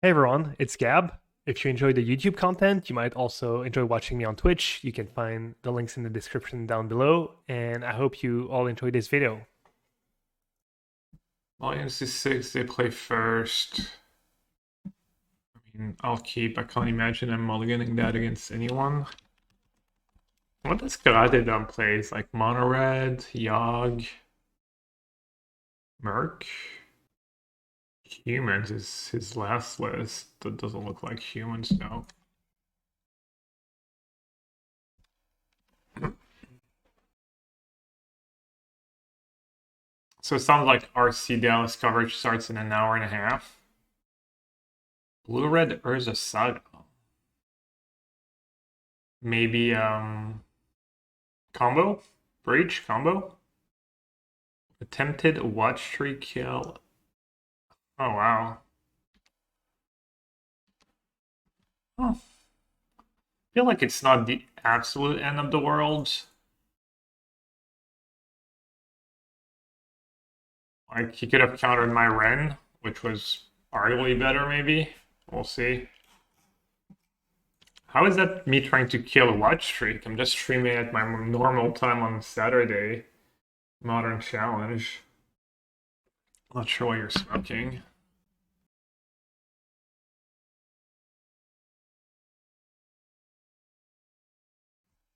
Hey everyone, it's Gab. If you enjoy the YouTube content, you might also enjoy watching me on Twitch. You can find the links in the description down below, and I hope you all enjoy this video. Leyline 6, they play first. I mean, I'll keep. I can't imagine them mulliganing that against anyone. What does Karadedam plays? Like Mono Red, Yogg, Merc? Humans is his last list. That doesn't look like humans though. So it sounds like RC Dallas coverage starts in an hour and a half. Blue-Red Urza Saga. Maybe combo? Breach combo? Attempted watch tree kill. Oh wow. Oh. I feel like it's not the absolute end of the world. Like he could have countered my Wrenn, which was arguably better maybe. We'll see. How is that me trying to kill a watch streak? I'm just streaming at my normal time on Saturday. Modern Challenge. Not sure what you're smoking.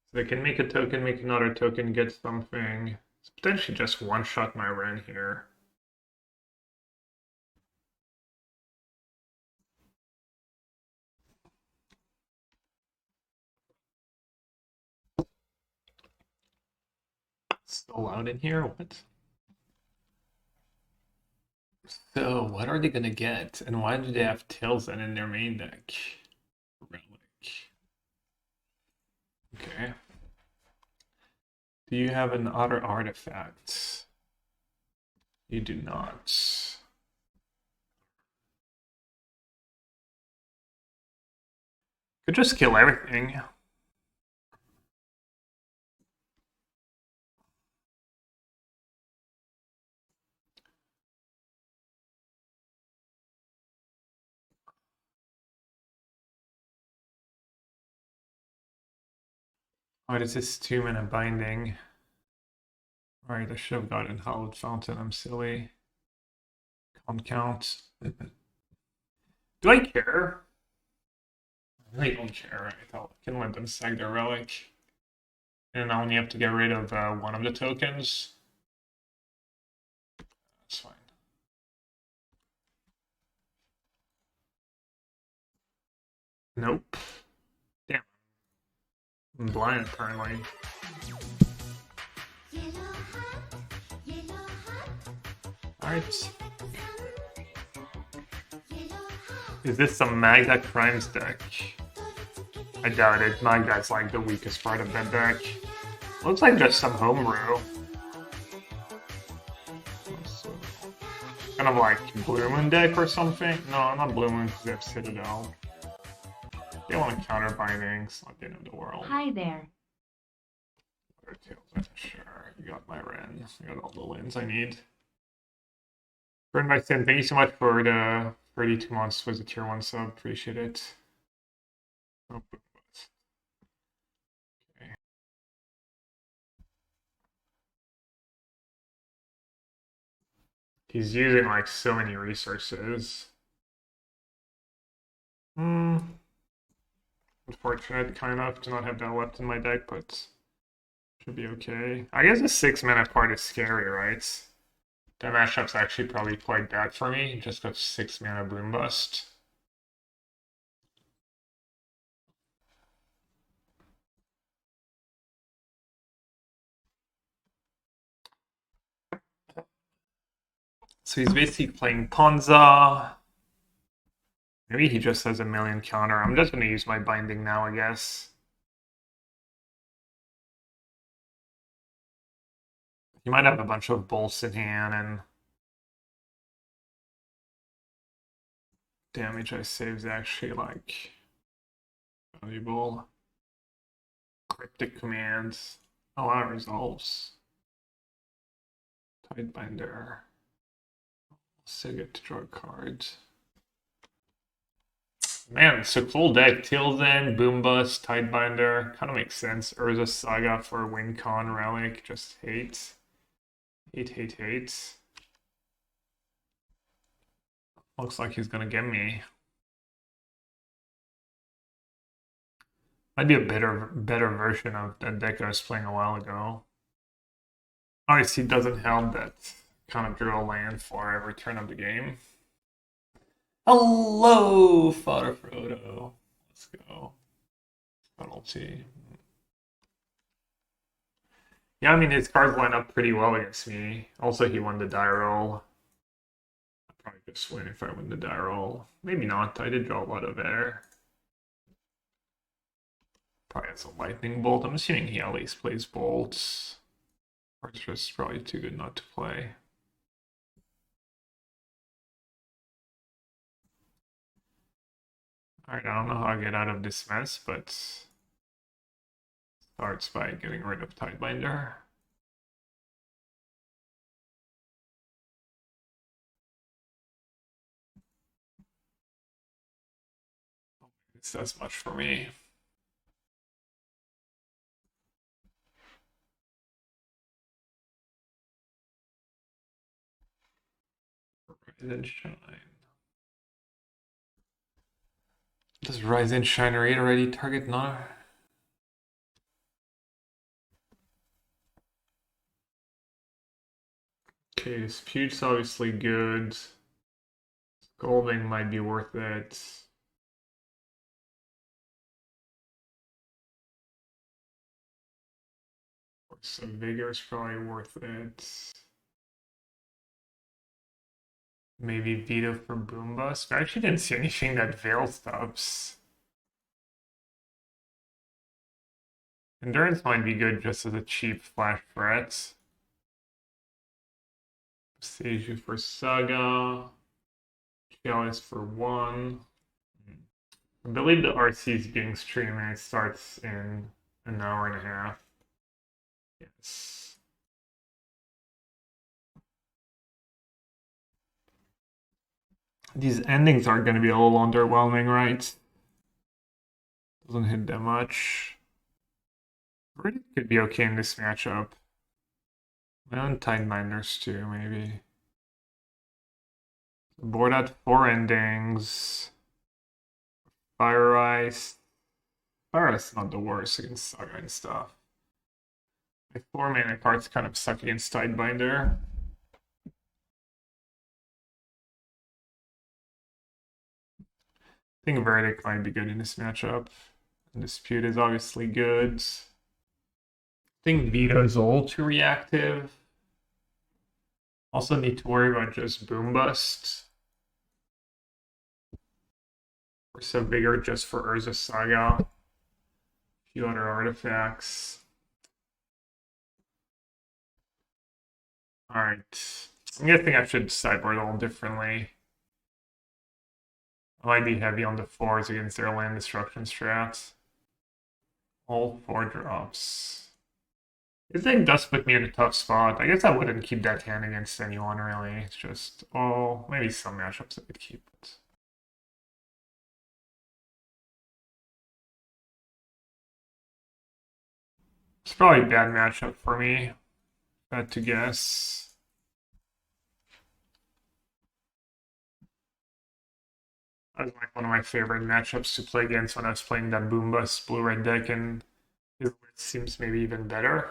So they can make a token, make another token, get something. It's potentially just one-shot my Wrenn here. Still loud in here? What? So, what are they gonna get? And why do they have Tilson in their main deck? Relic. Okay. Do you have an other artifact? You do not. Could just kill everything. What is this 2-mana binding? Alright, I should have gotten Hallowed Fountain. I'm silly. Can't count. Do I care? I really don't care, right? I can let them sack their relic. And I only have to get rid of one of the tokens. That's fine. Nope. Damn. I'm blind apparently. Alright. Is this some Magda Crimes deck? I doubt it. Magda's like the weakest part of that deck. Looks like just some homebrew. Kind of like Blue Moon deck or something? No, not Blue Moon because they have Citadel. They want to counter bindings, not the end of the world. Hi there. Sure, you got my Wrenn. You got all the wins I need. Burn by Tim, thank you so much for the 32 months was a tier 1 sub. Appreciate it. Oh, okay. He's using like so many resources. Unfortunate kind of to not have that left in my deck, but should be okay. I guess the 6-mana part is scary, right? That matchup's actually probably quite bad for me. Just got 6-mana Boom Bust. So he's basically playing Ponza. Maybe he just has a million counter. I'm just going to use my binding now, I guess. He might have a bunch of bolts in hand and damage I save is actually like valuable. Cryptic commands. Oh, that resolves. Tidebinder. Still get to draw cards. Man, so full deck. Tilden, Boombust, Tidebinder. Kind of makes sense. Urza Saga for WinCon Relic. Just hate. Hate, hate, hate. Looks like he's gonna get me. Might be a better version of that deck I was playing a while ago. Obviously, it doesn't help that kind of draw land for every turn of the game. Hello, Father Frodo. Let's go. Penalty. Yeah, I mean, his cards line up pretty well against me. Also, he won the die roll. I'll probably just win if I win the die roll. Maybe not. I did draw a lot of air. Probably has a lightning bolt. I'm assuming he at least plays bolts. Or it's just probably too good not to play. Alright, I don't know how I get out of this mess, but starts by getting rid of Tidebinder. This does much for me. Rise and Shine. Does Rise and Shine rate already target none? Okay, Dispute's obviously good. Scolding might be worth it. Force of Vigor is probably worth it. Maybe Veto for Boombust. I actually didn't see anything that Veil stops. Endurance might be good just as a cheap flash threat. Boseiju for Saga. Chalice for 1. I believe the RC is being streamed and it starts in an hour and a half. Yes. These endings are going to be a little underwhelming, right? Doesn't hit that much. Really could be okay in this matchup. My own Tidebinders too, maybe. Board out 4 endings. Fire Ice. Fire Ice is not the worst against Saga and stuff. My 4 mana cards kind of suck against Tidebinder. I think Verdict might be good in this matchup. Dispute is obviously good. I think Veto is a little too reactive. Also need to worry about just Boombust. Force of Vigor just for Urza Saga. A few other artifacts. Alright. I'm guessing I should sideboard a little differently. I might be heavy on the 4s against their land destruction strats. All 4 drops. This thing does put me in a tough spot. I guess I wouldn't keep that hand against anyone, really. It's just, oh, maybe some matchups I could keep it. It's probably a bad matchup for me, if I had to guess. That was like one of my favorite matchups to play against when I was playing that Boombust blue-red deck, and it seems maybe even better.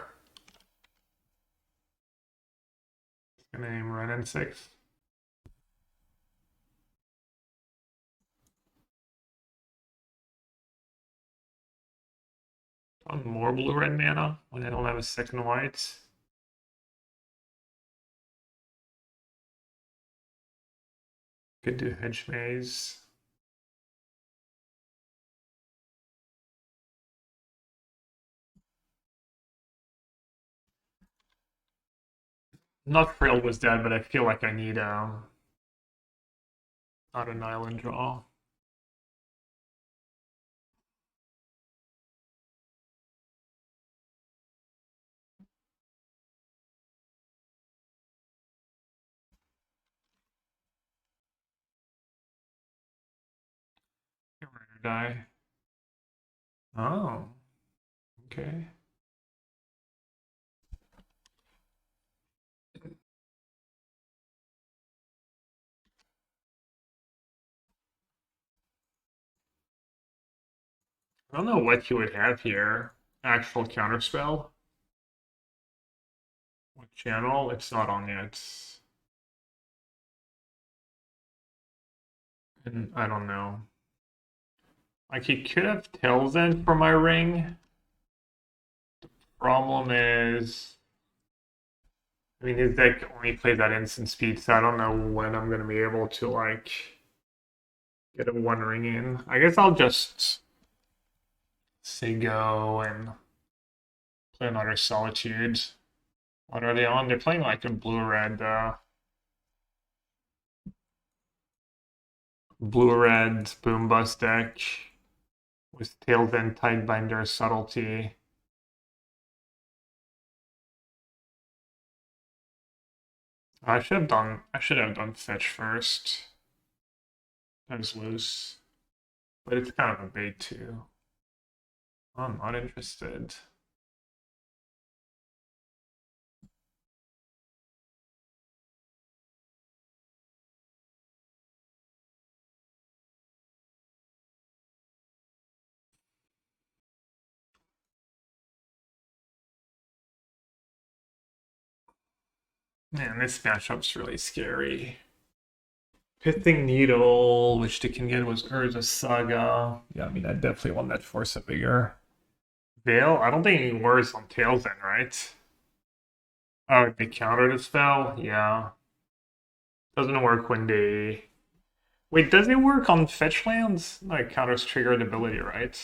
Gonna name Wrenn and Six. On more blue-red mana when I don't have a second white. Could do Hedge Maze. Not thrilled with that, but I feel like I need not an island draw. die. Oh, okay. I don't know what you would have here. Actual counterspell. What channel? It's not on yet. And I don't know. Like he could have Tails End for my ring. Problem is, I mean, his deck only plays at instant speed, so I don't know when I'm gonna be able to like get a one ring in. I guess I'll just say go and play another Solitude. What are they on? They're playing like a blue-red boom bust deck with Tails End, Tidebinder, Subtlety. I should have done fetch first. That was loose. But it's kind of a bait too. I'm not interested. Man, this matchup's really scary. Pithing Needle, which they can get was Urza Saga. Yeah, I mean, I definitely want that Force of Vigor. Veil? I don't think it works on Tails End, right? Oh, they counter the spell? Yeah. Doesn't work when they... Wait, does it work on fetch lands? Like, counters triggered ability, right?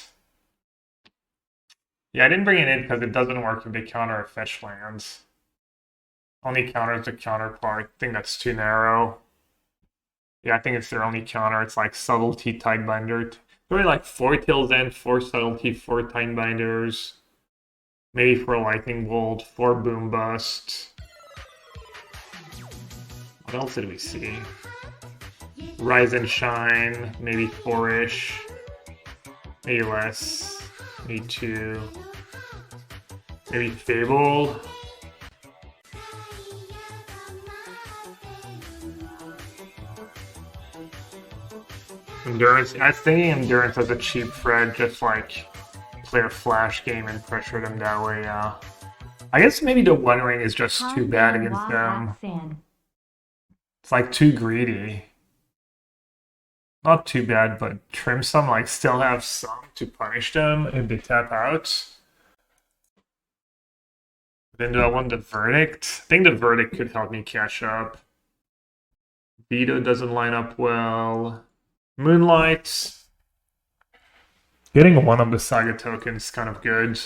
Yeah, I didn't bring it in because it doesn't work if they counter fetch lands. Only counters the counterpart. I think that's too narrow. Yeah, I think it's their only counter. It's like Subtlety, Tidebinder. Probably like 4 Tails End, 4 Subtlety, 4 Tidebinders. Maybe 4 Lightning Bolt, 4 Boom Bust. What else did we see? Rise and Shine, maybe 4-ish. Maybe less. Maybe 2. Maybe Fable. Endurance. I was thinking Endurance as a cheap thread, just like play a flash game and pressure them that way. Yeah. I guess maybe the One Ring is just too bad against them. It's like too greedy. Not too bad, but trim some, like still have some to punish them if they tap out. Then do I want the Verdict? I think the Verdict could help me catch up. Veto doesn't line up well. Moonlight. Getting one of the Saga tokens is kind of good.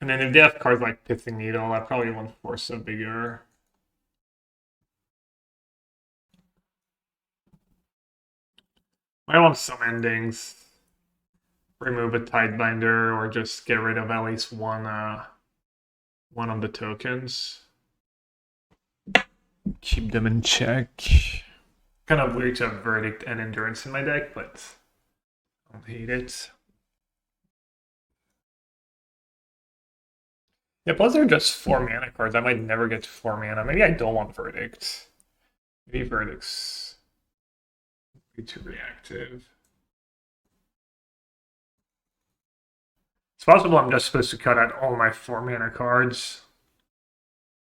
And then if they have cards like Pithing Needle, I probably want Force of Vigor. I want some endings. Remove a Tidebinder or just get rid of at least one of the tokens. Keep them in check. Kind of weird to have Verdict and Endurance in my deck, but I don't hate it. Yeah, plus they're just 4 mana cards. I might never get to 4 mana. Maybe I don't want Verdict. Maybe Verdict's be too reactive. It's possible I'm just supposed to cut out all my 4 mana cards.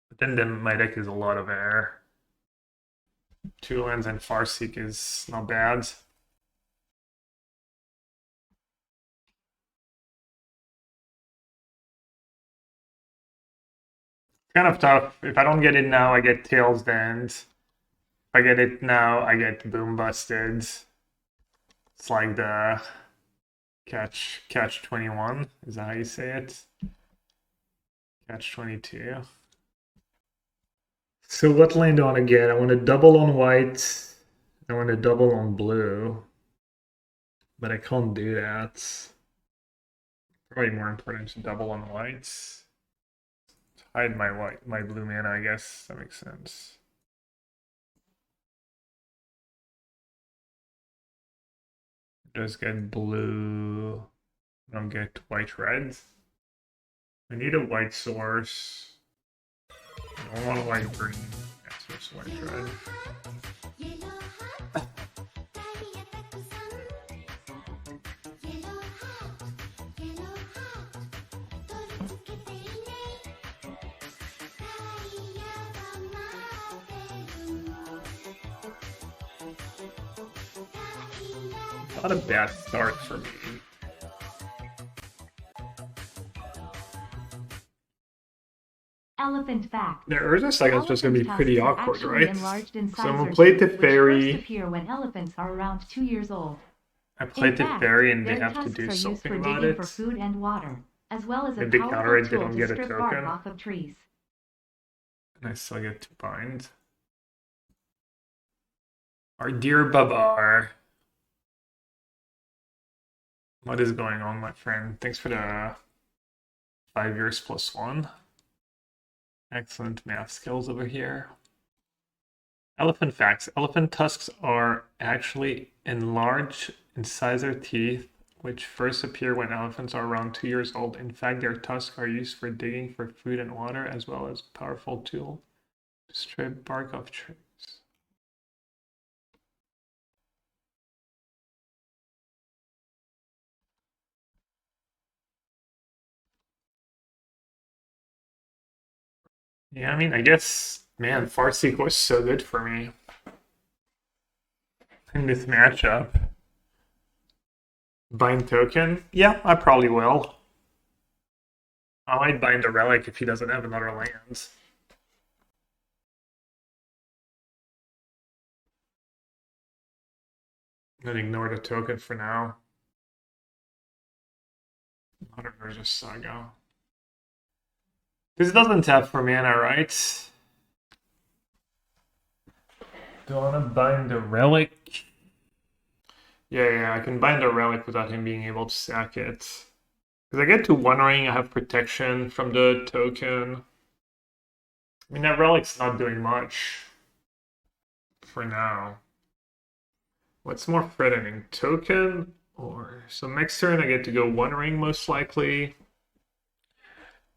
But then my deck is a lot of air. 2 lands and Farseek is not bad. Kind of tough. If I don't get it now, I get Tails End. If I get it now, I get Boom Busted. It's like the catch 21. Is that how you say it? Catch 22. So what lane do I want to get? I want to double on white. I want to double on blue. But I can't do that. Probably more important to double on whites. Hide my blue mana, I guess. That makes sense. just get blue. I don't get white red. I need a white source. I don't want a white green. That's just white red. Not a bad start for me. Elephant fact. The Urza Cycle is just going to be pretty awkward, right? So I'm going to to play Teferi. appear when elephants are around 2 years old. I play Teferi and they their have to tusks do are used something for about digging it. for food and water, as well as a If they counter it, they powerful don't tool get to a strip bark token. off of trees. And I still get to bind. Our dear Babar. What is going on, my friend? Thanks for the 5 years plus 1. Excellent math skills over here. Elephant facts. Elephant tusks are actually enlarged incisor teeth, which first appear when elephants are around 2 years old. In fact, their tusks are used for digging for food and water, as well as a powerful tool to strip bark off trees. Yeah, I mean, I guess, man, Farseek was so good for me in this matchup. Bind token? Yeah, I probably will. I might bind a relic if he doesn't have another lands. I'm gonna ignore the token for now. Another Urza Saga. This doesn't tap for mana, right? Do I want to bind a relic? Yeah, I can bind a relic without him being able to sack it. Because I get to One Ring, I have protection from the token. I mean, that relic's not doing much for now. What's more threatening, token or... So next turn I get to go One Ring most likely.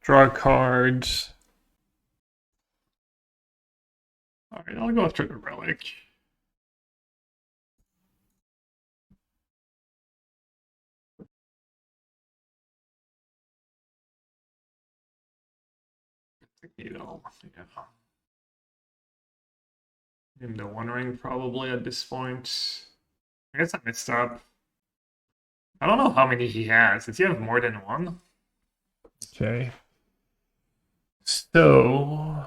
Draw cards. Alright, I'll go after the relic. You know, yeah. In the One Ring probably at this point. I guess I messed up. I don't know how many he has. Does he have more than one? Okay. So,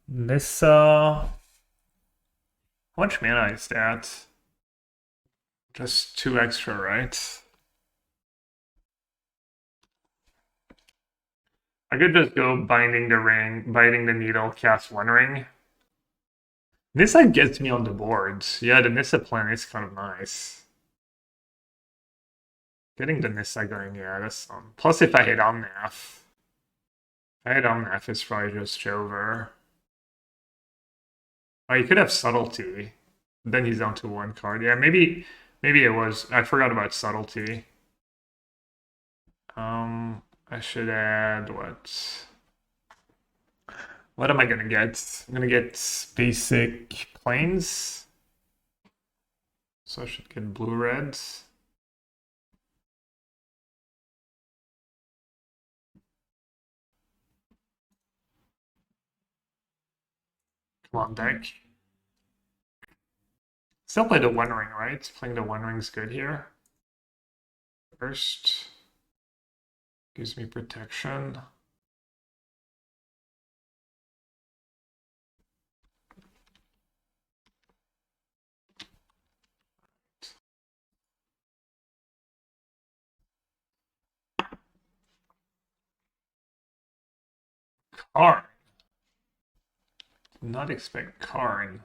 Nissa. How much mana is that? Just 2 extra, right? I could just go binding the ring, biting the needle, cast One Ring. Nissa gets me on the boards. Yeah, the Nissa plan is kind of nice. Getting the Nissa going, yeah, that's plus if I hit Omnath. If I hit Omnath, it's probably just over. Oh, he could have Subtlety. Then he's down to 1 card. Yeah, maybe it was. I forgot about Subtlety. I should add what? What am I gonna get? I'm gonna get basic planes. So I should get blue reds. Come on, deck. Still play the One Ring, right? Playing the One Ring's good here. First. Gives me protection. Karn. Did not expect Karn.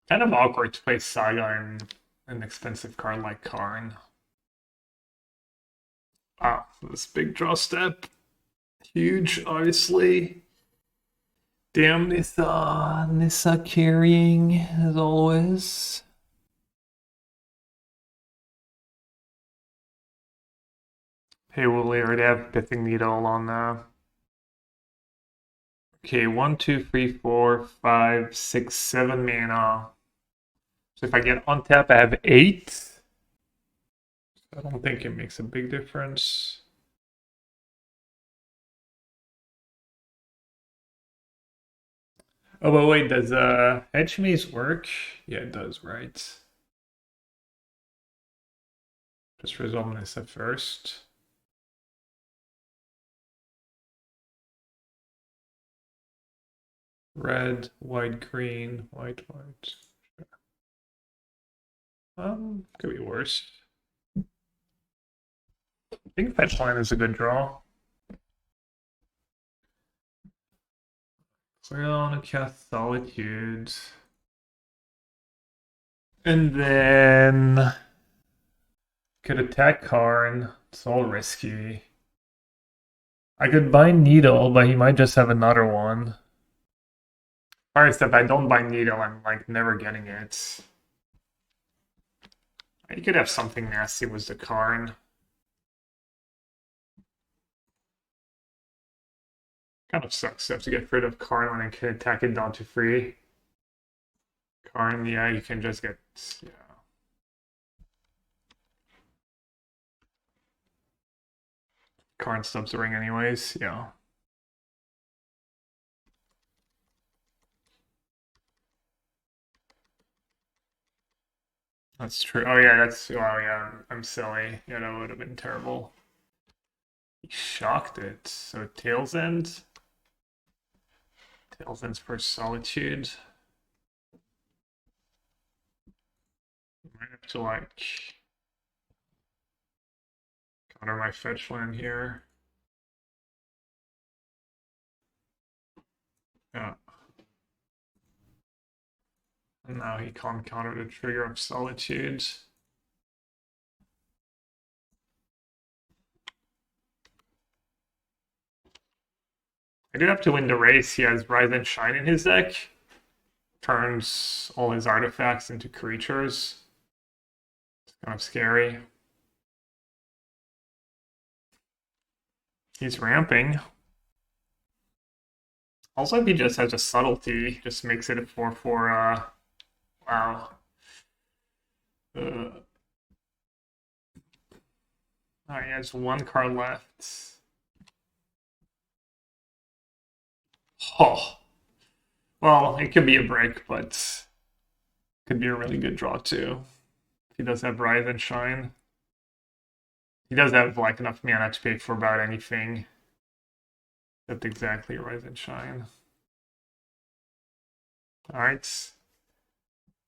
Kind of awkward to play Saga in an expensive card like Karn. Wow, this big draw step. Huge, obviously. Damn, Nissa carrying, as always. Fable, they already have Pithing Needle on. Okay, 1, 2, 3, 4, 5, 6, 7 mana. So if I get on tap, I have 8. I don't think it makes a big difference. Oh, but wait, does Hedge Maze work? Yeah, it does, right? Just resolve Nissa first. Red, white, green, white, white. Could be worse. I think fetch line is a good draw. So I want to cast Solitude. And then could attack Karn. It's all risky. I could bind Needle, but he might just have another one. Alright, if I don't bind Needle, I'm like never getting it. You could have something nasty with the Karn. Kind of sucks to have to get rid of Karn when I can attack it down to 3. Karn, yeah, you can just get, yeah. Karn stops the ring anyways, yeah. That's true. Oh yeah, oh yeah, I'm silly. Yeah, that would have been terrible. He shocked it. So Tail's End. Tail's End's for Solitude. Might have to like counter my fetch land here. Yeah. And now he can't counter the trigger of Solitude. I do have to win the race. He has Rise and Shine in his deck. Turns all his artifacts into creatures. It's kind of scary. He's ramping. Also, if he just has a subtlety, just makes it a 4/4, wow. Oh, he has 1 card left. Oh. Well, it could be a break, but could be a really good draw too. He does have Rise and Shine. He does have like enough mana to pay for about anything. Except exactly Rise and Shine. Alright.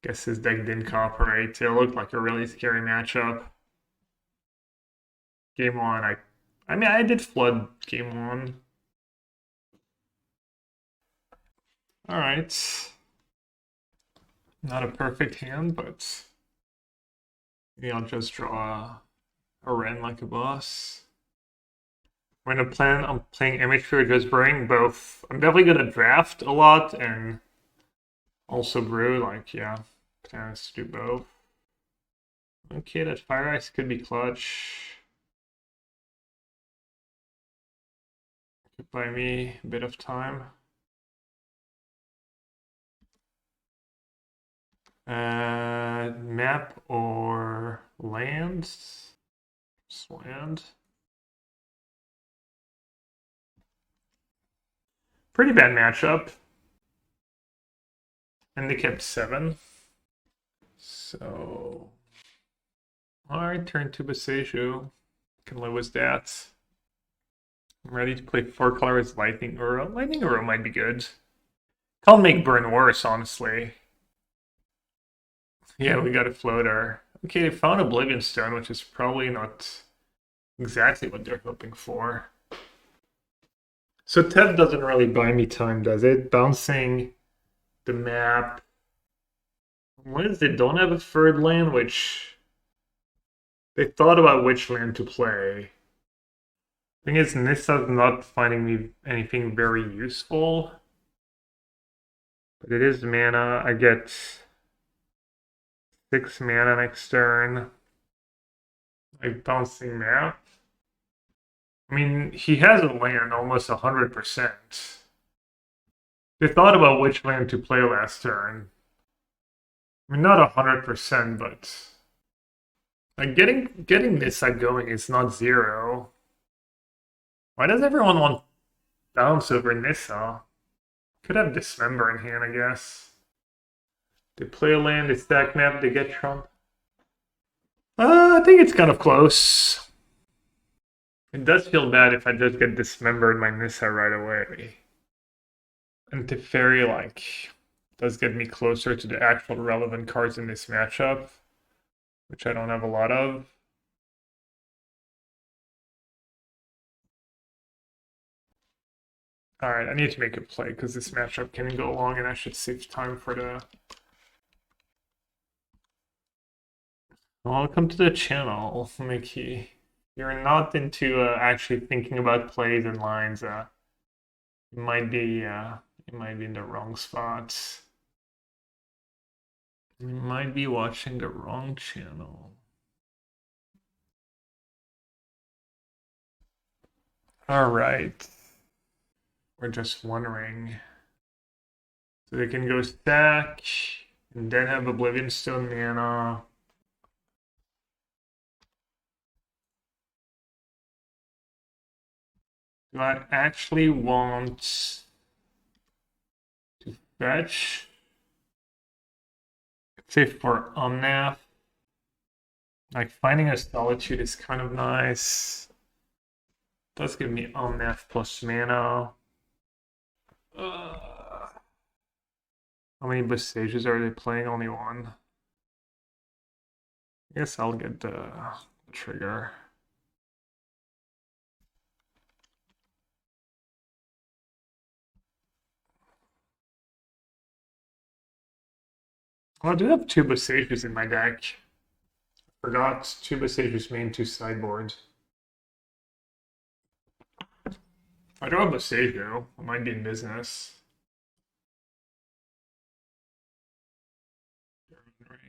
Guess his deck didn't cooperate. It looked like a really scary matchup. Game 1, I mean I did flood game 1. Alright. Not a perfect hand, but maybe I'll just draw a Wrenn like a boss. I'm gonna plan on playing Image for just bring both. I'm definitely gonna draft a lot and also brew, like, yeah, plans to do both. Okay, that Fire Ice could be clutch. Could buy me a bit of time. Map or land? Just land. Pretty bad matchup. And they kept 7. So, alright, turn to Boseiju. Can live with that. I'm ready to play 4 colors Lightning Uro. Lightning Uro might be good. Can't make burn worse, honestly. Yeah, we got a floater. Okay, they found Oblivion Stone, which is probably not exactly what they're hoping for. So Tev doesn't really buy me time, does it? Bouncing the map. What is they don't have a third land, which they thought about which land to play. Thing is, Nissa's not finding me anything very useful. But it is mana. I get 6 mana next turn. Like bouncing map. I mean, he has a land almost 100%. They thought about which land to play last turn. I mean, not 100%, but like getting Nissa going is not zero. Why does everyone want bounce over Nissa? Could have Dismember in hand, I guess. They play a land, they stack map, they get Trump. I think it's kind of close. It does feel bad if I just get Dismembered my Nissa right away. And Teferi, like, does get me closer to the actual relevant cards in this matchup, which I don't have a lot of. Alright, I need to make a play because this matchup can go long and I should save time for the... Welcome to the channel, Mickey. You're not into actually thinking about plays and lines. You might be in the wrong spot. You might be watching the wrong channel. Alright. We're just wondering. So they can go stack, and then have Oblivion Stone mana. Do I actually want to fetch? Say for Omnath. Like finding a Solitude is kind of nice. Does give me Omnath plus mana. How many Boseijus are they playing? Only one. I guess I'll get the trigger. Well, I do have two Boseijus in my deck. Forgot two Boseijus main, two sideboard. I don't have Boseiju. I might be in business.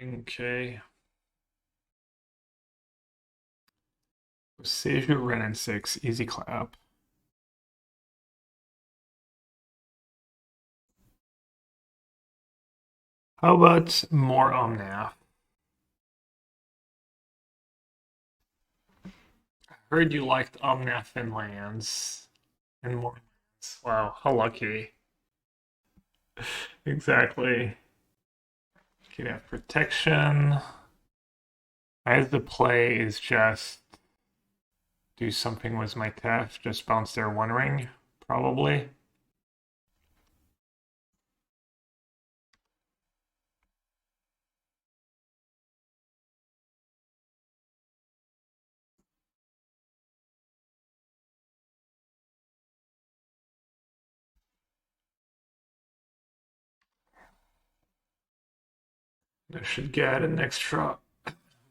Okay. Boseiju, Wrenn and Six, easy clap. How about more Omnath? I heard you liked Omnath and lands. And more lands. Wow, how lucky. Exactly. Can have protection. As the play is just do something with my Tef, just bounce their One Ring, probably. I should get an extra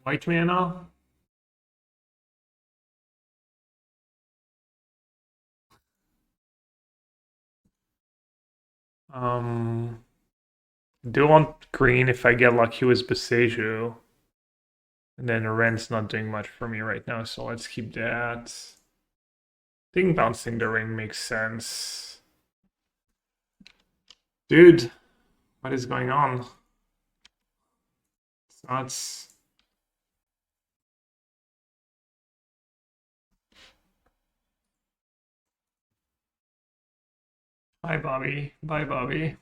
white mana. Do want green if I get lucky with Boseiju. And then Wren's not doing much for me right now, so let's keep that. I think bouncing the ring makes sense. Dude, what is going on? It's nuts. Bye, Bobby. Bye, Bobby.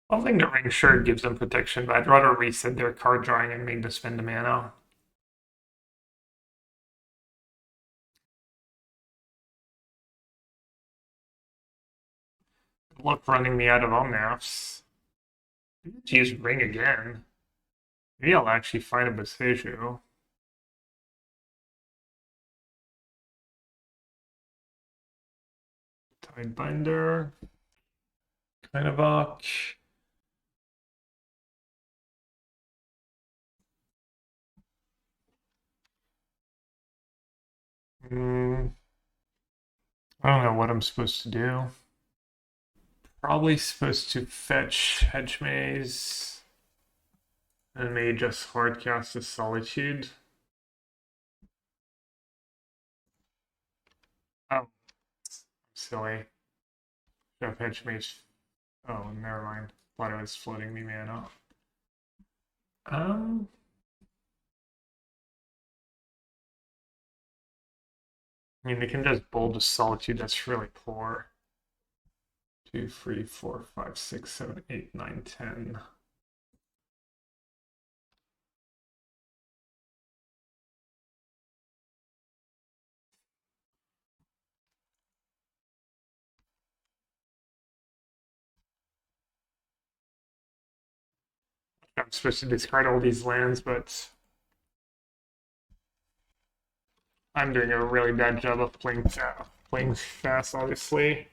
I think the ring sure gives them protection, but I'd rather reset their card drawing and make them spend the mana. Good luck running me out of Omnaths. Maybe to use ring again. Maybe I'll actually find a Boseiju. Tidebinder. Kind of a... I don't know what I'm supposed to do. Probably supposed to fetch Hedge Maze. And maybe just hardcast a Solitude. silly. Should have Hedge Maze. Oh, never mind. Thought it was floating me mana. I mean, they can just bold the Solitude. That's really poor. 2, 3, 4, 5, 6, 7, 8, 9, 10. I'm supposed to discard all these lands, but I'm doing a really bad job of playing fast, obviously.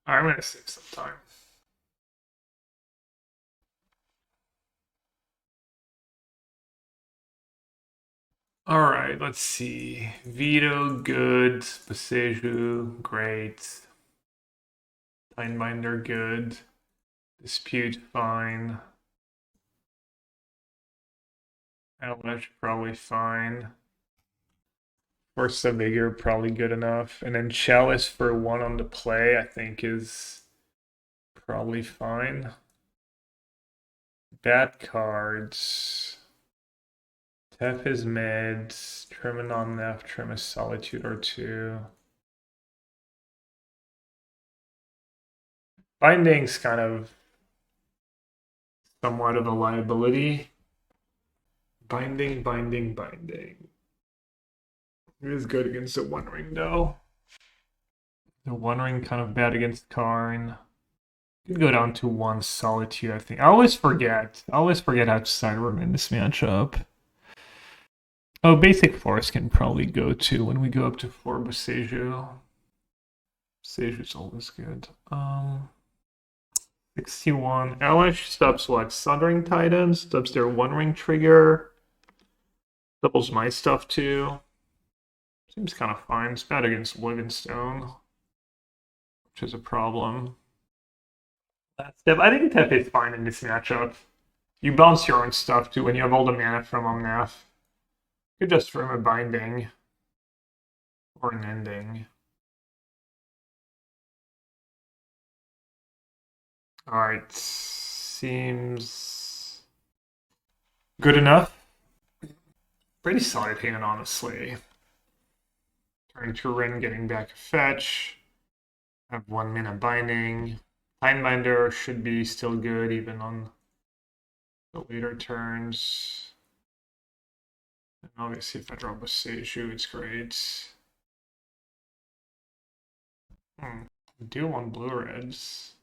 I'm gonna save some time. Alright, let's see. Veto, good. Boseiju, great. Tidebinder, good. Dispute, fine. Outlash, probably fine. Force of Vigor, probably good enough. And then Chalice for 1 on the play, I think is probably fine. Bad cards. Tef is mid. Trim an Omnath, trim a Solitude or 2. Binding's kind of somewhat of a liability. Binding. It is good against the One Ring, though. The One Ring kind of bad against Karn. Could go down to 1 Solitude, I think. I always forget how to side room in this matchup. Oh, Basic Forest can probably go to when we go up to 4 Boseiju. Boseiju's always good. 61. Elish stops what? Sundering Titan, stops their One Ring trigger. Doubles my stuff too. Seems kind of fine. It's bad against Livingstone, which is a problem. Last step. I think Tef is fine in this matchup. You bounce your own stuff too when you have all the mana from Omnath. You could just throw him a Binding or an Ending. Alright, seems good enough. Pretty solid hand, honestly. Turning to Wrenn, getting back a fetch. Have 1 mana Binding. Tidebinder should be still good even on the later turns. And obviously if I draw Boseiju, it's great. Do want blue-reds.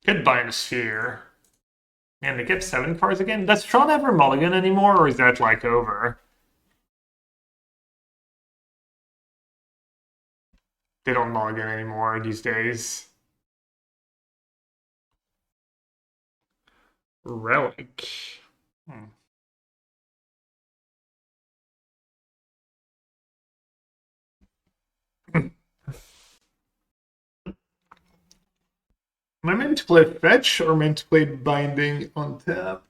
Could bind a sphere. Man, they get 7 cards again? Does Tron ever mulligan anymore, or is that like over? They don't mulligan anymore these days. Relic. Am I meant to play fetch or meant to play binding on tap?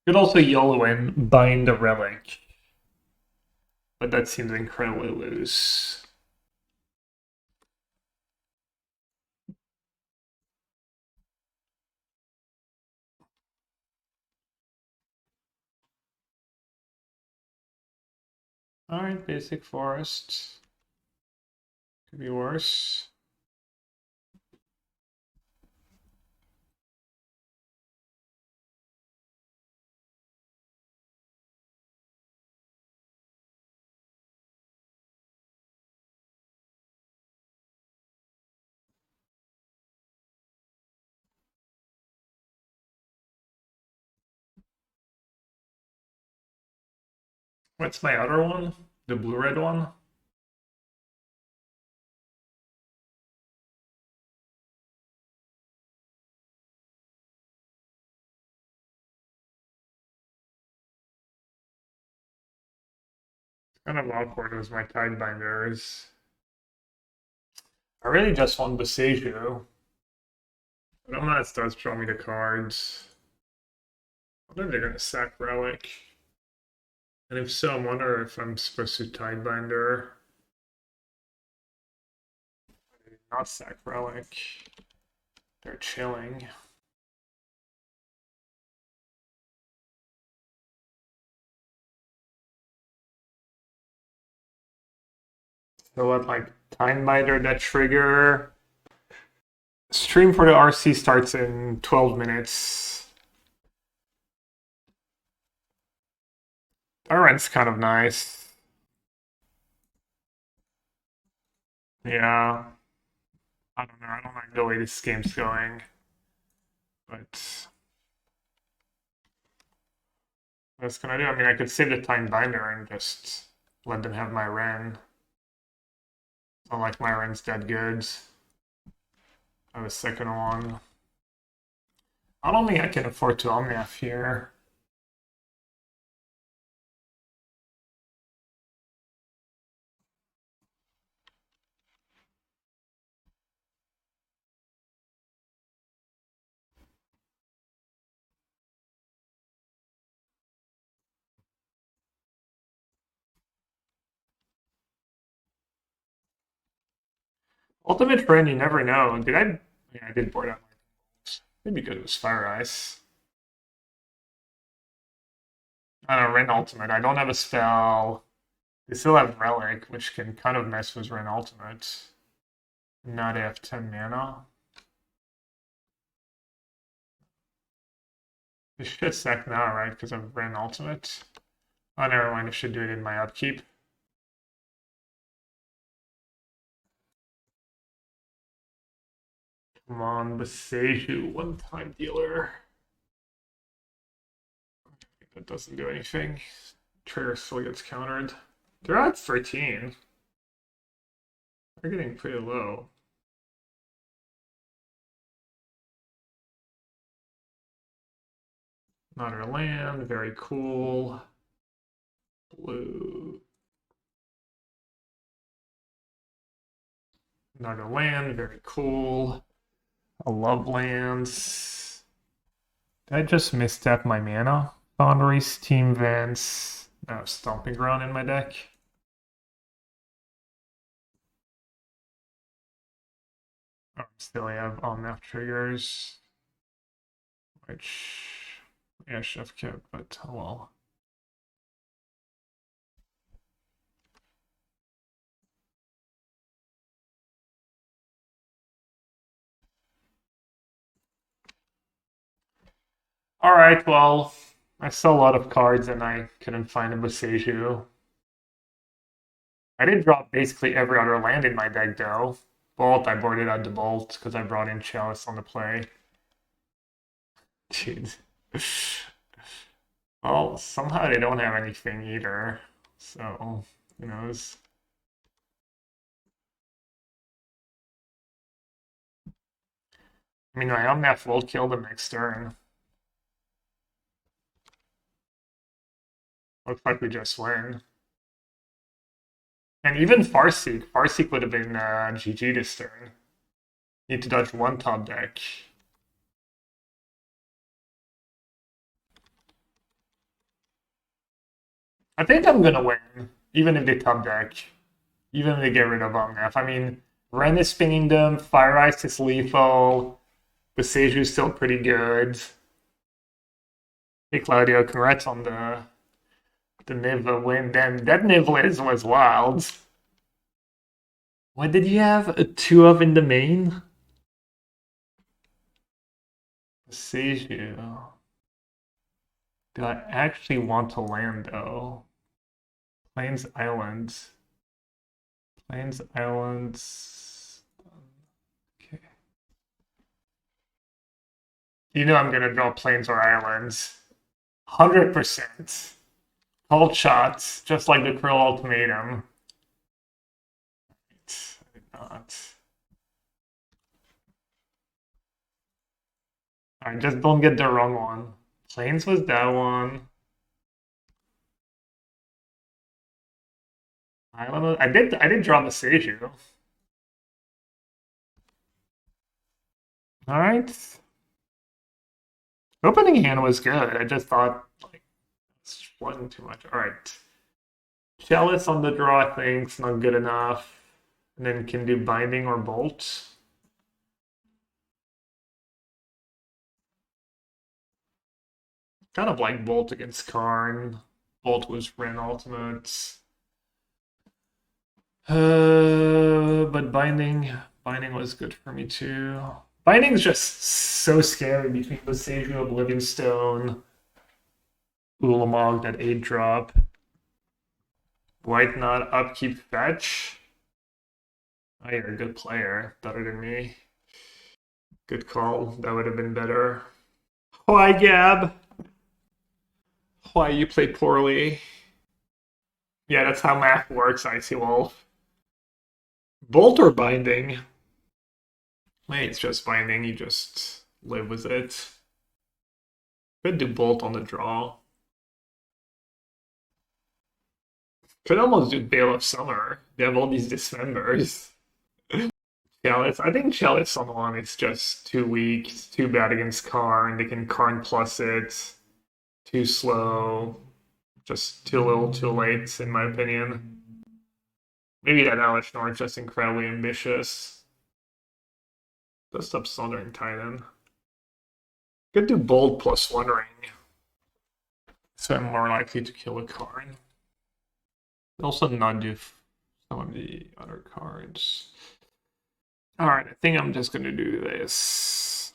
Could also YOLO and bind a relic. But that seems incredibly loose. Alright, basic forest. Could be worse. What's my other one? The blue-red one? Kind of awkward with my Tidebinders. I really just want Boseiju. But Omnath does draw me the cards. I wonder if they're gonna sack Relic. And if so, I wonder if I'm supposed to Tidebinder. Not sack Relic. They're chilling. So what, like Tidebinder that trigger? Stream for the RC starts in 12 minutes. That rent's kind of nice. Yeah. I don't know. I don't like the way this game's going. But what can I do? I mean, I could save the Tidebinder and just let them have my Wrenn. It's not like my Wrenn's that good. I have a second one. I don't think I can afford to Omnath here. Ultimate Friend, you never know. Did I? Yeah, I did board out my goals. Maybe good was Fire Ice. I don't know, Wrenn Ultimate. I don't have a spell. They still have Relic, which can kind of mess with Wrenn Ultimate. Now they have 10 mana. They should sack now, right? Because of Wrenn Ultimate. Oh, never mind. I should do it in my upkeep. Come on, Boseiju, one-time dealer. That doesn't do anything. Trigger still gets countered. They're at 13. They're getting pretty low. Another land, very cool. Blue. Another land, very cool. I love lands. Did I just misstep my mana? Boundaries, Team Vents. No, Stomping Ground in my deck. Oh, still I have Omnath triggers. Which, yeah, I should have kept, but oh well. Alright, well, I saw a lot of cards and I couldn't find a Boseiju. I did drop basically every other land in my deck though. Bolt, I boarded out the Bolt because I brought in Chalice on the play. Jeez. Well, somehow they don't have anything either. So, who knows? I mean, my Omnath will kill them next turn. Looks like we just win. And even Farseek would have been GG this turn. Need to dodge one top deck. I think I'm gonna win, even if they top deck. Even if they get rid of Omnath. I mean, Wrenn is spinning them, Fire Ice is lethal, Boseiju is still pretty good. Hey Claudio, congrats on the Niv win. Then that Niv was wild. What did you have? A 2 of in the main? Boseiju. Do I actually want to land though? Plains Islands. Plains Islands. Okay. You know I'm gonna draw Plains or Islands. 100%. Called shots, just like the Krill Ultimatum. I did not. Alright, just don't get the wrong one. Plains was that one. I don't know. I did draw Boseiju. Alright. Opening hand was good. I just thought like it's wasn't too much. Alright. Chalice on the draw, I think, is not good enough. And then can do binding or bolt. Kind of like bolt against Karn. Bolt was Wrenn ultimate. But binding was good for me too. Binding's just so scary between Boseiju, Oblivion Stone, Ulamog, that 8-drop. White not upkeep fetch. Oh, you're a good player, better than me. Good call, that would have been better. Why, Gab? Why you play poorly? Yeah, that's how math works, Icy Wolf. Bolt or binding? Wait, it's just binding, you just live with it. Could do bolt on the draw. Could almost do Veil of Summer. They have all these dismembers. Chalice. I think Chalice on one is just too weak. It's too bad against Karn. They can Karn plus it. Too slow. Just too little, too late, in my opinion. Maybe that Alice North is just incredibly ambitious. Just up Southern Titan. Could do bold plus One Ring. So I'm more likely to kill a Karn. Also not do some of the other cards. Alright, I think I'm just gonna do this.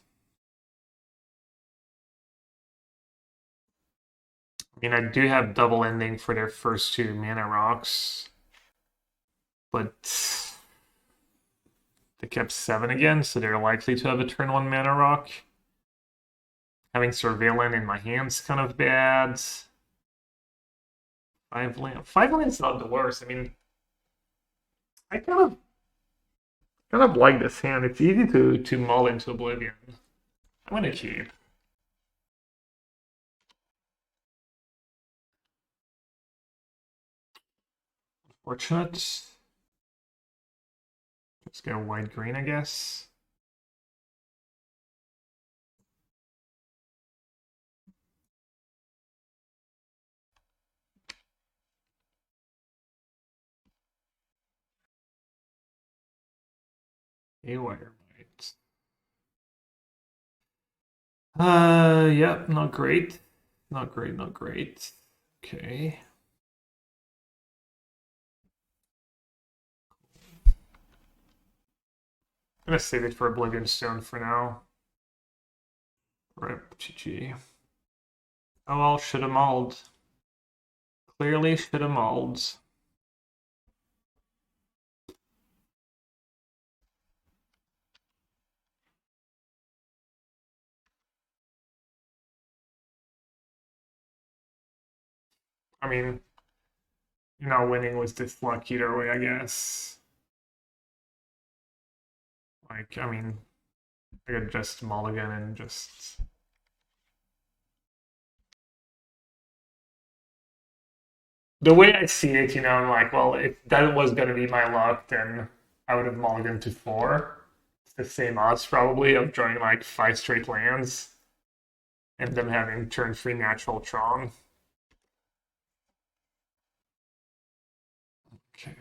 I mean, I do have double ending for their first 2 mana rocks. But they kept 7 again, so they're likely to have a turn 1 mana rock. Having Surveillant in my hand's kind of bad. 5 land. 5 land's not the worst. I mean, I kind of like this hand. It's easy to mull into Oblivion. I'm gonna keep. Unfortunate. Let's go white green, I guess. A wire might. Yep, not great. Not great, not great. Okay. I'm gonna save it for Oblivion Stone for now. Rip, GG. Oh well, should have mulled. Clearly should have mulled. I mean, not winning was this luck either way, I guess. Like, I mean, I could just mulligan and just... The way I see it, you know, I'm like, well, if that was going to be my luck, then I would have mulliganed to 4. It's the same odds, probably, of drawing like 5 straight lands and them having turn 3 natural Tron. Okay.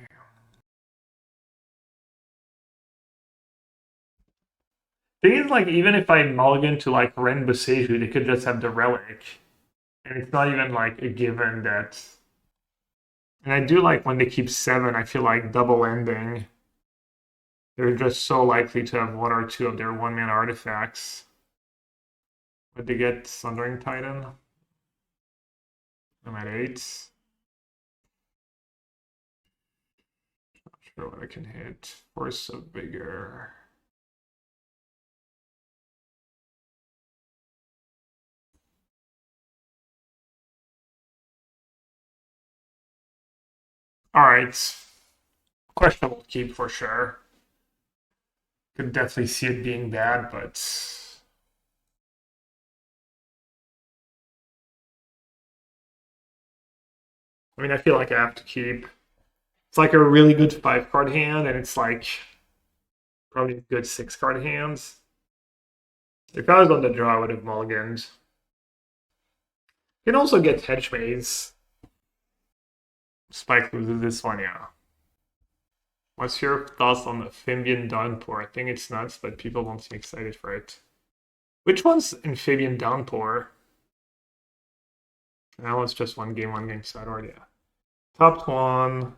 Thing is, like, even if I mulligan to like Wrenn Boseiju, they could just have the relic. And it's not even like a given that. And I do like when they keep 7, I feel like double ending. They're just so likely to have 1 or 2 of their 1 mana artifacts. Would they get Sundering Titan? I'm at 8. Not sure what I can hit. Force of Vigor. Alright. Questionable keep for sure. Could definitely see it being bad, but... I mean, I feel like I have to keep. It's like a really good 5-card hand, and it's like probably a good 6-card hands. If I was on the draw, I would have mulliganed. You can also get Hedge Maze. Spike loses this one, yeah. What's your thoughts on the Amphibian Downpour? I think it's nuts, but people don't seem excited for it. Which one's Amphibian Downpour? Now it's just one game start, yeah. Top one.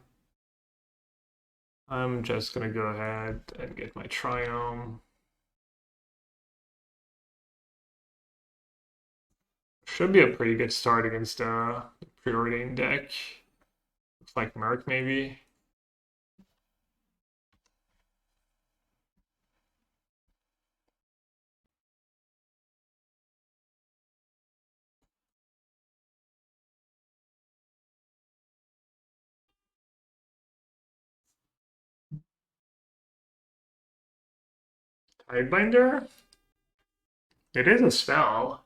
I'm just gonna go ahead and get my Triome. Should be a pretty good start against the preordained deck. Looks like Merc maybe. Tidebinder? It is a spell.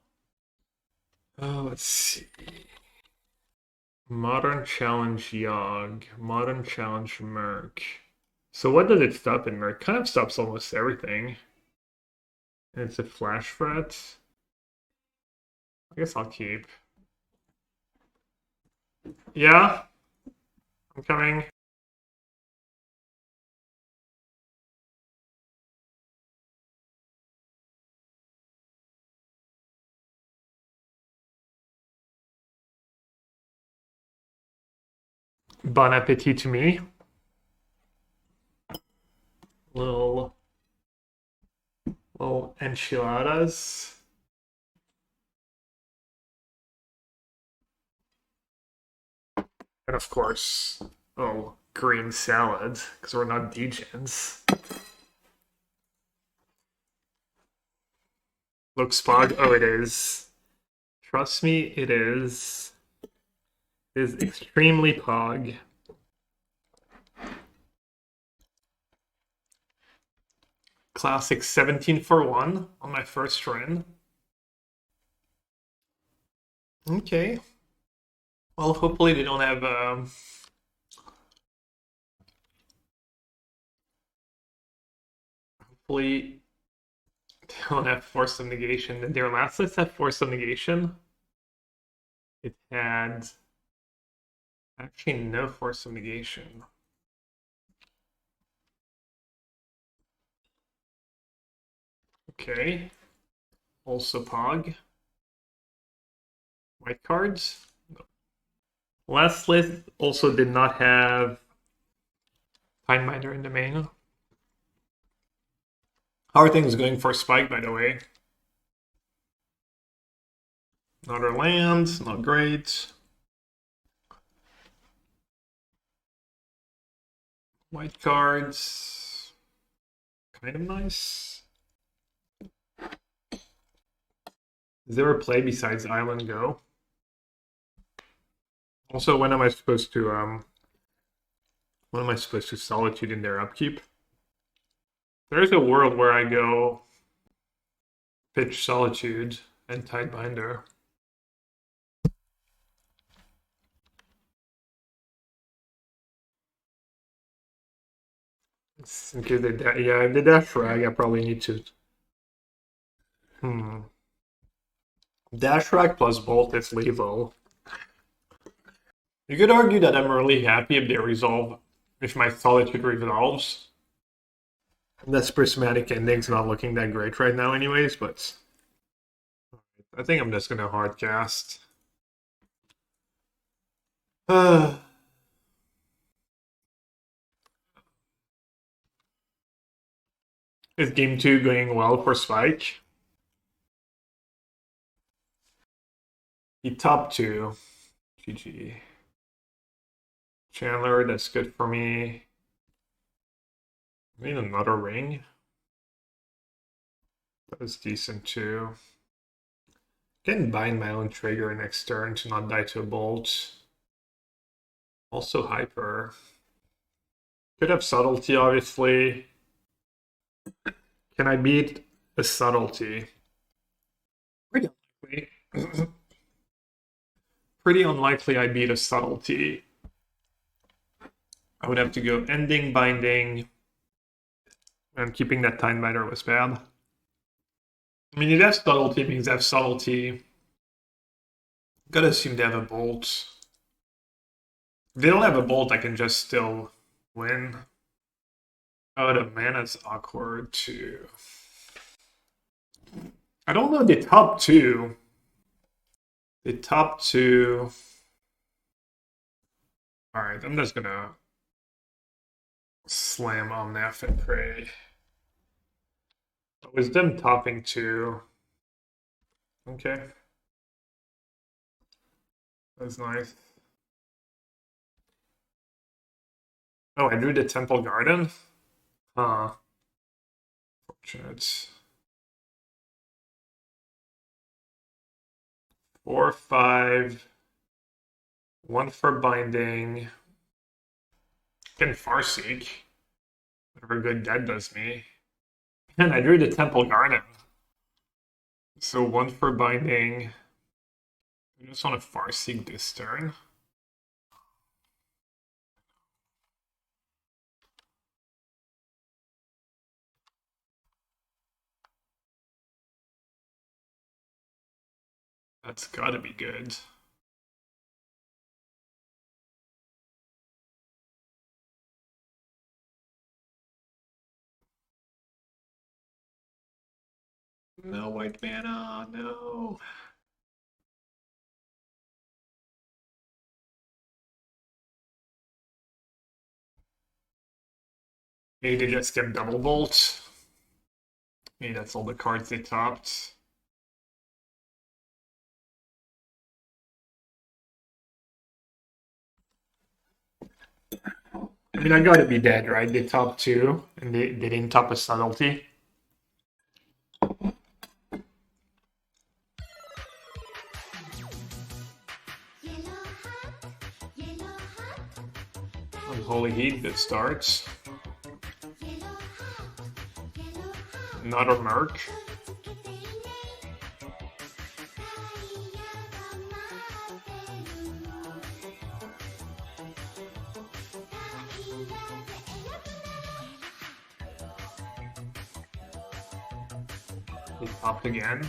Oh, let's see. Modern Challenge Yogg. Modern Challenge Merc. So what does it stop in Merc? Kind of stops almost everything. And it's a flash threat. I guess I'll keep. Yeah. I'm coming. Bon appetit to me. Little enchiladas. And of course, green salad, because we're not degens. Looks pog. Oh, it is. Trust me, it is. It is extremely pog. Classic 17 for 1 on my first run. Okay. Well, hopefully they don't have hopefully they don't have Force of Negation. Did their last list have Force of Negation? It had actually no Force of Negation. Okay. Also Pog. White cards. No. Last list also did not have Tidebinder in the main. How are things going for Spike, by the way? Another land, not great. White cards, kind of nice. Is there a play besides Island Go? Also, when am I supposed to Solitude in their upkeep? There's a world where I go pitch Solitude and Tidebinder. Okay, the dash rag I probably need to. Dash rag plus bolt is lethal. You could argue that I'm really happy if my Solitude resolves. This Prismatic Ending's not looking that great right now anyways, but I think I'm just gonna hard cast. Is game 2 going well for Spike? He top 2. GG. Chandler, that's good for me. I need another ring. That was decent too. Can bind my own trigger next turn to not die to a bolt. Also hyper. Could have subtlety, obviously. Can I beat a subtlety? Pretty unlikely. Pretty unlikely I beat a subtlety. I would have to go Ending, Binding, and keeping that Tidebinder was bad. I mean, you'd have Subtlety, means they have Subtlety. Gotta assume they have a Bolt. If they don't have a Bolt, I can just still win. Oh, the mana's awkward too. I don't know the top two. The top two. Alright, I'm just gonna slam Omnath and pray. Wisdom topping two. Okay. That's nice. Oh, I drew the Temple Garden? Huh. Fortunate. 4, 5. 1 for binding. Can Farseek. Whatever good that does me. And I drew the Temple Garden. So 1 for binding. I just want to Farseek this turn. That's gotta be good. No white mana, no. Maybe they just get double bolt. Maybe that's all the cards they topped. I mean, I gotta be dead, right? They top 2, and they didn't top a subtlety. Unholy Heat that starts. Another Merc. He popped again.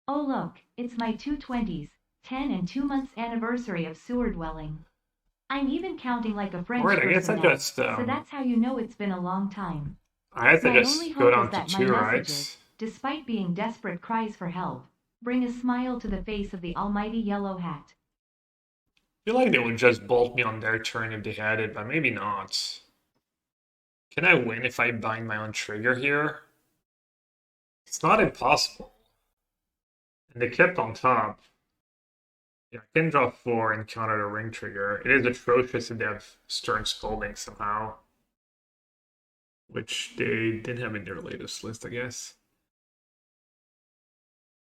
Oh look, it's my 220s, 10 and 2 months anniversary of sewer dwelling. I'm even counting like a French Alright, I guess I person now, just so that's how you know it's been a long time. I have to My only just go hope down is to that 2, my right? messages, despite being desperate cries for help, bring a smile to the face of the almighty yellow hat. I feel like they would just bolt me on their turn if they had it, but maybe not. Can I win if I bind my own trigger here? It's not impossible. And they kept on top. Yeah, I can draw 4 and counter the ring trigger. It is atrocious if they have Stern Scolding somehow. Which they didn't have in their latest list, I guess.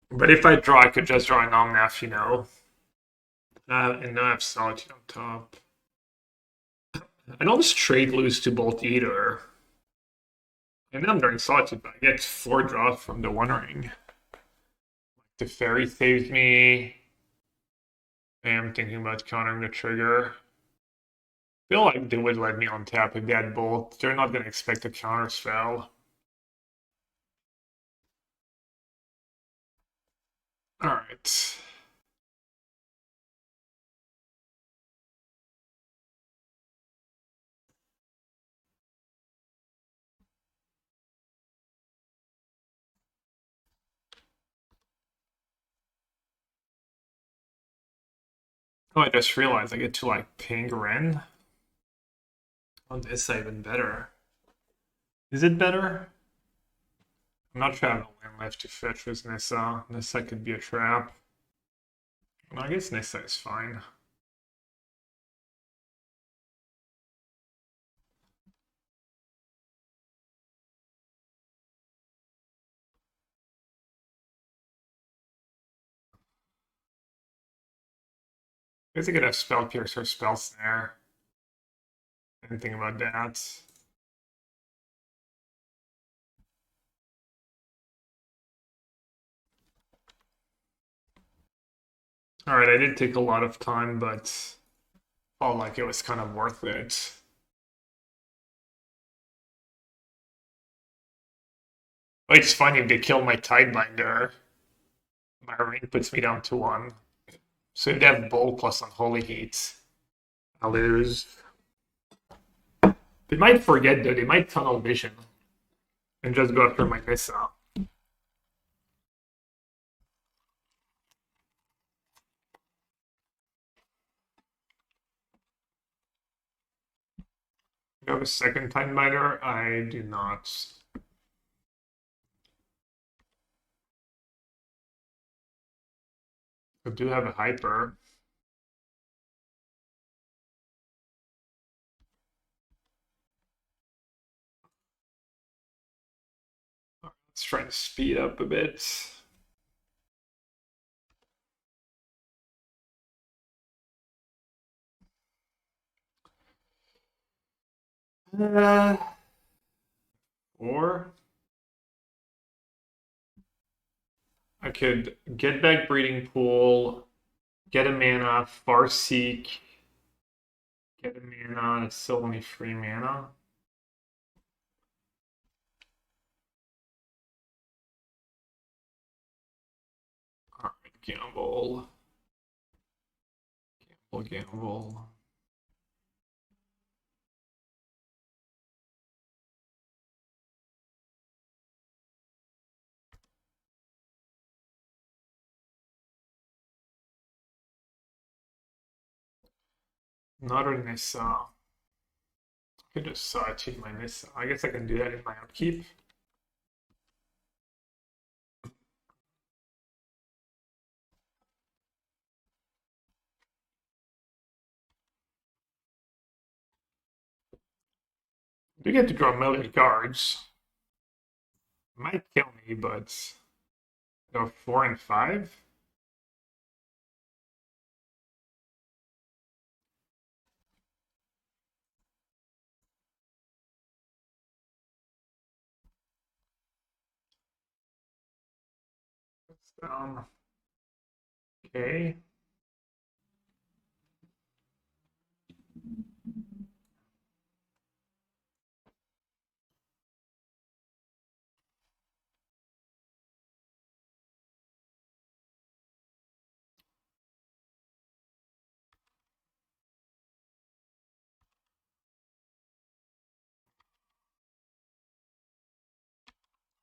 But if I draw, I could just draw an Omnath, you know. And now I have Solitude on top. I don't straight lose to Bolt either. And then I'm drawing Solitude, but I get 4 draws from the One Ring. Teferi saves me. I am thinking about countering the trigger. I feel like they would let me on tap if they had Bolt. They're not going to expect a counter spell. Alright. Oh, I just realized I get to like ping Wrenn. On this even better. Is it better? I'm not sure I have a land left to fetch with Nissa. Nissa could be a trap. Well, I guess Nissa is fine. I guess I could have Spell Pierce or Spell Snare. I didn't think about that. Alright, I did take a lot of time, but felt like it was kind of worth it. But it's funny if they kill my Tidebinder, my rain puts me down to 1. So if they have Bolt plus Unholy Heat, I lose. They might forget though, they might tunnel vision and just go after my Nissa. You have a second Tidebinder? I do not. I do have a Hyper. Let's try to speed up a bit. Or I could get back Breeding Pool, get a mana, Farseek, get a mana, it's still only 3 mana. Alright, gamble. Gamble. Another Nissa. I could just cheat my Nissa. I guess I can do that in my upkeep. You get to draw a million cards. Might kill me, but go 4 and 5. That's down. Okay.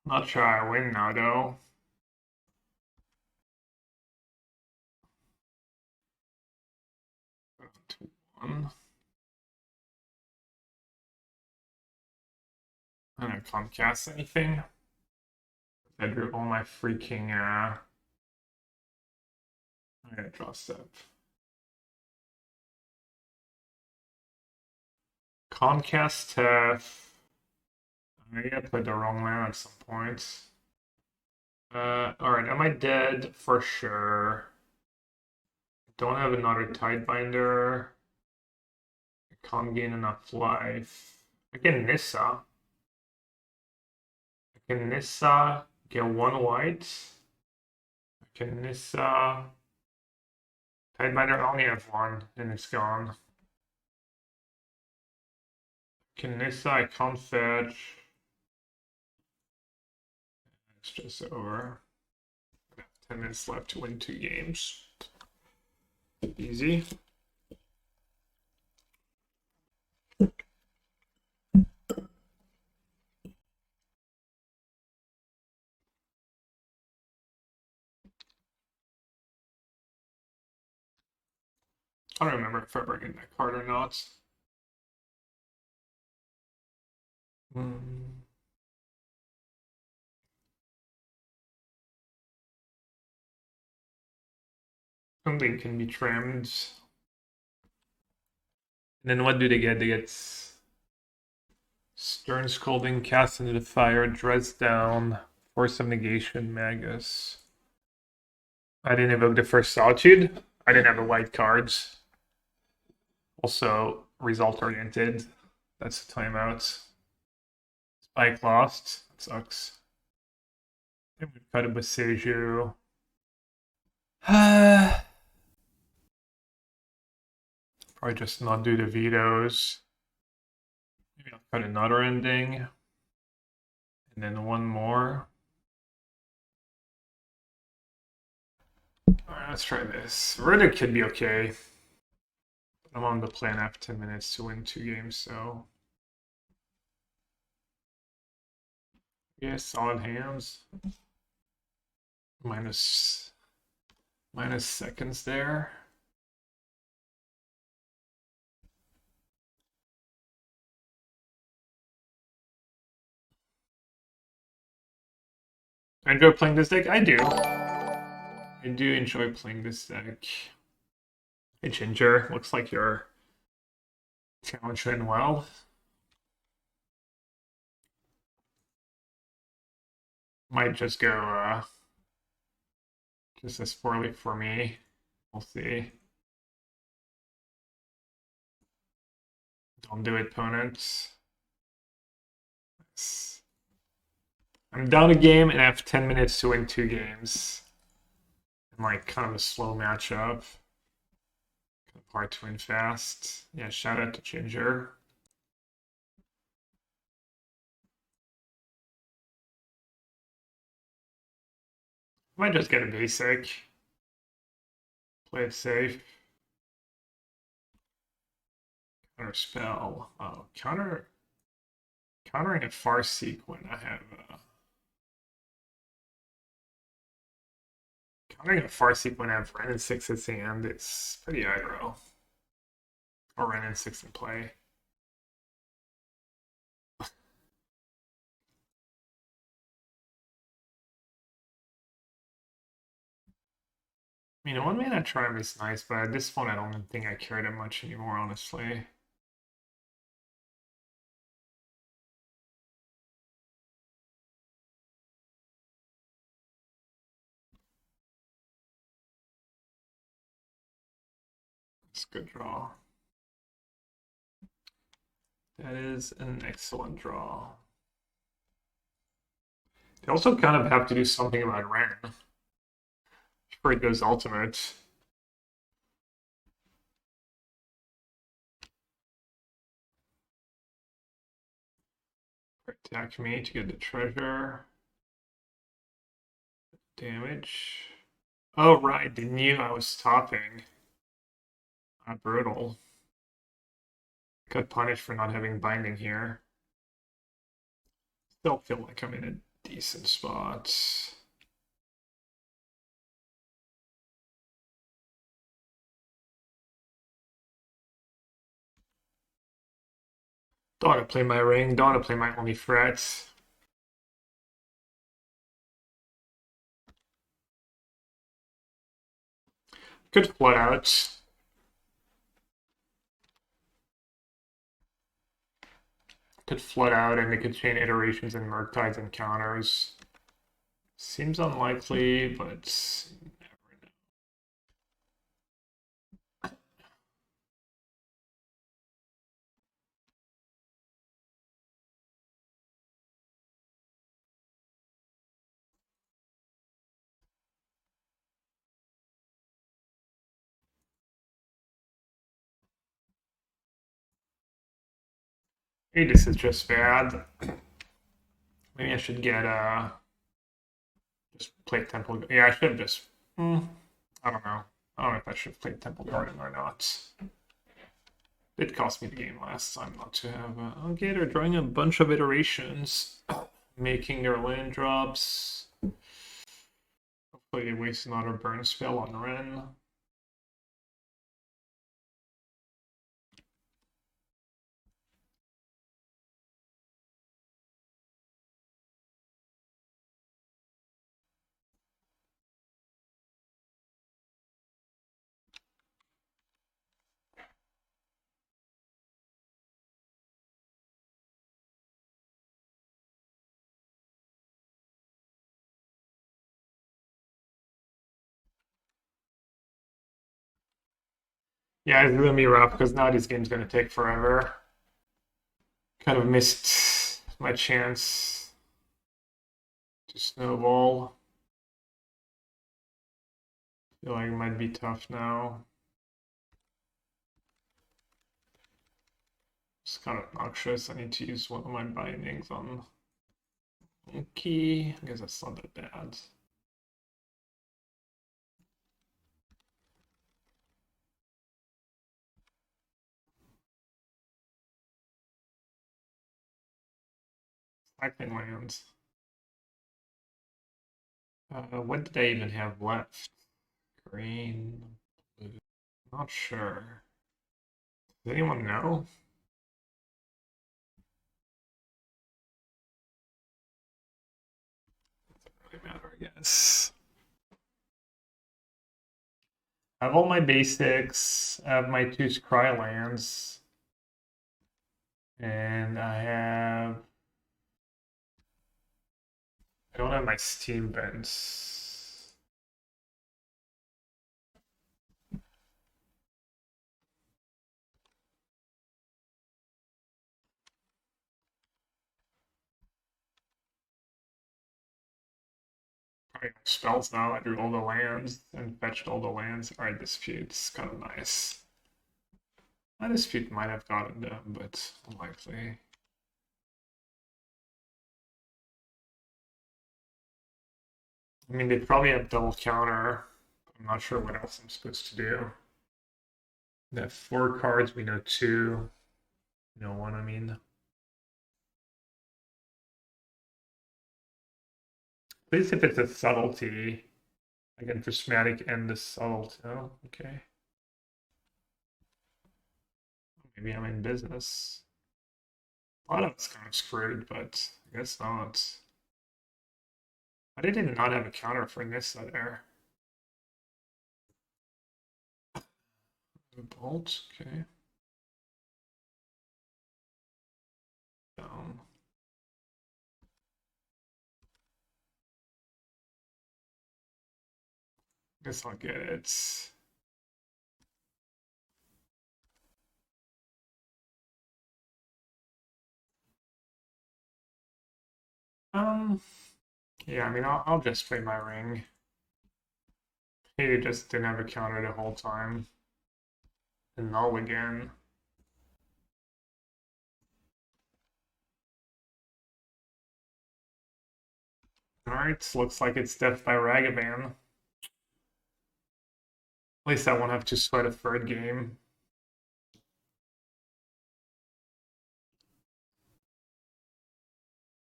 Not sure I win now though. Two, 1. And I can't cast anything. I drew all my freaking I gotta draw step. Can't cast Tef. I gotta play the wrong man at some point. Alright, am I dead? For sure. Don't have another Tidebinder. I can't gain enough life. I can Nissa. I can Nissa, get 1 white. I can Nissa. Tidebinder, I only have 1, and it's gone. I can Nissa, I can't fetch. It's just over. I have 10 minutes left to win 2 games. Easy. I don't remember if I ever get that card or not. Something can be trimmed. And then what do they get? They get Stern Scolding, Cast into the Fire, Dress Down, Force of Negation, Magus. I didn't evoke the first Solitude. I didn't have the white cards. Also, result oriented. That's the timeout. Spike lost. That sucks. And we've got a Boseiju. Probably just not do the vetoes. Maybe I'll cut another ending. And then one more. Alright, let's try this. Riddick could be okay. I'm on the plan after 10 minutes to win 2 games, so. Yeah, solid hands. Minus seconds there. I enjoy playing this deck? I do. I do enjoy playing this deck. Hey Ginger, looks like you're challenging well. Might just go just as poorly for me. We'll see. Don't do it, opponents. I'm down a game and I have 10 minutes to win 2 games. And like kind of a slow matchup. Kind of hard to win fast. Yeah, shout out to Ginger. Might just get a basic. Play it safe. Counter spell. Oh, countering a Farseek when I have countering a Farseek when I have Wrenn and Six at the end is pretty aggro. Or Wrenn and Six in play. I mean, 1-mana Triumph is nice, but at this point I don't think I care that much anymore, honestly. It's a good draw. That is an excellent draw. They also kind of have to do something about Wrenn before it goes ultimate. Attack me to get the treasure. Damage. Oh, right, they knew I was stopping. Brutal. Got punished for not having binding here. Still feel like I'm in a decent spot. Don't want to play my ring, don't want to play my only threat. Could flood out. Could flood out and they could chain iterations and Murktides and counters. Seems unlikely, but you never know. Maybe this is just bad. Maybe I should get just play Temple. Yeah, I should have just. I don't know. I don't know if I should have played Temple Garden or not. It cost me the game last time not to have. Okay, they're drawing a bunch of iterations, making their land drops. Hopefully, they waste another burn spell on Wrenn. Yeah, it's gonna be rough because now this game's gonna take forever. Kind of missed my chance to snowball. Feel like it might be tough now. It's kind of obnoxious. I need to use one of my bindings on key. I guess that's not that bad. Cycling lands. What did I even have left? Green, blue. Not sure. Does anyone know? Doesn't really matter, I guess. I have all my basics. I have my 2 scry lands. And I don't have my steam vents. Probably no spells now. I drew all the lands and fetched all the lands. Alright, Dispute's kind of nice. My Dispute might have gotten them, but unlikely. I mean, they probably have double counter. I'm not sure what else I'm supposed to do. They have 4 cards, we know 2. No one, I mean. At least if it's a subtlety, I can Prismatic End the subtlety. Oh, okay. Maybe I'm in business. A lot of it's kind of screwed, but I guess not. Why did it not have a counter for Nissa there? Bolt, okay. Down. Guess I'll get it. Yeah, I mean, I'll just play my ring. He just didn't have a counter the whole time. And null again. Alright, looks like it's death by Ragavan. At least I won't have to sweat a third game.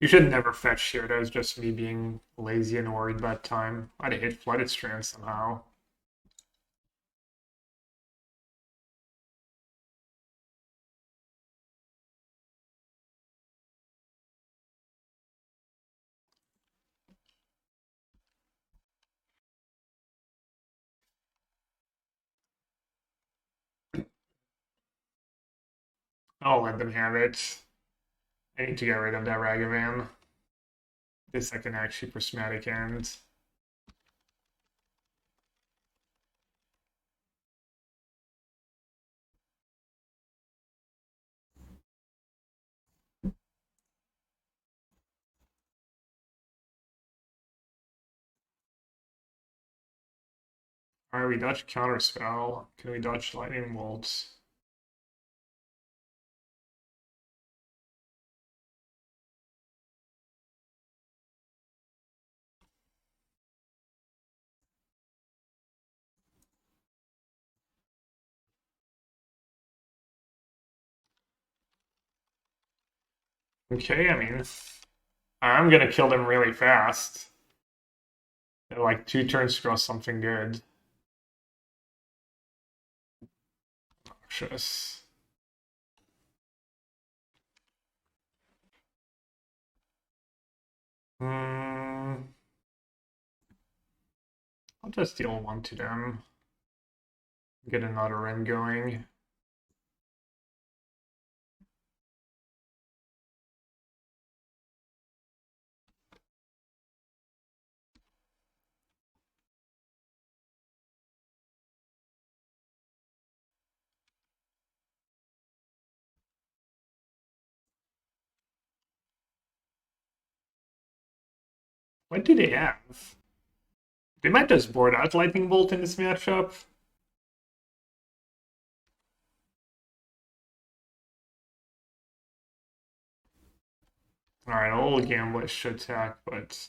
You should never fetch here. That was just me being lazy and worried about time. I'd have hit Flooded Strand somehow. I'll let them have it. I need to get rid of that Ragavan. This I can actually Prismatic End. Alright, we dodge Counterspell. Can we dodge Lightning Bolt? Okay, I mean, I'm gonna kill them really fast. In like 2 turns to draw something good. Noxious. I'll just deal 1 to them. Get another Wrenn going. What do they have? They might just board out Lightning Bolt in this matchup. Alright, a little gamblish attack, but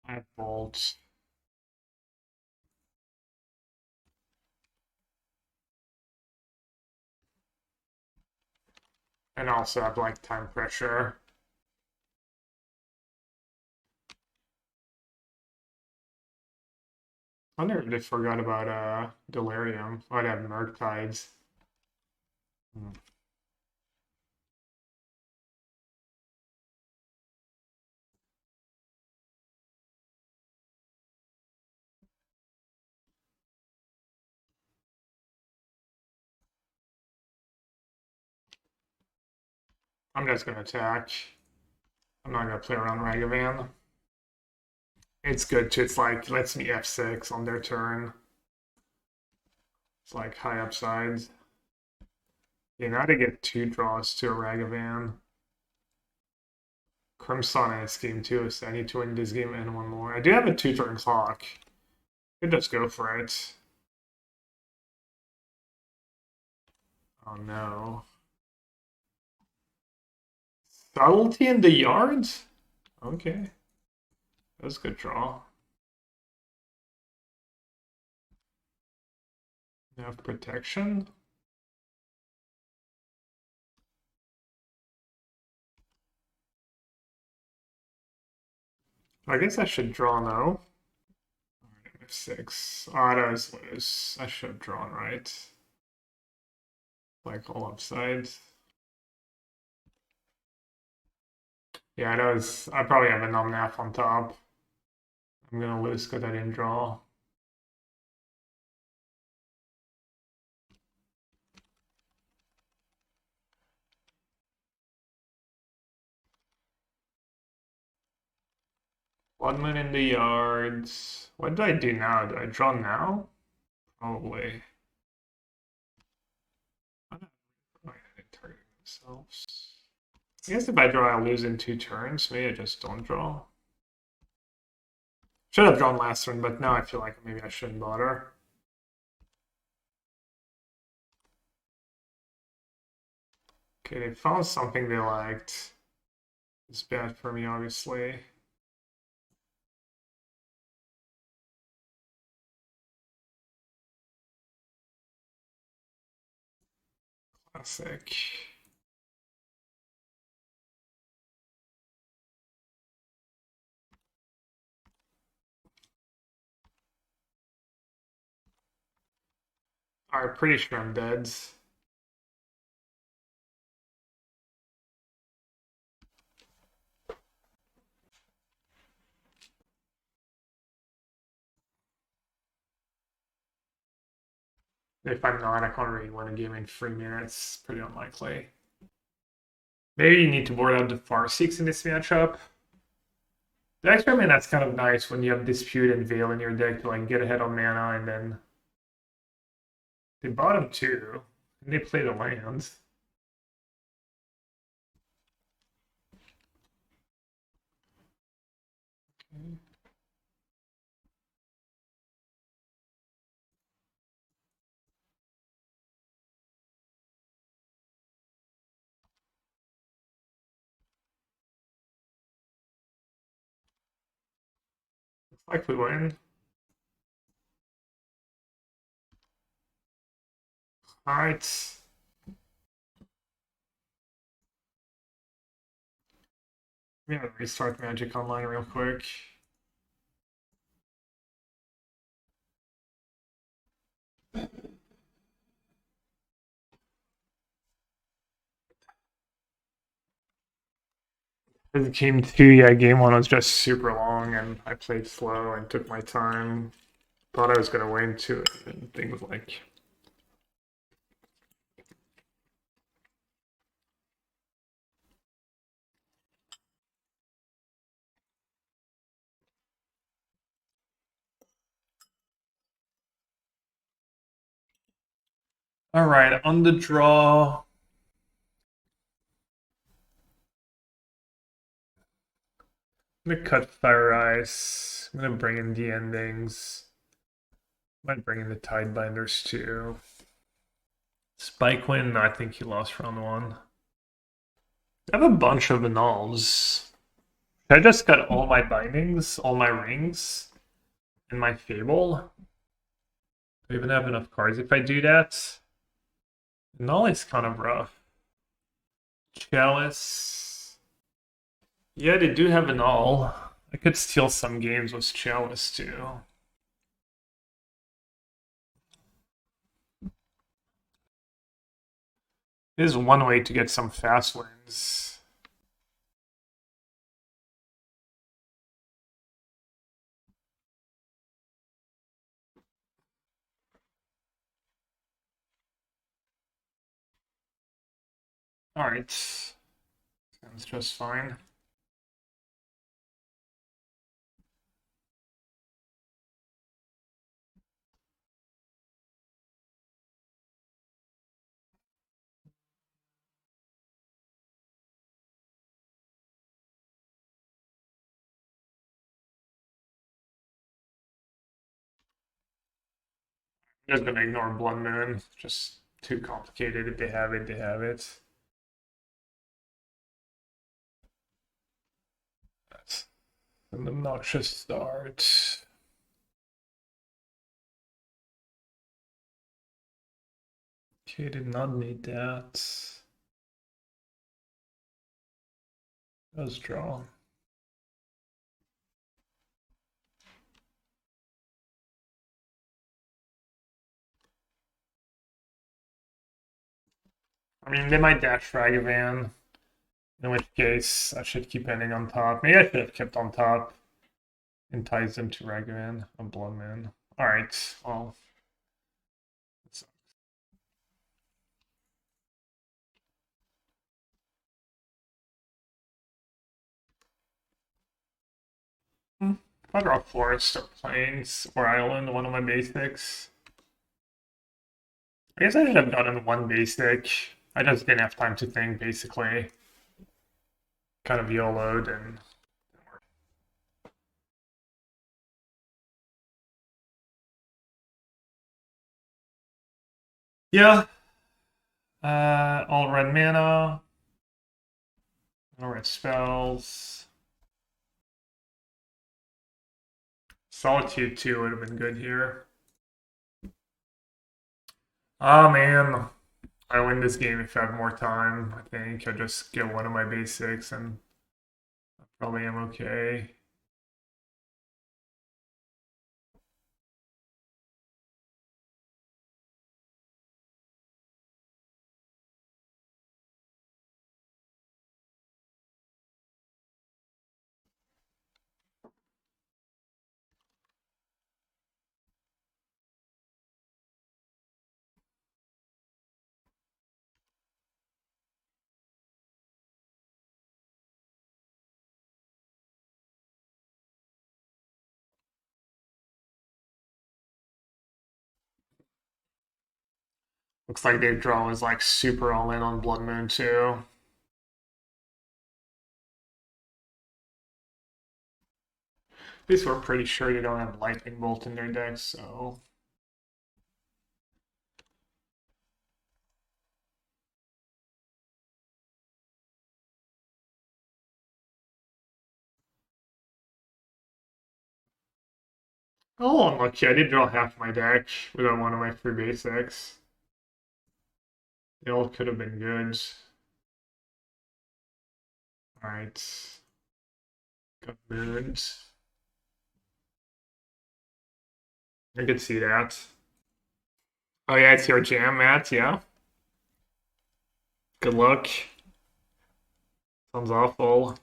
I have bolts. And also have like time pressure. I wonder if they forgot about Delirium. I'd have Murktides. I'm just gonna attack. I'm not gonna play around Ragavan. It's good too. It's like lets me F6 on their turn. It's like high upsides. Yeah, now they get 2 draws to a Ragavan. Crimson in this game too, so I need to win this game and one more. I do have a 2-turn clock. Could just go for it. Oh no. Subtlety in the yards? Okay. That was a good draw. Enough protection. I guess I should draw now. F6. Oh, that was loose. I should have drawn right. Like all upsides. Yeah, that was. I probably have an Omnath on top. I'm gonna lose because I didn't draw. Blood Moon in the yards. What do I do now? Do I draw now? Probably. I'm not targeting themselves. I guess if I draw, I lose in 2 turns. Maybe I just don't draw. Should have drawn last turn, but now I feel like maybe I shouldn't bother. Okay, they found something they liked. It's bad for me, obviously. Classic. Alright, pretty sure I'm dead. If I'm not, I can't really win a game in 3 minutes. Pretty unlikely. Maybe you need to board out the Farseeks in this matchup. The experiment that's kind of nice when you have Dispute and Veil in your deck to like get ahead on mana, and then they bottom 2 and they play the lands. Okay. Looks like we win. Alright. I'm gonna restart Magic Online real quick. Game 2, yeah, game 1 was just super long and I played slow and took my time. Thought I was gonna win too, and things like. Alright, on the draw. I'm gonna cut Fire Ice. I'm gonna bring in the endings. Might bring in the Tidebinders too. Spikewind, I think he lost round 1. I have a bunch of annuls. I just got all my bindings, all my rings, and my Fable. Do I even have enough cards if I do that? Null is kind of rough. Chalice. Yeah, they do have an all. I could steal some games with Chalice too. This is one way to get some fast wins. Alright. Sounds just fine. I'm just gonna ignore Blood Moon. Just too complicated. If they have it, they have it. That's an obnoxious start. Okay, did not need that. Let's draw. I mean, they might dash Ragavan, in which case I should keep ending on top. Maybe I should have kept on top and ties them to Ragavan on Blood Moon. Alright, well. If I draw Forest or Plains or Island, one of my basics. I guess I should have gotten one basic. I just didn't have time to think, basically. Kind of YOLO'd and... Yeah. All red mana. No red spells. Solitude 2 would have been good here. Oh man. I win this game if I have more time. I think I just get one of my basics and I probably am okay. Looks like their draw is like super all in on Blood Moon too. At least we're pretty sure they don't have Lightning Bolt in their deck, so... Oh, unlucky. I did draw half my deck without one of my free basics. They all could have been good. Alright. Got mooned. I could see that. Oh yeah, it's your jam, Matt, yeah. Good luck. Sounds awful.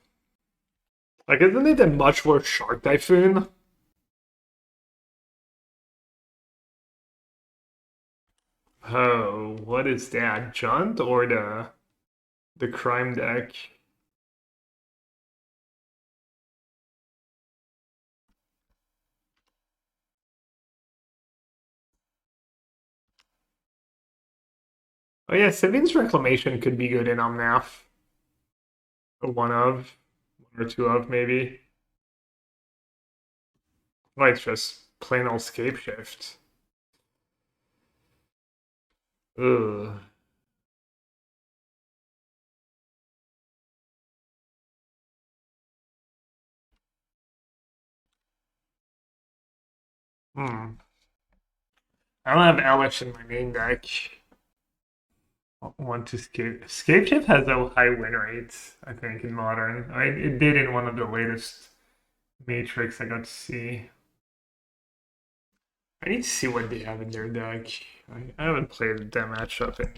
Like, isn't it a much worse Shark Typhoon? Oh, what is that? Junt or the crime deck? Oh yeah, Savin's Reclamation could be good in Omnath. One or two of, maybe. Well, it's just plain old Scape Shift. Ugh. Hmm. I don't have Elish in my main deck. I want to Escape Ship has a high win rate, I think, in Modern. It did in one of the latest Matrix I got to see. I need to see what they have in their deck. I haven't played that matchup in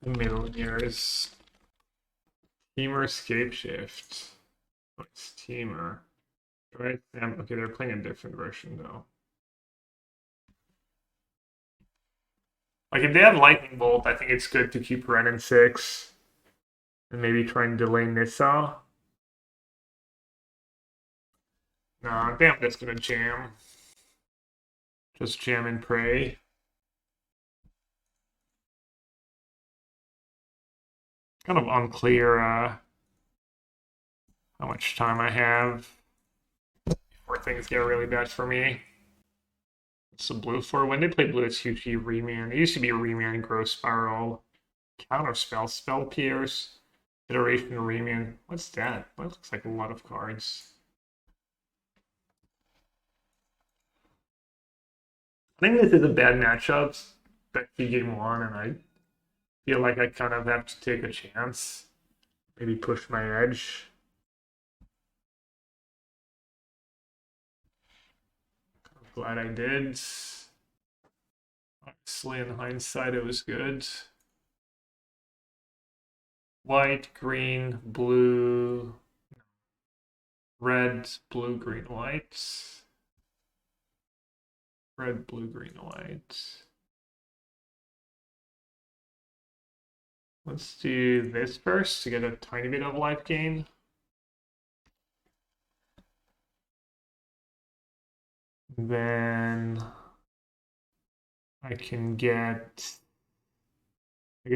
a million years. Teamer Escape Shift. Oh, it's Teamer. Right? Okay, they're playing a different version though. Like if they have Lightning Bolt, I think it's good to keep Wrenn and Six. And maybe try and delay Nissa. Nah, damn, that's gonna jam. Just jam and pray. Kind of unclear how much time I have before things get really bad for me. What's the blue for? When they play blue, it's usually Remand. It used to be Remand, Growth Spiral, Counterspell, Spell Pierce, Iteration, Remand. What's that? That looks like a lot of cards. I think this is a bad matchup, especially game one, and I feel like I kind of have to take a chance. Maybe push my edge. Glad I did. Obviously, in hindsight, it was good. White, green, blue, red, blue, green, white. Red, blue, green, white. Let's do this first to get a tiny bit of life gain. Then I get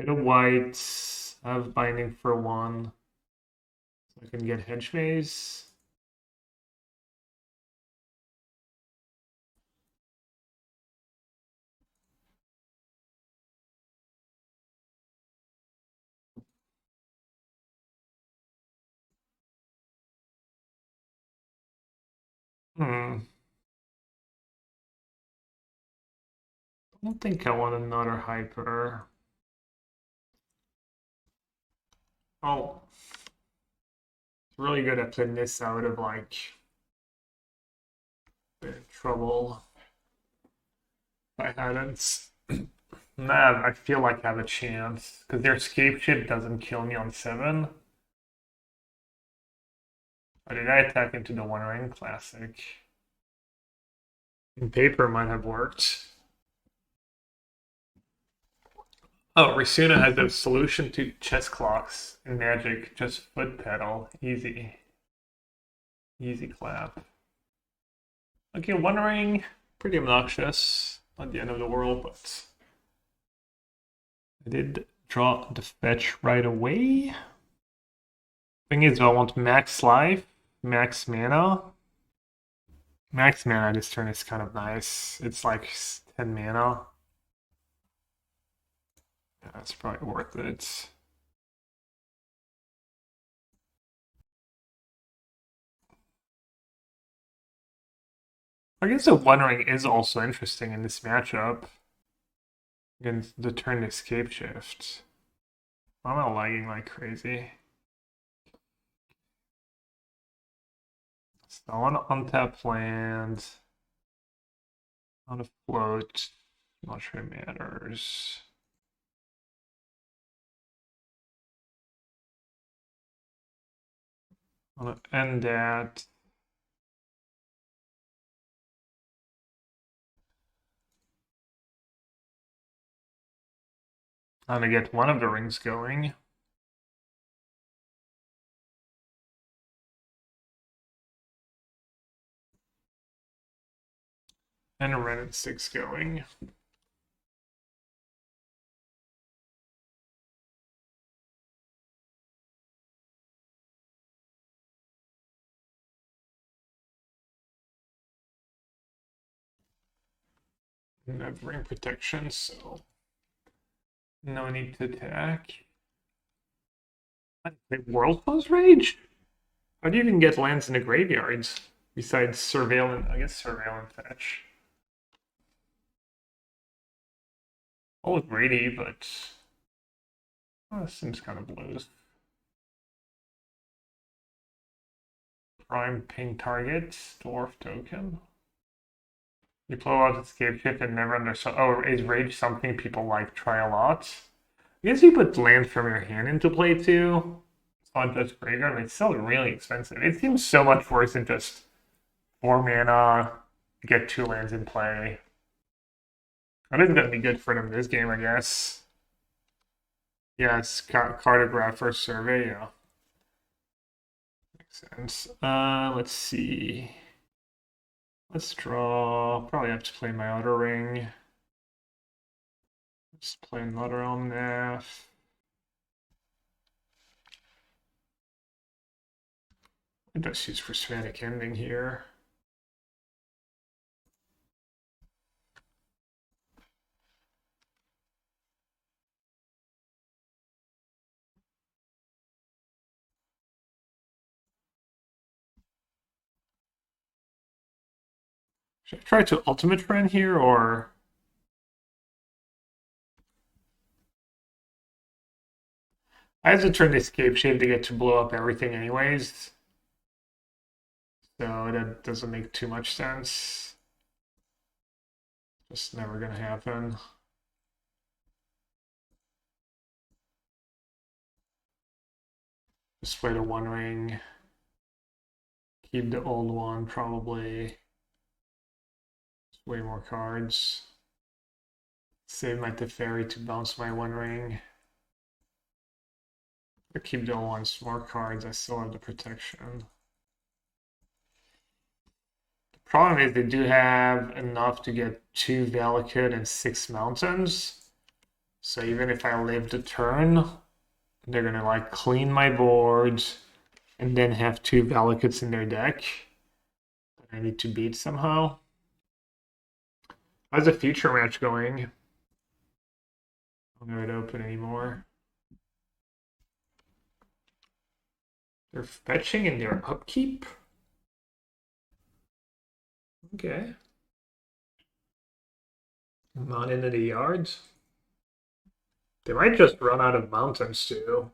a white, I have binding for one. So I can get Hedge Maze. I don't think I want another hyper. Oh, it's really good at playing this. I would have like been in trouble if I hadn't. Nah, I feel like I have a chance because their escape ship doesn't kill me on 7. Or did I attack into the One Ring Classic? In paper, might have worked. Oh, Risuna has a solution to chess clocks in Magic. Just foot pedal. Easy. Easy clap. Okay, One Ring. Pretty obnoxious. Not the end of the world, but I did draw the fetch right away. Thing is, I want max life, max mana. Max mana this turn is kind of nice. It's like 10 mana. Yeah, that's probably worth it. I guess the One Ring is also interesting in this matchup against the turn escape shift. I'm not lagging like crazy. Still on untapped land. On a float. Not sure it matters. I'm gonna end that. I'm gonna get one of the rings going. And a Wrenn and Six going. And I have ring protection, so no need to attack. World Close Rage? How do you even get lands in the graveyards? Besides Surveillance, I guess Surveillance Fetch. I'll look greedy, but this seems kind of blues. Prime ping target, dwarf token. You play a lot of escape shift and never understand. Oh, is rage something people like try a lot? I guess you put land from your hand into play too. It's not just graveyard, but it's still really expensive. It seems so much worse than just 4 mana, get 2 lands in play. That isn't going to be good for them this game, I guess. Yeah, it's cartographer survey, yeah. Makes sense. Let's see. Let's draw. Probably have to play my Outer Ring. Let's play another Omnath. I just use Prismatic Ending here. Should I try to Ultimate Trend here, or... I have to turn the Escape Shade to get to blow up everything anyways. So that doesn't make too much sense. Just never gonna happen. Just play the One Ring. Keep the old one, probably. Just way more cards. Save my Teferi to bounce my One Ring. Or keep the old ones, more cards, I still have the protection. The problem is they do have enough to get 2 Valakut and 6 mountains. So even if I live the turn, they're gonna like clean my board and then have 2 Valakuts in their deck that I need to beat somehow. How's the future match going? I don't know it open anymore. They're fetching in their upkeep? Okay. Not into the yards. They might just run out of mountains too.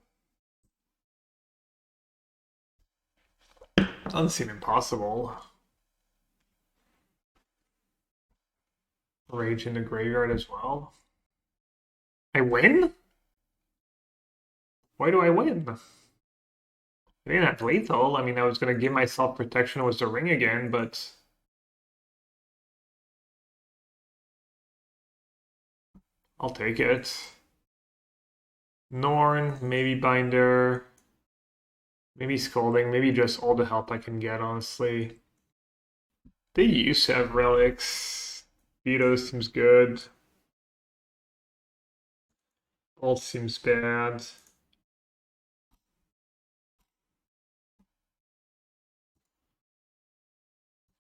Doesn't seem impossible. Rage in the graveyard as well. I win? Why do I win? I didn't have lethal. I mean, I was going to give myself protection with the ring again, but... I'll take it. Norn, maybe Binder, maybe Scolding, maybe just all the help I can get, honestly. They used to have relics. Veto seems good. Bolt seems bad.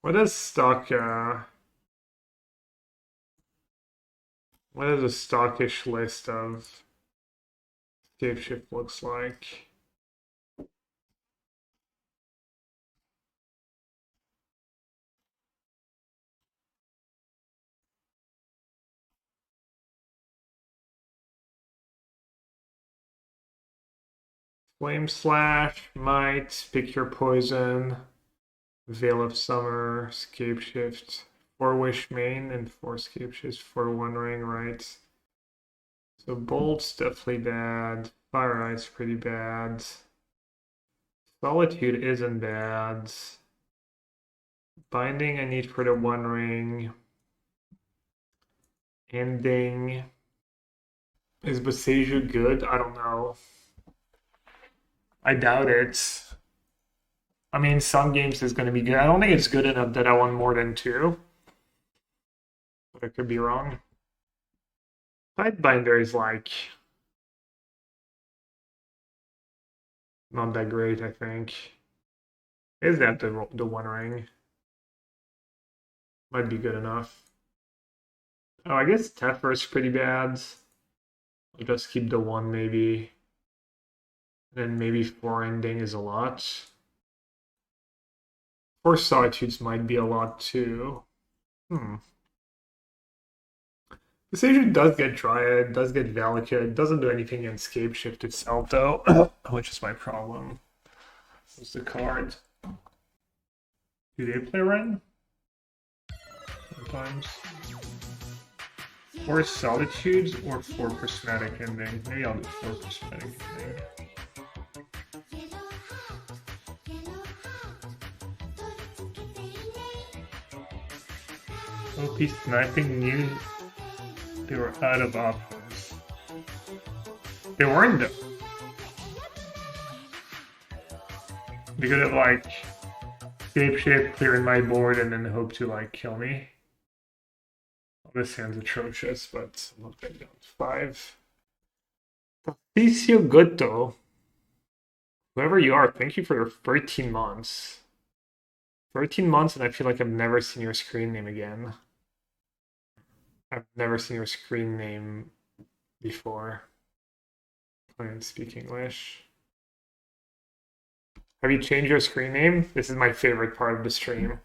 What is stock, what is a stockish list of Shapeshift looks like? Flame Slash, Might, Pick Your Poison, Veil of Summer, Scapeshift, 4 Wish Main, and 4 Scapeshifts for 1 ring, right? So Bolt's definitely bad. Fire Ice pretty bad. Solitude isn't bad. Binding I need for the 1 ring. Ending. Is Boseiju good? I don't know. I doubt it. I mean, some games is going to be good. I don't think it's good enough that I want more than 2. But I could be wrong. Tidebinder is like... not that great, I think. Is that the 1 ring? Might be good enough. Oh, I guess Teferi is pretty bad. I'll just keep the 1 maybe. Then maybe 4 ending is a lot. Or Solitudes might be a lot too. Boseiju does get Dryad, does get Valakut, doesn't do anything in Scape Shift itself though, which is my problem. What's the card? Do they play Wrenn? Sometimes. Or Solitudes or 4 Prismatic Ending. Maybe I'll do 4 Prismatic Ending. OP Sniping knew they were out of options. They weren't though. They could have like Shape clearing my board and then hope to like kill me. This hand's atrocious, but I'm not going down 5. These feel good though. Whoever you are, thank you for your 13 months. 13 months and I feel like I've never seen your screen name again. I've never seen your screen name before. I don't speak English. Have you changed your screen name? This is my favorite part of the stream.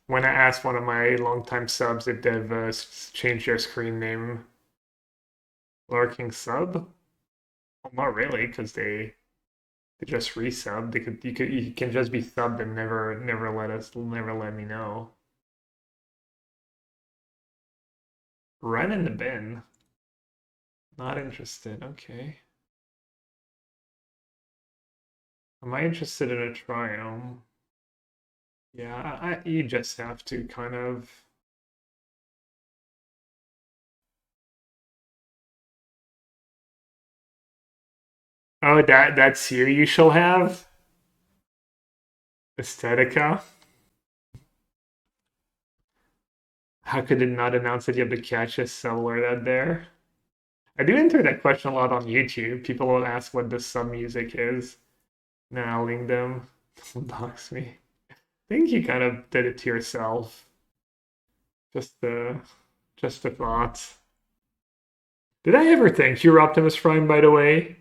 When I asked one of my longtime subs if they've changed their screen name. Lurking sub? Well, not really, because they just resub. You can just be subbed and never let me know. Run in the bin. Not interested. Okay. Am I interested in a Triome? Yeah, you just have to kind of. Oh, that's you shall have? Aesthetica? How could it not announce that you have to catch a settler that there? I do enter that question a lot on YouTube. People will ask what the sub music is. Then I'll link them. Don't dox me. I think you kind of did it to yourself. Just a thought. Did I ever thank you, Optimus Prime, by the way?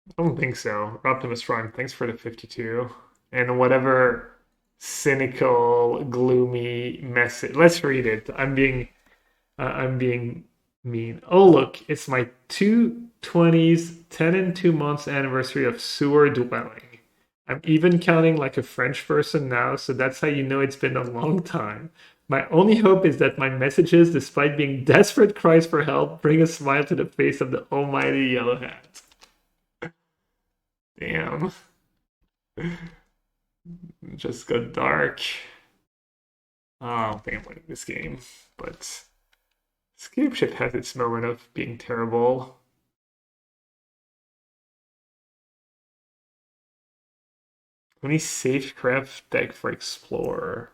I don't think so. Optimus Prime, thanks for the 52. And whatever cynical, gloomy message. Let's read it. I'm being mean. Oh, look, it's my 220s, 10 and 2 months anniversary of sewer dwelling. I'm even counting like a French person now, so that's how you know it's been a long time. My only hope is that my messages, despite being desperate cries for help, bring a smile to the face of the almighty Yellow Hat. Damn. Just got dark. Oh, I don't think I'm winning this game, but Scape Shift has its moment of being terrible. Only Safecraft deck for Explorer.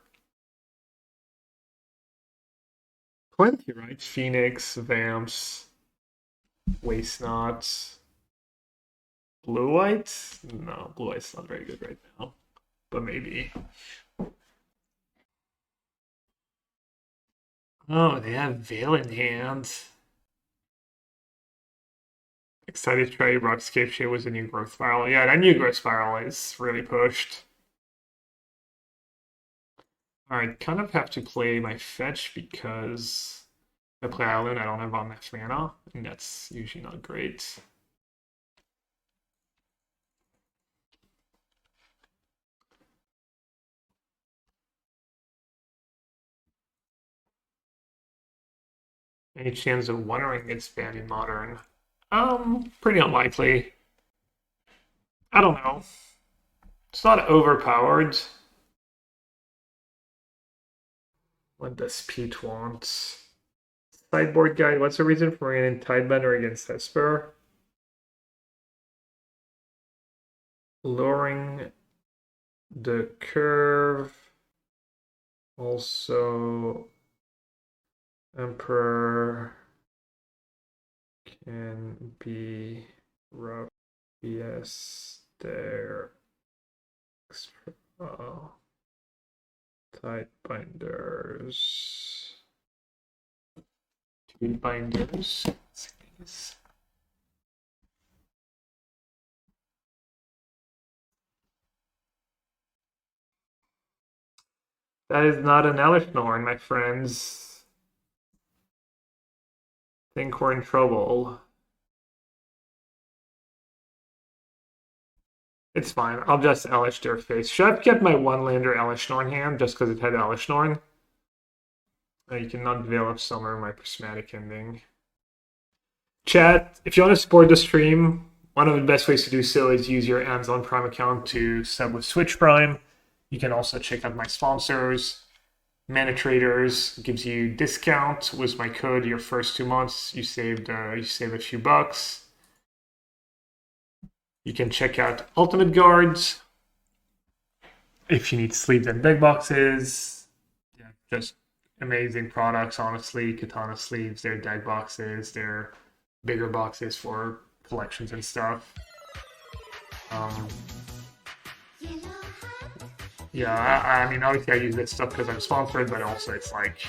Plenty, right? Phoenix, Vamps, Waste Not. Blue White? No, Blue White's not very good right now. But maybe. Oh, they have Veil in hand. Excited to try Rockscape Shade was a new growth spiral. Yeah, that new growth spiral is really pushed. Alright, kind of have to play my fetch because if I play Island, I don't have Omnath mana, and that's usually not great. Any chance of One Ring gets banned in Modern? Pretty unlikely. I don't know. It's not overpowered. What does Pete want? Sideboard guide. What's the reason for running Tidebinder against Esper? Lowering the curve. Also, Emperor can be rough. Yes, there. Tidebinders. Tidebinders. That is not an Elishnorn, my friends. Think we're in trouble. It's fine. I'll just Elish their face. Should I have kept my one-lander Elishnorn hand just because it had Elishnorn? You cannot Veil of Summer my Prismatic Ending. Chat, if you want to support the stream, one of the best ways to do so is use your Amazon Prime account to sub with Switch Prime. You can also check out my sponsors. Mana Traders gives you discount with my code. Your first 2 months, you save a few bucks. You can check out Ultimate Guards if you need sleeves and deck boxes. Yeah, just amazing products, honestly. Katana sleeves, their deck boxes, their bigger boxes for collections and stuff. Yeah, I mean, obviously I use this stuff because I'm sponsored, but also it's like,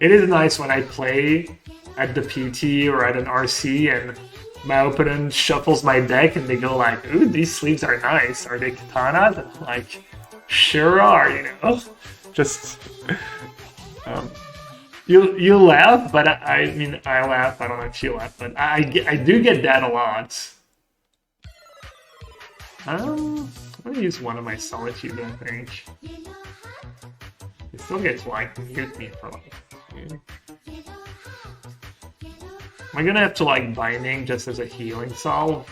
it is nice when I play at the PT or at an RC and my opponent shuffles my deck and they go like, ooh, these sleeves are nice. Are they katanas? And I'm like, sure are, you know? Just, you laugh, but I mean, I laugh. I don't know if you laugh, but I do get that a lot. I'm gonna use one of my Solitude, I think. It still gets like mute me for like. Am I gonna have to like Binding just as a healing solve?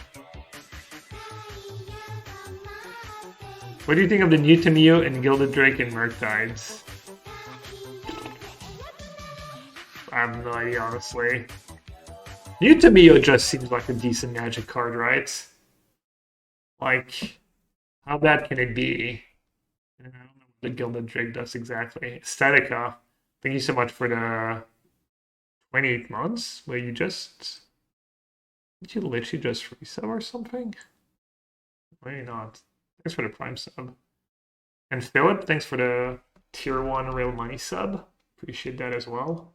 What do you think of the new Tamiyo and Gilded Drake and Murktides? I have no idea, honestly. New Tamiyo just seems like a decent Magic card, right? Like, how bad can it be? I don't know what the Gilded Drake does exactly. Aesthetica, thank you so much for the 28 months where you just... Did you literally just resub or something? Maybe not. Thanks for the Prime sub. And Philip, thanks for the Tier 1 Real Money sub. Appreciate that as well.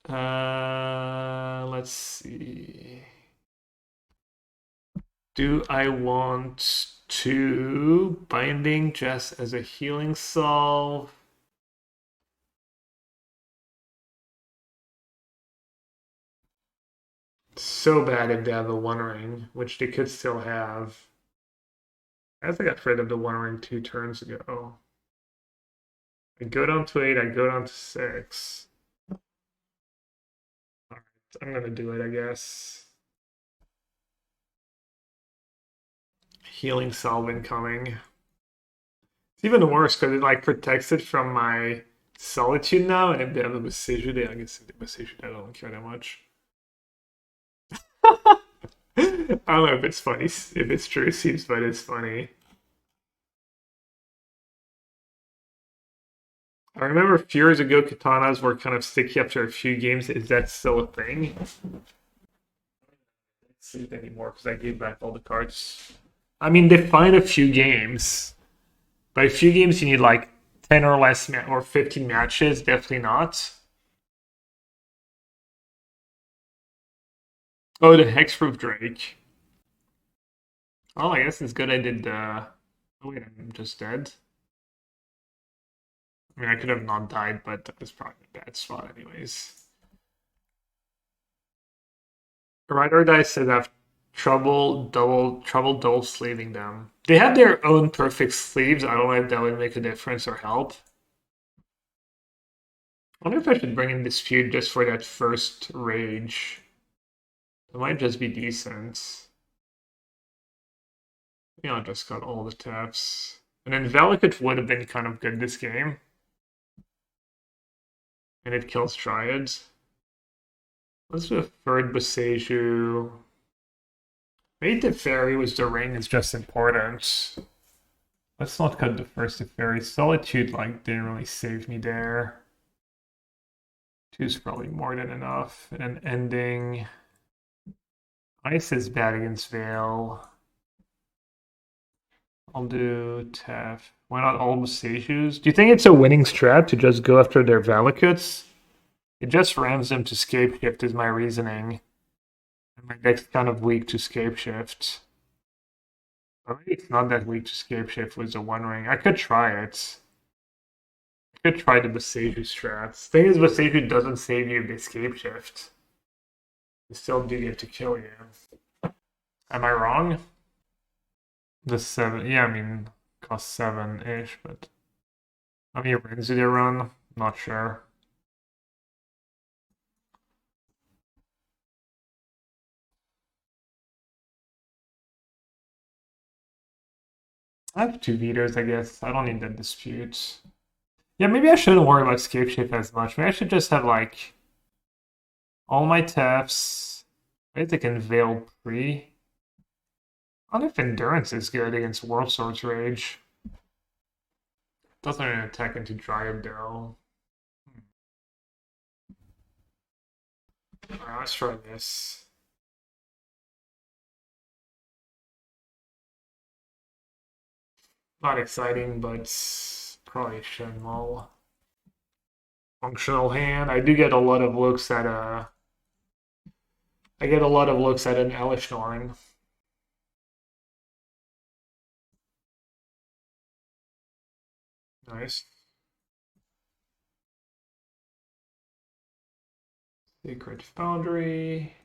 Let's see. Do I want to Binding just as a healing solve? So bad if they have a One Ring, which they could still have. I guess I got rid of the One Ring 2 turns ago. I go down to 8, I go down to 6. Alright, I'm gonna do it, I guess. Healing Salve incoming. It's even worse because it like protects it from my Solitude now, and if they have a Boseiju, I guess if they Boseiju, I don't care that much. I don't know if it's funny, if it's true, seems, but it's funny. I remember a few years ago, katanas were kind of sticky after a few games. Is that still a thing? I don't see it anymore because I gave back all the cards. I mean, they find a few games. By a few games, you need like 10 or less or 15 matches. Definitely not. Oh, the Hexproof Drake. Oh, I guess it's good I did the... Oh, wait, I'm just dead. I mean, I could have not died, but that was probably a bad spot anyways. Rider Dice said I have trouble double sleeving them. They have their own perfect sleeves. I don't know if that would make a difference or help. I wonder if I should bring in Dispute just for that first rage. It might just be decent. Yeah, I just got all the taps. And then Valakut would have been kind of good this game. And it kills Triads. Let's do a third Boseiju. Maybe Teferi was the ring is just important. Let's not cut the first Teferi. Solitude like didn't really save me there. 2 is probably more than enough. And ending. Ice is bad against Veil. I'll do Tef. Why not all Boseijus? Do you think it's a winning strat to just go after their Valakuts? It just rams them to Scape Shift is my reasoning. And my deck's kind of weak to Scape Shift. But maybe it's not that weak to Scape Shift with the One Ring. I could try it. could try the Boseiju strats. Thing is, Boseiju doesn't save you the escape shift. You still do get to kill you. Am I wrong? The 7, yeah, I mean, cost 7-ish, but how many runs do they run? Not sure. I have 2 vetoes, I guess. I don't need that dispute. Yeah, maybe I shouldn't worry about escape shift as much. Maybe I should just have, like, all my Tefs. Maybe they can Veil Pre. I don't know if Endurance is good against World Swords Rage. Doesn't really attack into Dryad, though. Alright, let's try this. Not exciting, but probably Shenmue. Functional hand. I do get a lot of looks at I get a lot of looks at an Elish Norn. Nice. Sacred Foundry.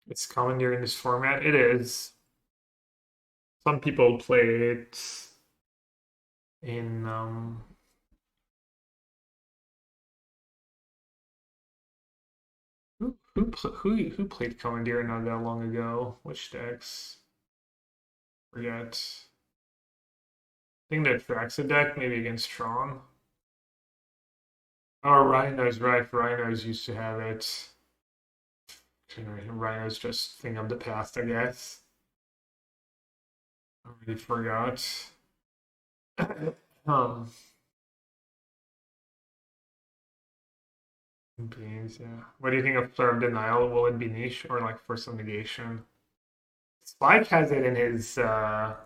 It's commandeer in this format. It is. Some people play it in who played commandeer not that long ago? Which decks? Forget. I think that Traxa deck, maybe against Tron. Oh, Rhinos, right. Rhinos used to have it. Rhinos just thing of the past, I guess. I already forgot. Beans, yeah. What do you think of Flare of Denial? Will it be niche or like for some negation? Spike has it in his broken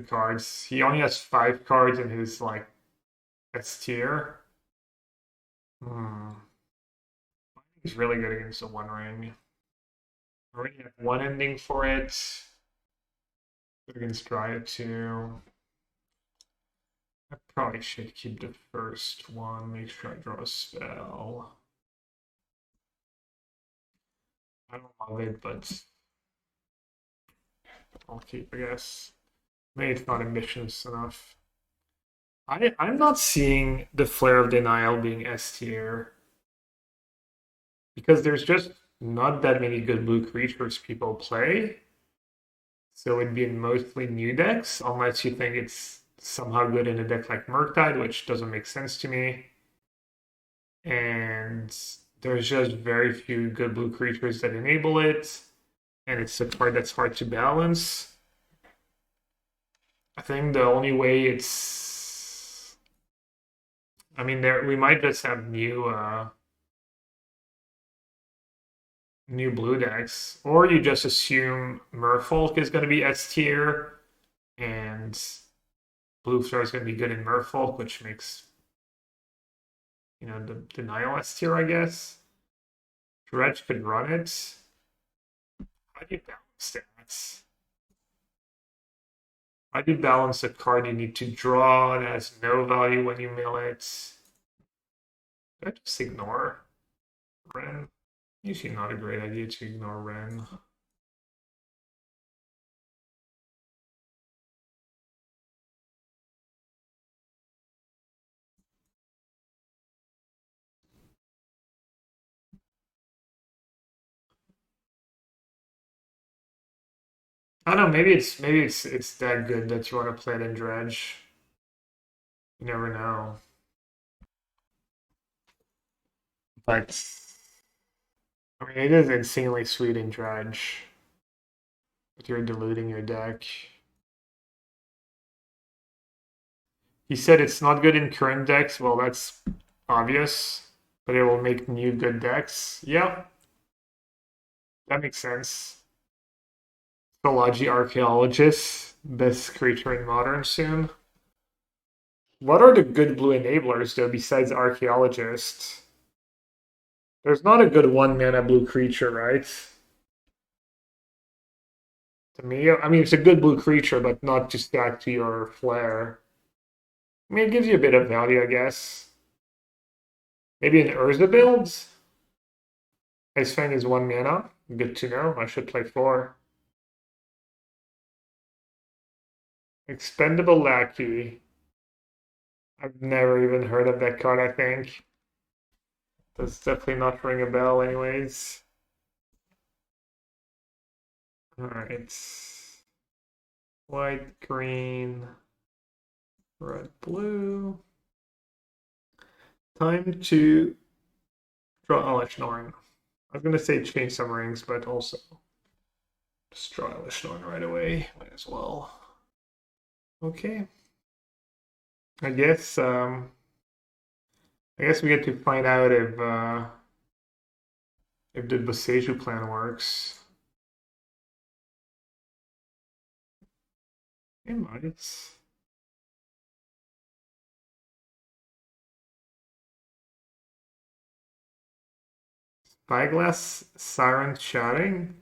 cards. He only has 5 cards in his like S tier. He's really good against a One Ring. I already have 1 ending for it. Good against Dryad too. I probably should keep the first one, make sure I draw a spell. I don't love it, but I'll keep, I guess. Maybe it's not ambitious enough. I'm not seeing the Flare of Denial being S tier. Because there's just not that many good blue creatures people play. So it'd be in mostly new decks, unless you think it's somehow good in a deck like Murktide, which doesn't make sense to me. And there's just very few good blue creatures that enable it. And it's a card that's hard to balance. I think the only way it's... I mean, we might just have new blue decks. Or you just assume Merfolk is going to be S tier. And Blue Star is going to be good in Merfolk, which makes, the Denial S tier, I guess. Dredge could run it. How do you balance that? How do you balance a card you need to draw that has no value when you mill it? I just ignore Wrenn. Usually not a great idea to ignore Wrenn. I don't know, maybe it's that good that you want to play it in Dredge. You never know. But I mean, it is insanely sweet in Dredge. But you're diluting your deck. He said it's not good in current decks. Well, that's obvious. But it will make new good decks. Yeah. That makes sense. Philology Archaeologist. Best creature in Modern soon. What are the good blue enablers though besides Archaeologist? There's not a good 1-mana blue creature, right? To me, I mean, it's a good blue creature, but not to stack to your Flare. I mean, it gives you a bit of value, I guess. Maybe an Urza build? Ice Fang is 1 mana. Good to know. I should play 4. Expendable Lackey. I've never even heard of that card, I think. Does definitely not ring a bell anyways. Alright. White, green, red, blue. Time to draw Elishnorn. I was gonna say change some rings, but also just draw Elishnorn right away. Might as well. Okay. I guess we get to find out if the Boseiju plan works. It might. Spyglass Siren Shouting.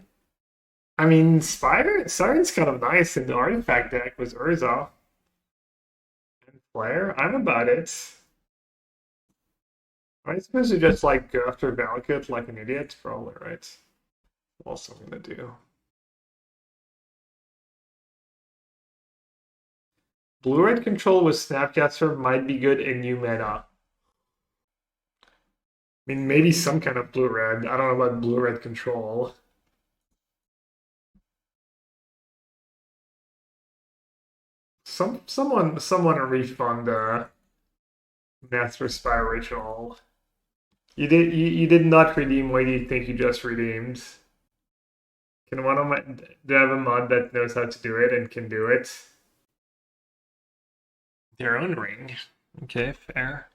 I mean, Siren's kind of nice in the artifact deck with Urza and Flare. I'm about it. I suppose you just like go after Valakut like an idiot, probably, right? Also, I'm gonna do. Blue-red control with Snapcaster might be good in new meta. I mean, maybe some kind of blue-red. I don't know about blue-red control. Someone refund Master Spy Ritual. You did not redeem. What do you think you just redeemed? Can one of my do I have a mod that knows how to do it and can do it? Their own ring. Okay, fair.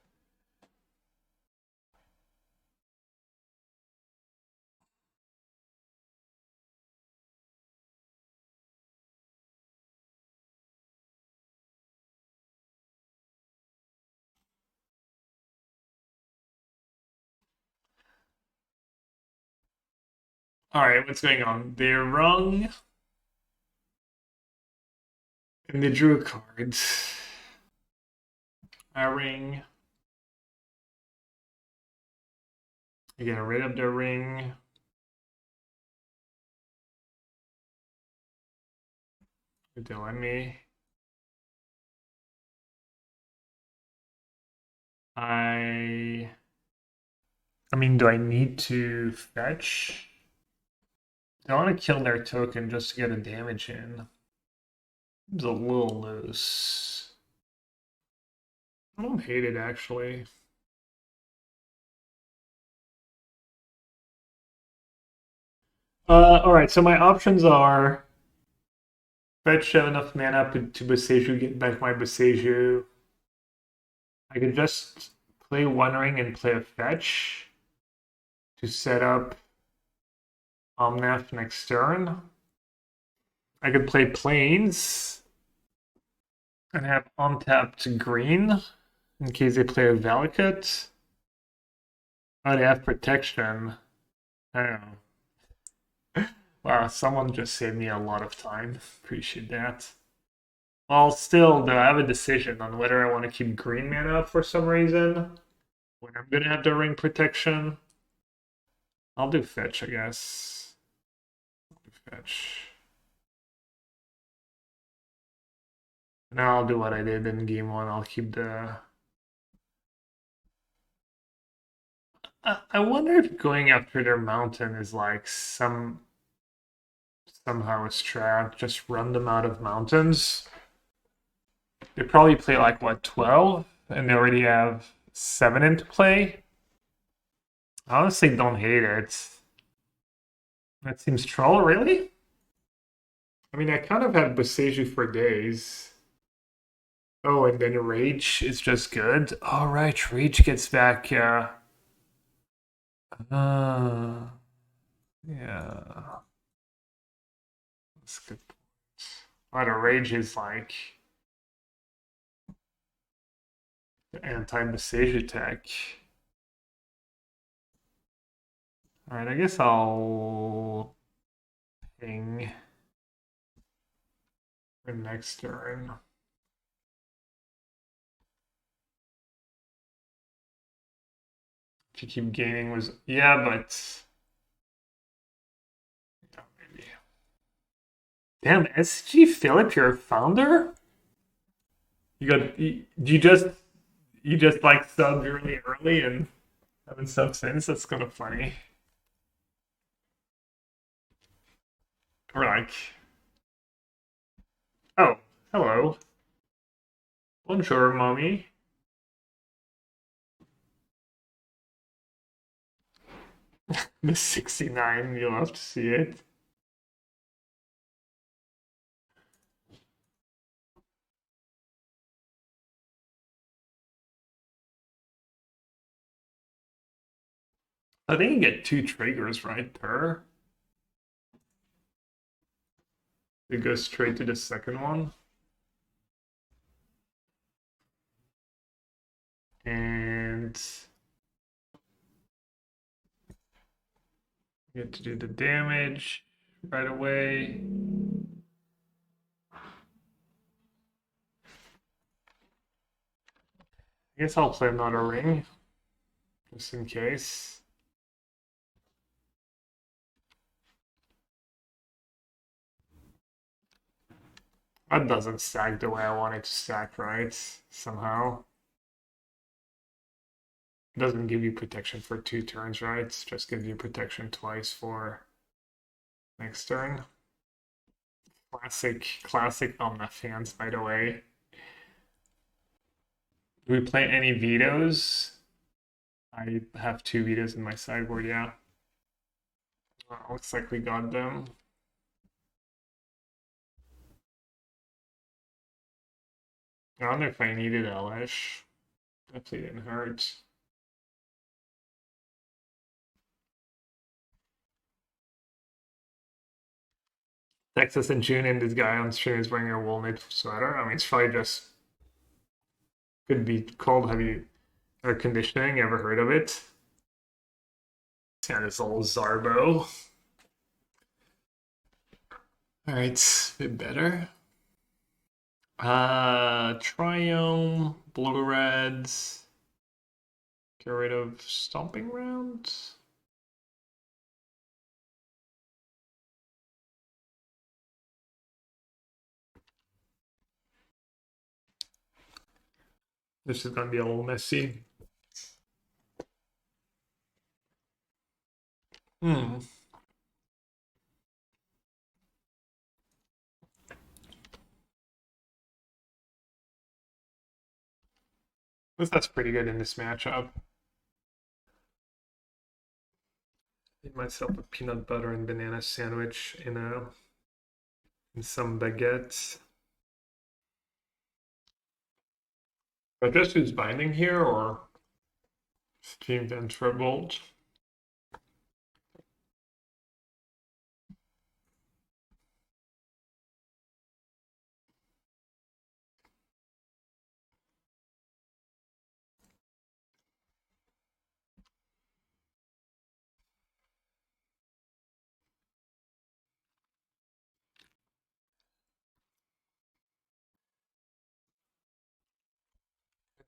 Alright, what's going on? They're wrong. And they drew cards. A ring. I get rid of the ring. You're telling me. I mean, do I need to fetch? I want to kill their token just to get a damage in. It's a little loose. I don't hate it, actually. Alright, so my options are fetch, have enough mana to Boseiju, get back my Boseiju. I could just play one ring and play a fetch to set up Omnath next turn. I could play Plains and have untapped green in case they play a Valakut. Oh, they have protection. I don't know. Wow, someone just saved me a lot of time. Appreciate that. Well, still, though, I have a decision on whether I want to keep green mana up for some reason. When I'm gonna have the ring protection. I'll do fetch, I guess. I'll do fetch. Now I'll do what I did in game 1. I'll keep the... I wonder if going after their mountain is like somehow a strat. Just run them out of mountains. They probably play like, what, 12? And they already have 7 into play? I honestly don't hate it. That seems troll, really? I mean, I kind of had Boseiju for days. Oh, and then Rage is just good. All right, Rage gets back. Yeah. That's a good point. A lot of Rage is like The anti-Boseiju tech. Alright, I guess I'll ping for next turn. If you keep gaining was yeah, but yeah, maybe. Damn, SG Philip, you're a founder? You just like subbed really early and haven't subbed since. That's kind of funny. Or like, oh, hello. Bonjour, mommy. The 69, you'll have to see it. I think you get 2 triggers right per. It goes straight to the second one. And you get to do the damage right away. I guess I'll play another ring, just in case. That doesn't stack the way I want it to stack, right? Somehow. It doesn't give you protection for 2 turns, right? It just gives you protection twice for next turn. Classic Omnath fans, by the way. Do we play any vetoes? I have 2 vetoes in my sideboard, yeah. Looks like we got them. I wonder if I needed Elish. Definitely didn't hurt. Texas in June, and this guy on stream is wearing a wool knit sweater. I mean, it's probably just could be cold, heavy air conditioning. Ever heard of it? Yeah, this old Zarbo. All right, a bit better. Triome, blue reds. Get rid of Stomping Ground. This is gonna be a little messy. That's pretty good in this matchup. Made myself a peanut butter and banana sandwich in some baguettes. I just use binding here or Steam Ventrebolt.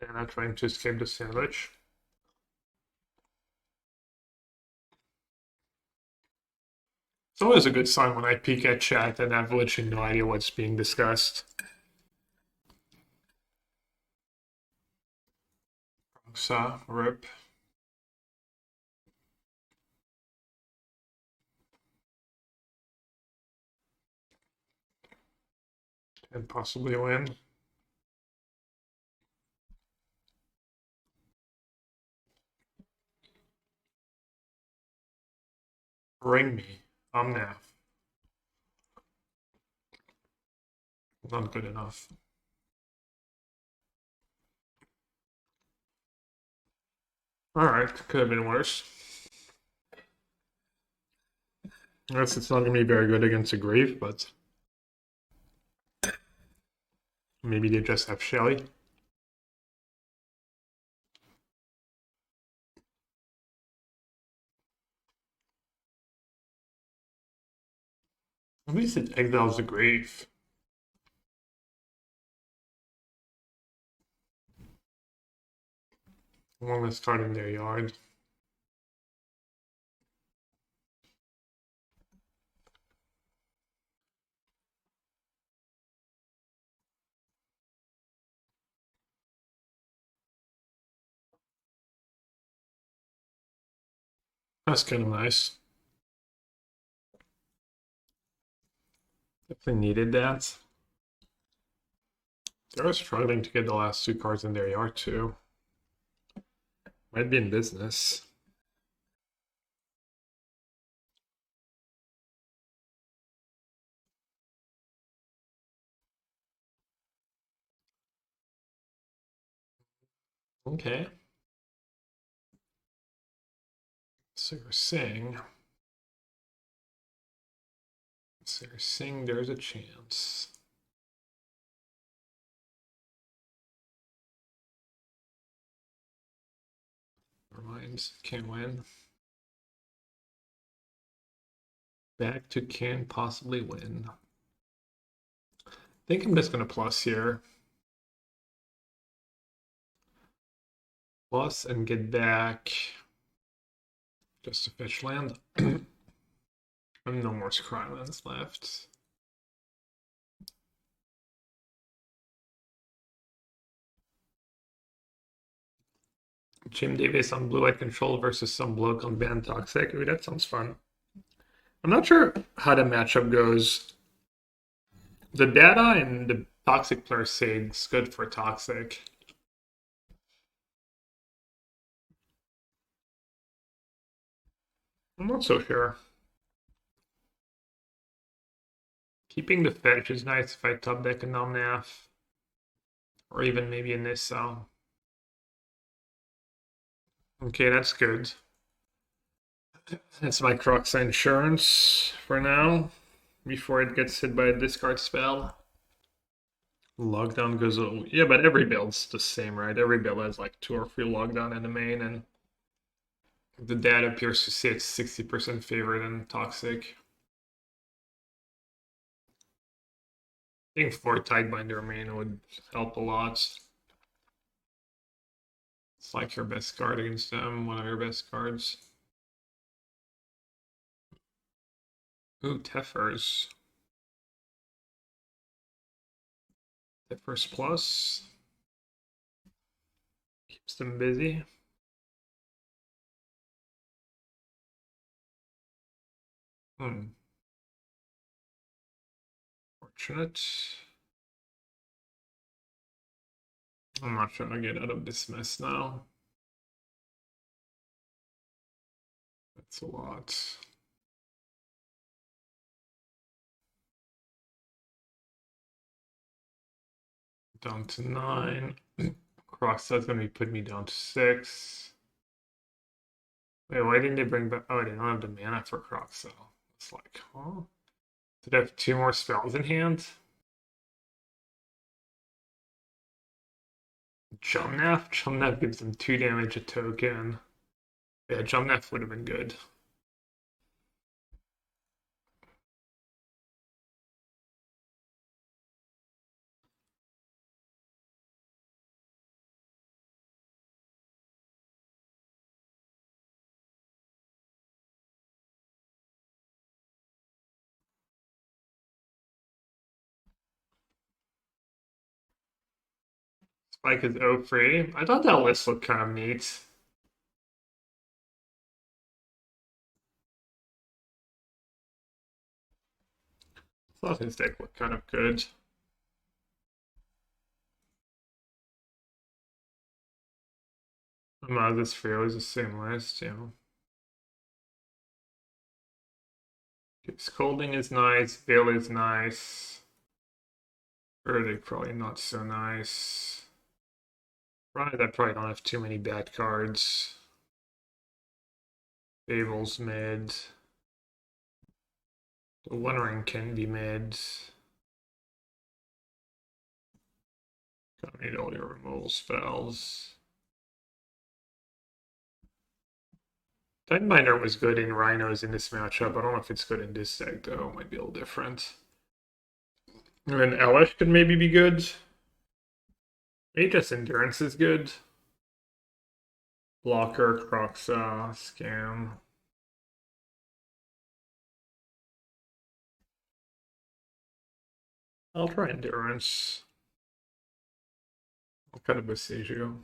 And I'm trying to escape the sandwich. It's always a good sign when I peek at chat and I've literally no idea what's being discussed. Rip. And possibly win. Ring me. Omnath. Not good enough. Alright, could have been worse. I guess it's not going to be very good against a Grave, but maybe they just have Shelly. At least it exiles the grave. One less card in their yard. That's kind of nice. Definitely needed that. They're struggling to get the last two cards in their yard too. Might be in business. Okay. So you're saying there's a chance. Never mind, can't win. Back to can possibly win. I think I'm just gonna plus here. Plus and get back just to fetch land. And no more Scrylands left. Jim Davis on blue-white control versus some bloke on banned toxic. Ooh, that sounds fun. I'm not sure how the matchup goes. The data and the toxic player say it's good for toxic. I'm not so sure. Keeping the fetch is nice if I top deck a Omnath. Or even maybe a Nissa. Okay, that's good. That's my Croxa insurance for now. Before it gets hit by a discard spell. Lockdown goes... Yeah, but every build's the same, right? Every build has like 2 or 3 lockdown in the main, and the data appears to say it's 60% favor than toxic. I think 4 Tidebinder main would help a lot. It's like your best card against them, one of your best cards. Ooh, Tefers. Tefers plus. Keeps them busy. Fortunate. I'm not trying to get out of this mess now. That's a lot. Down to 9. Croxa's gonna be putting me down to 6. Wait, why didn't they bring back? Oh, they don't have the mana for Croxa. It's like, huh? Did they have 2 more spells in hand? Omnath? Omnath gives them 2 damage a token. Yeah, Omnath would have been good. Spike is 0-free. I thought that list looked kind of neat. I thought his deck looked kind of good. This Fable is the same list, yeah. Scolding is nice, Veil is nice. Verdict probably not so nice. Right, I probably don't have too many bad cards. Fable's mid. The One Ring can be mid. Gonna need all your removal spells. Tidebinder was good in Rhinos in this matchup. I don't know if it's good in this deck, though. It might be a little different. And then Elish could maybe be good. Maybe just Endurance is good. Blocker, Croxa, Scam. I'll try Endurance. I'll cut a Boseiju.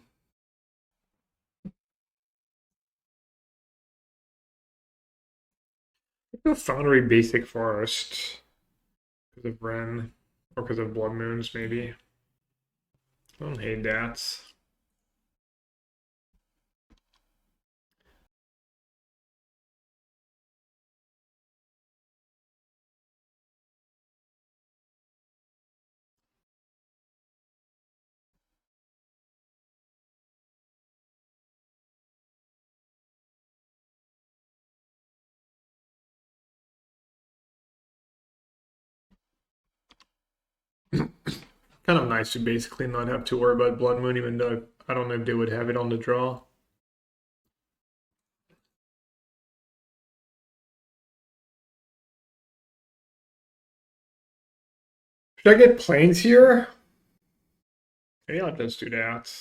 Go Foundry Basic Forest. Because of Wrenn. Or because of Blood Moons, maybe. I don't hate that. Kind of nice to basically not have to worry about Blood Moon, even though I don't know if they would have it on the draw. Should I get Plains here? Maybe I'll just do that.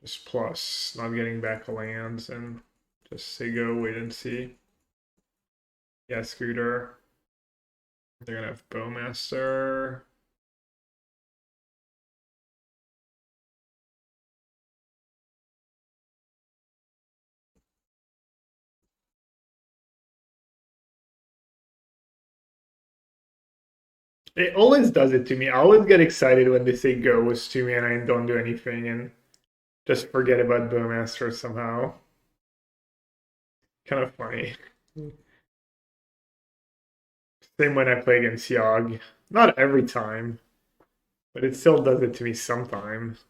Just plus, not getting back lands and just say go, wait and see. Yeah, Scooter. They're gonna have Bowmaster. It always does it to me. I always get excited when they say go with 2-mana and don't do anything and just forget about Bowmaster somehow. Kind of funny. Same when I play against Yogg. Not every time, but it still does it to me sometimes.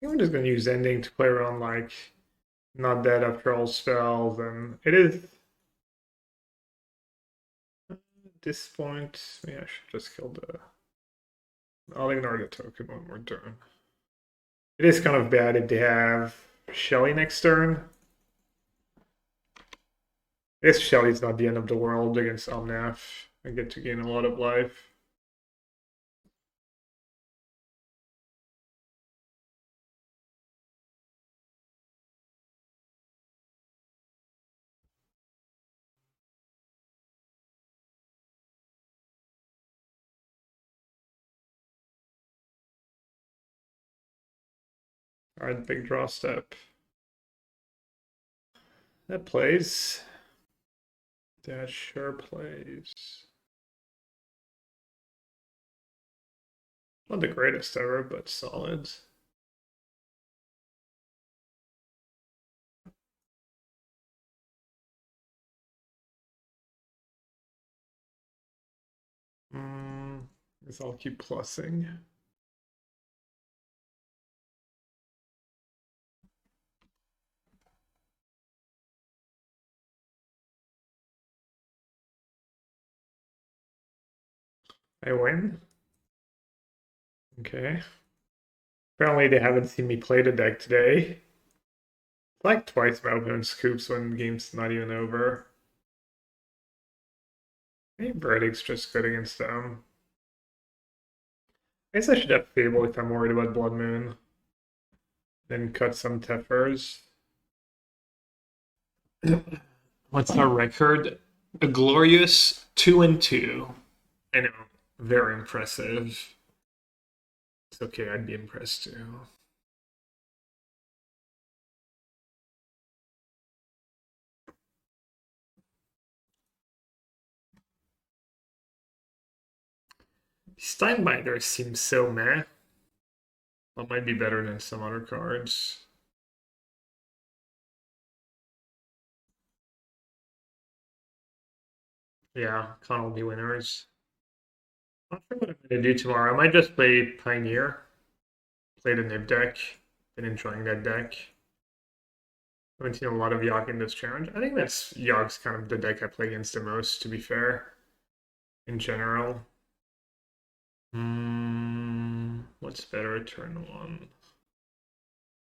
I'm just gonna use Ending to play around like not dead after all spells, and it is at this point. Maybe I should just kill the. I'll ignore the token one more turn. It is kind of bad if they have Shelly next turn. I guess Shelly's not the end of the world against Omnath. I get to gain a lot of life. Alright, big draw step. That plays. That sure plays. Not the greatest ever, but solid. Guess I'll keep plussing. I win. Okay. Apparently they haven't seen me play the deck today. It's like twice my open scoops when the game's not even over. Maybe Verdict's just good against them. I guess I should have Fable if I'm worried about Blood Moon. Then cut some Tefers. What's our record? A glorious 2-2. I know, very impressive. It's okay, I'd be impressed too. Tidebinder seems so meh. That might be better than some other cards. Yeah, Con will be winners. I'm not sure what I'm gonna do tomorrow. I might just play Pioneer. Play the Nib deck. Been enjoying that deck. I haven't seen a lot of Yogg in this challenge. I think that's Yogg's kind of the deck I play against the most, to be fair. In general. What's better turn one?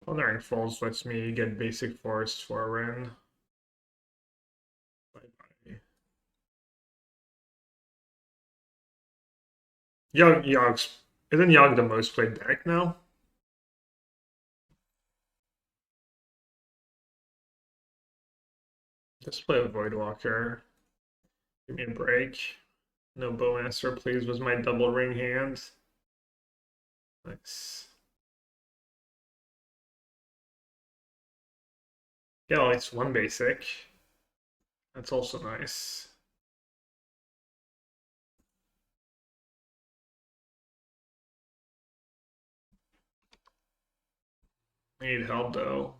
Pondering Falls lets me get basic forest for a Wrenn. Bye-bye. Yogg's isn't Yogg the most played deck now? Just play a Voidwalker. Give me a break. No Bowmaster, please, was my double ring hand. Nice. Yeah, well, it's one basic. That's also nice. I need help though.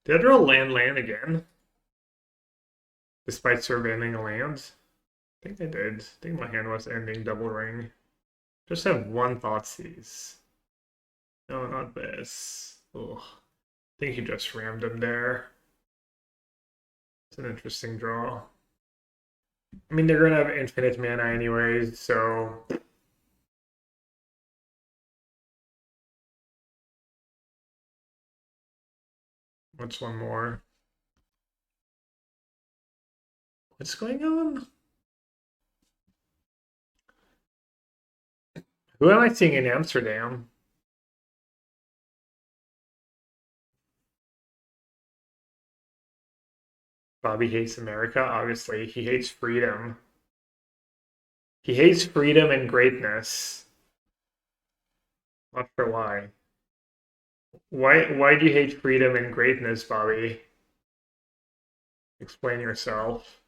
Did I draw land again? Despite surveying a land? I think I did. I think my hand was ending double ring. Just have one Thoughtseize. No, not this. Ugh. I think he just rammed him there. It's an interesting draw. I mean, they're going to have infinite mana anyways, so... What's one more? What's going on? Who am I seeing in Amsterdam? Bobby hates America, obviously. He hates freedom. He hates freedom and greatness. Not sure why. Why do you hate freedom and greatness, Bobby? Explain yourself.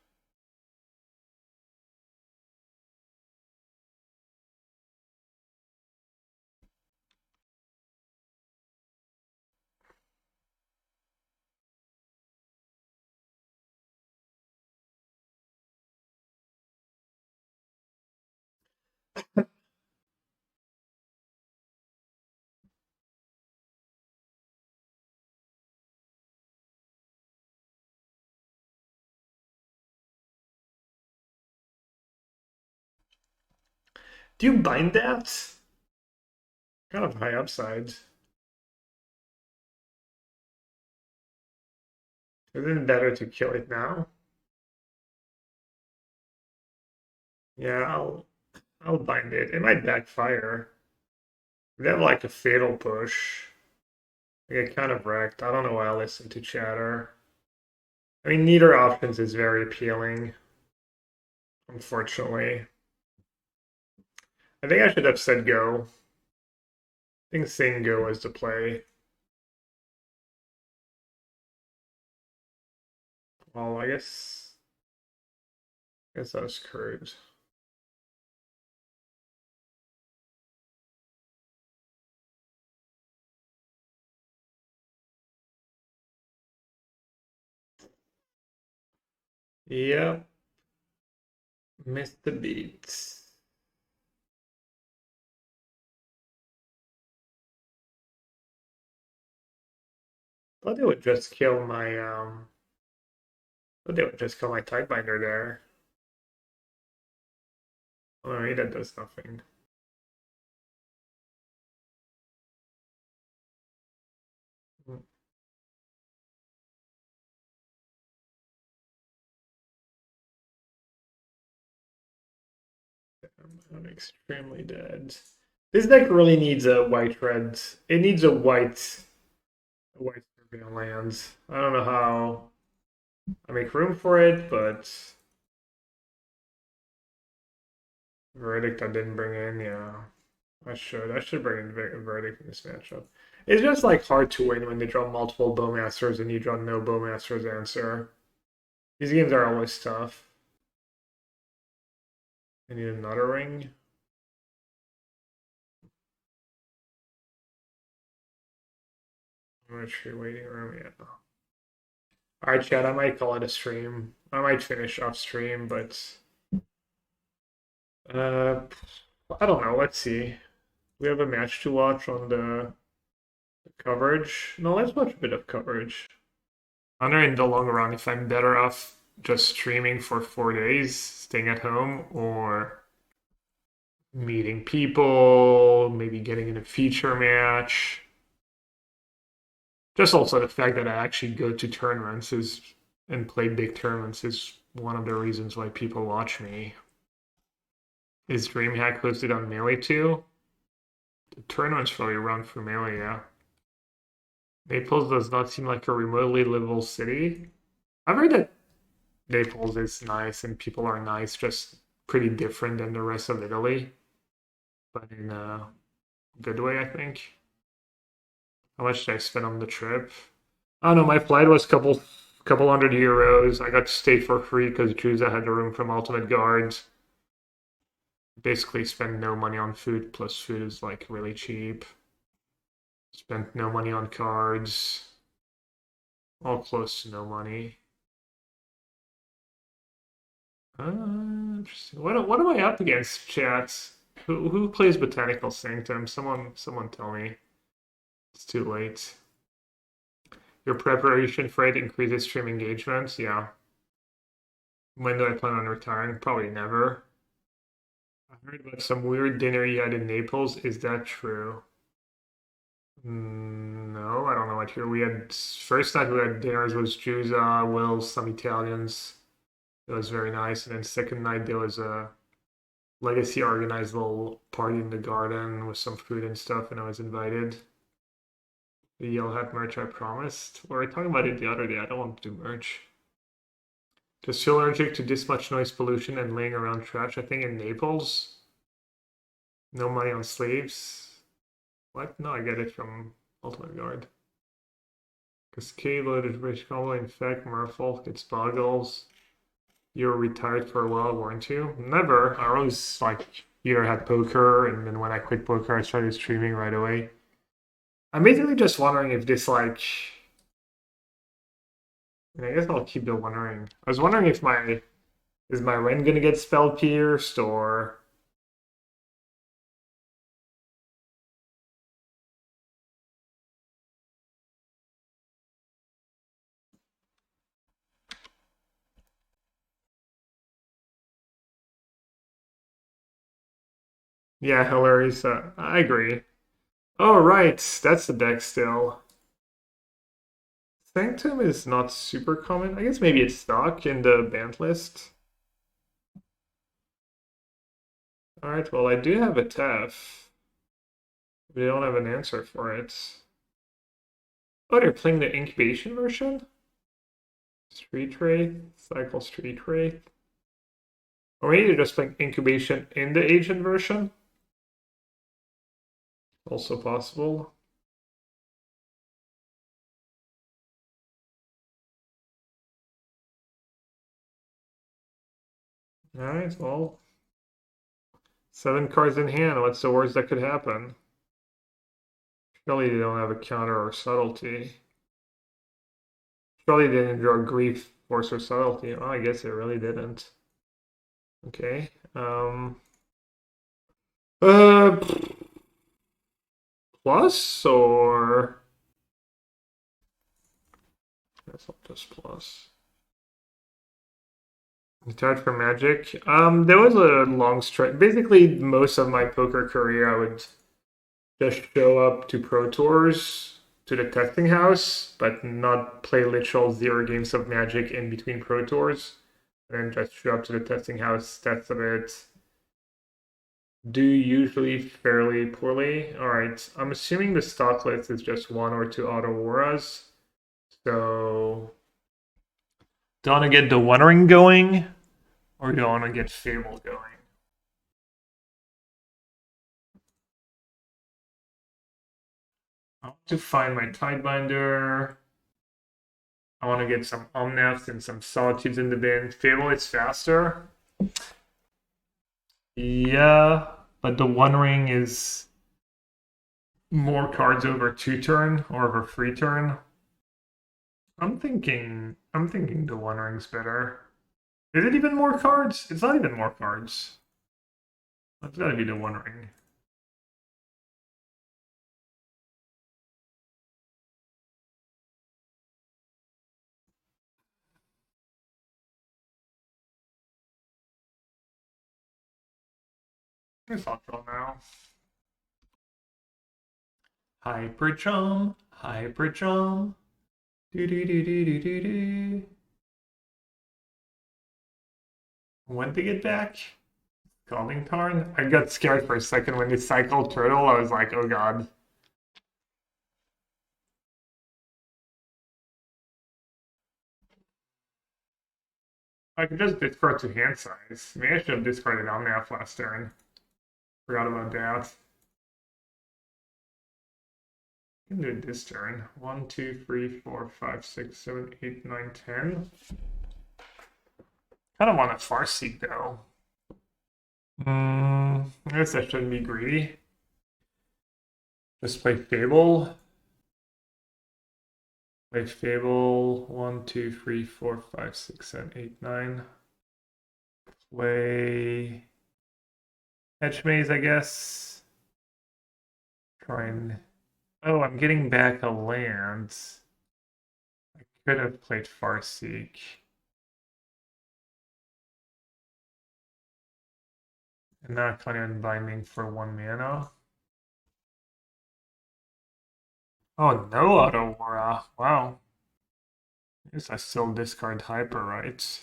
Do you bind that? Kind of high upside. Isn't it better to kill it now? Yeah, I'll bind it. It might backfire. They have like a fatal push. I get kind of wrecked. I don't know why I listen to chatter. I mean, neither options is very appealing, unfortunately. I think I should have said go. I think saying go was the play. Well, I guess I was screwed. Yep. Missed the beats. Thought they would just kill my thought they would just kill my Tidebinder there. Oh no, that does nothing. I'm extremely dead. This deck really needs a white red. It needs a white Serbian lands. I don't know how I make room for it, but Verdict I didn't bring in, yeah. I should bring in Verdict in this matchup. It's just like hard to win when they draw multiple Bowmasters and you draw no Bowmaster's answer. These games are always tough. I need another ring. I'm not sure waiting room, yeah. Alright, chat, I might call it a stream. I might finish off stream, but I don't know. Let's see. We have a match to watch on the coverage. No, let's watch a bit of coverage. I wonder in the long run if I'm better off just streaming for 4 days, staying at home, or meeting people, maybe getting in a feature match. Just also the fact that I actually go to tournaments and play big tournaments is one of the reasons why people watch me. Is DreamHack hosted on Melee too? The tournament's probably run for Melee, yeah. Naples does not seem like a remotely livable city. I've heard that Naples is nice and people are nice, just pretty different than the rest of Italy. But in a good way, I think. How much did I spend on the trip? I don't know, my flight was couple hundred euros. I got to stay for free because Juza had the room from Ultimate Guards. Basically spend no money on food, plus food is like really cheap. Spent no money on cards. All close to no money. Interesting. What am I up against, chats? Who plays Botanical Sanctum? Someone tell me. It's too late. Your preparation for it increases stream engagement? Yeah. When do I plan on retiring? Probably never. I heard about some weird dinner you had in Naples. Is that true? No, I don't know what here. We had first night we had dinners was Juza, Will, some Italians. It was very nice. And then second night there was a Legacy organized little party in the garden with some food and stuff, and I was invited. The Yell Hat merch I promised. We were talking about it the other day. I don't want to do merch. Just feel allergic to this much noise pollution and laying around trash. I think in Naples. No money on sleeves. What? No, I get it from Ultimate Guard. Cascade loaded Rich Combo, in fact, Merfolk, it's boggles. You were retired for a while, weren't you? Never. I always like either had poker, and then when I quit poker, I started streaming right away. I'm basically just wondering if this like. I guess I'll keep the wondering. I was wondering if is my Wrenn gonna get spell pierced or. Yeah, hilarious. I agree. Oh, right. That's the deck still. Sanctum is not super common. I guess maybe it's stock in the banned list. Alright, well, I do have a TEF. We don't have an answer for it. Oh, they're playing the incubation version? Street Wraith? Cycle Street Wraith? Or maybe they're just playing incubation in the agent version? Also possible. Alright, well. 7 cards in hand. What's the worst that could happen? Surely they don't have a counter or subtlety. Surely they didn't draw grief, force, or subtlety. Oh, I guess it really didn't. Okay. Plus or that's not just plus. Retired from Magic. There was a long stretch. Basically, most of my poker career, I would just show up to Pro Tours, to the testing house, but not play literal 0 games of Magic in between Pro Tours. And then just show up to the testing house, test a bit. Do usually fairly poorly. Alright, I'm assuming the stock list is just 1 or 2 auto auras. So do I want to get the Wondering going, or do I want to get Fable going? I want to find my Tidebinder. I want to get some Omnath and some Solitudes in the bin. Fable is faster. Yeah, but the Wondering is more cards over 2 turn or over 3 turn. I'm thinking the Wondering's better. Is it even more cards? It's not even more cards. That's gotta be the One Ring. It's not draw now. Hyper jump, hyper jump. Do do do do do do do. When to get back? Scalding Tarn? I got scared for a second when you cycled Turtle. I was like, oh god. I could just discard to hand size. Maybe I should have discarded Omnath last turn. Forgot about that. I can do it this turn. 1, 2, 3, 4, 5, 6, 7, 8, 9, 10. Kind of want a Farseek though. I guess I shouldn't be greedy. Just play Fable. Play Fable. 1, 2, 3, 4, 5, 6, 7, 8, 9. Play Hedge Maze, I guess. Try and... Oh, I'm getting back a land. I could have played Farseek. And not planning on binding for 1 mana. Oh, no Auto Aura. Wow. I guess I still discard Hyper, right?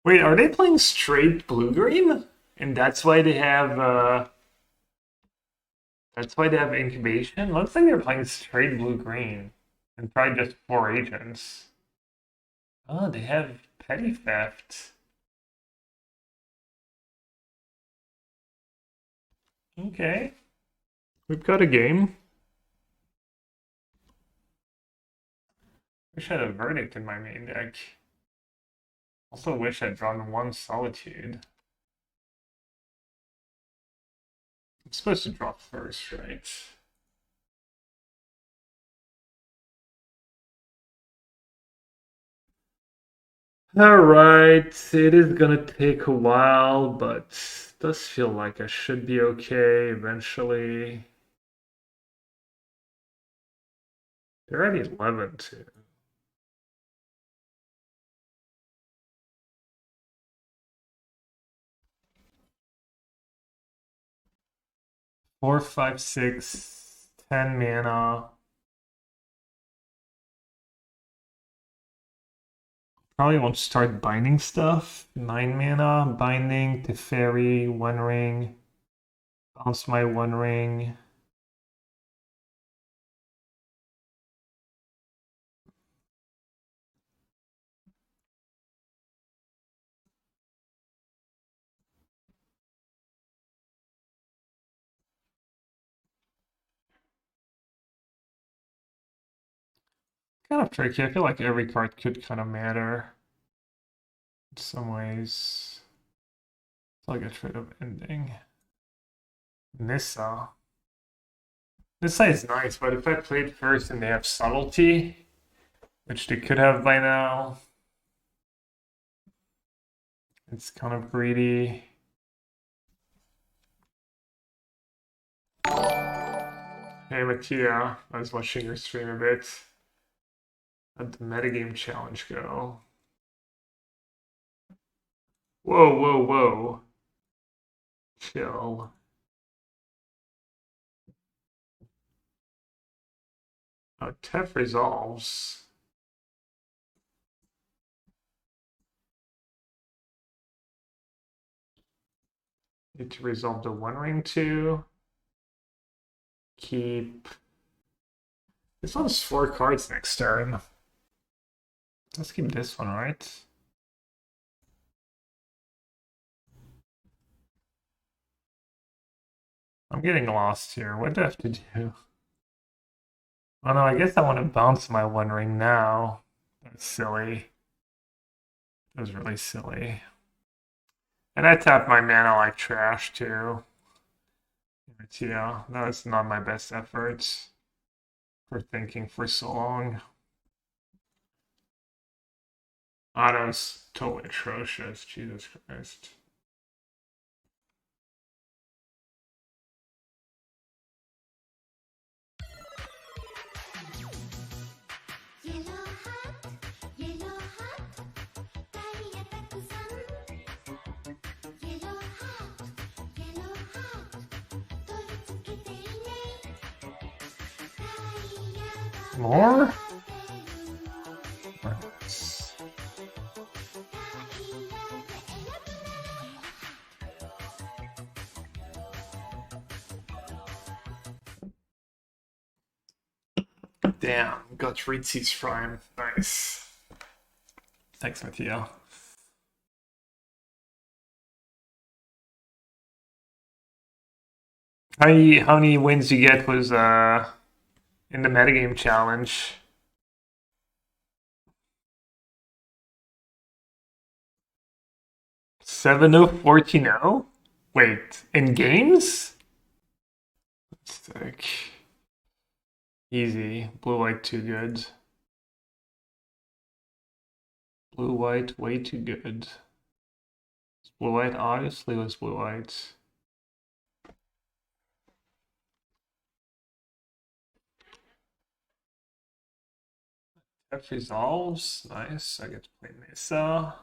Wait, are they playing straight blue-green? And that's why they have incubation? Looks like they're playing straight blue-green. And probably just 4 agents. Oh, they have petty theft. Okay. We've got a game. Wish I had a verdict in my main deck. Also wish I'd drawn 1 Solitude. I'm supposed to draw first, right? Alright, it is gonna take a while, but it does feel like I should be okay eventually. They're already 11 too. Four, 5, 6, 10 mana. Probably won't start binding stuff. 9 mana, binding, Teferi, One Ring. Bounce my One Ring. Kind of tricky. I feel like every card could kind of matter in some ways. So I'll get rid of ending. Nissa. Nissa is nice, but if I played first and they have subtlety, which they could have by now, it's kind of greedy. Hey Mattia, I was watching your stream a bit. How'd the metagame challenge go? Whoa, whoa, whoa. Chill. Oh, Tef resolves. Need to resolve the One Ring too. Keep. This one's 4 cards next turn. Let's keep this one, right? I'm getting lost here. What do I have to do? Oh no, I guess I want to bounce my One Ring now. That's silly. That was really silly. And I tapped my mana like trash too. Yeah, that was not my best effort for thinking for so long. Ah, that was totally atrocious. Jesus Christ. More? Damn, got Ritzy's Prime. Nice. Thanks, Matteo. How many wins you get was in the metagame challenge? 7-0-14-0? Wait, in games? Sick. Easy. Blue white too good. Blue white way too good. Blue white obviously was blue white. F resolves. Nice. I get to play Nissa.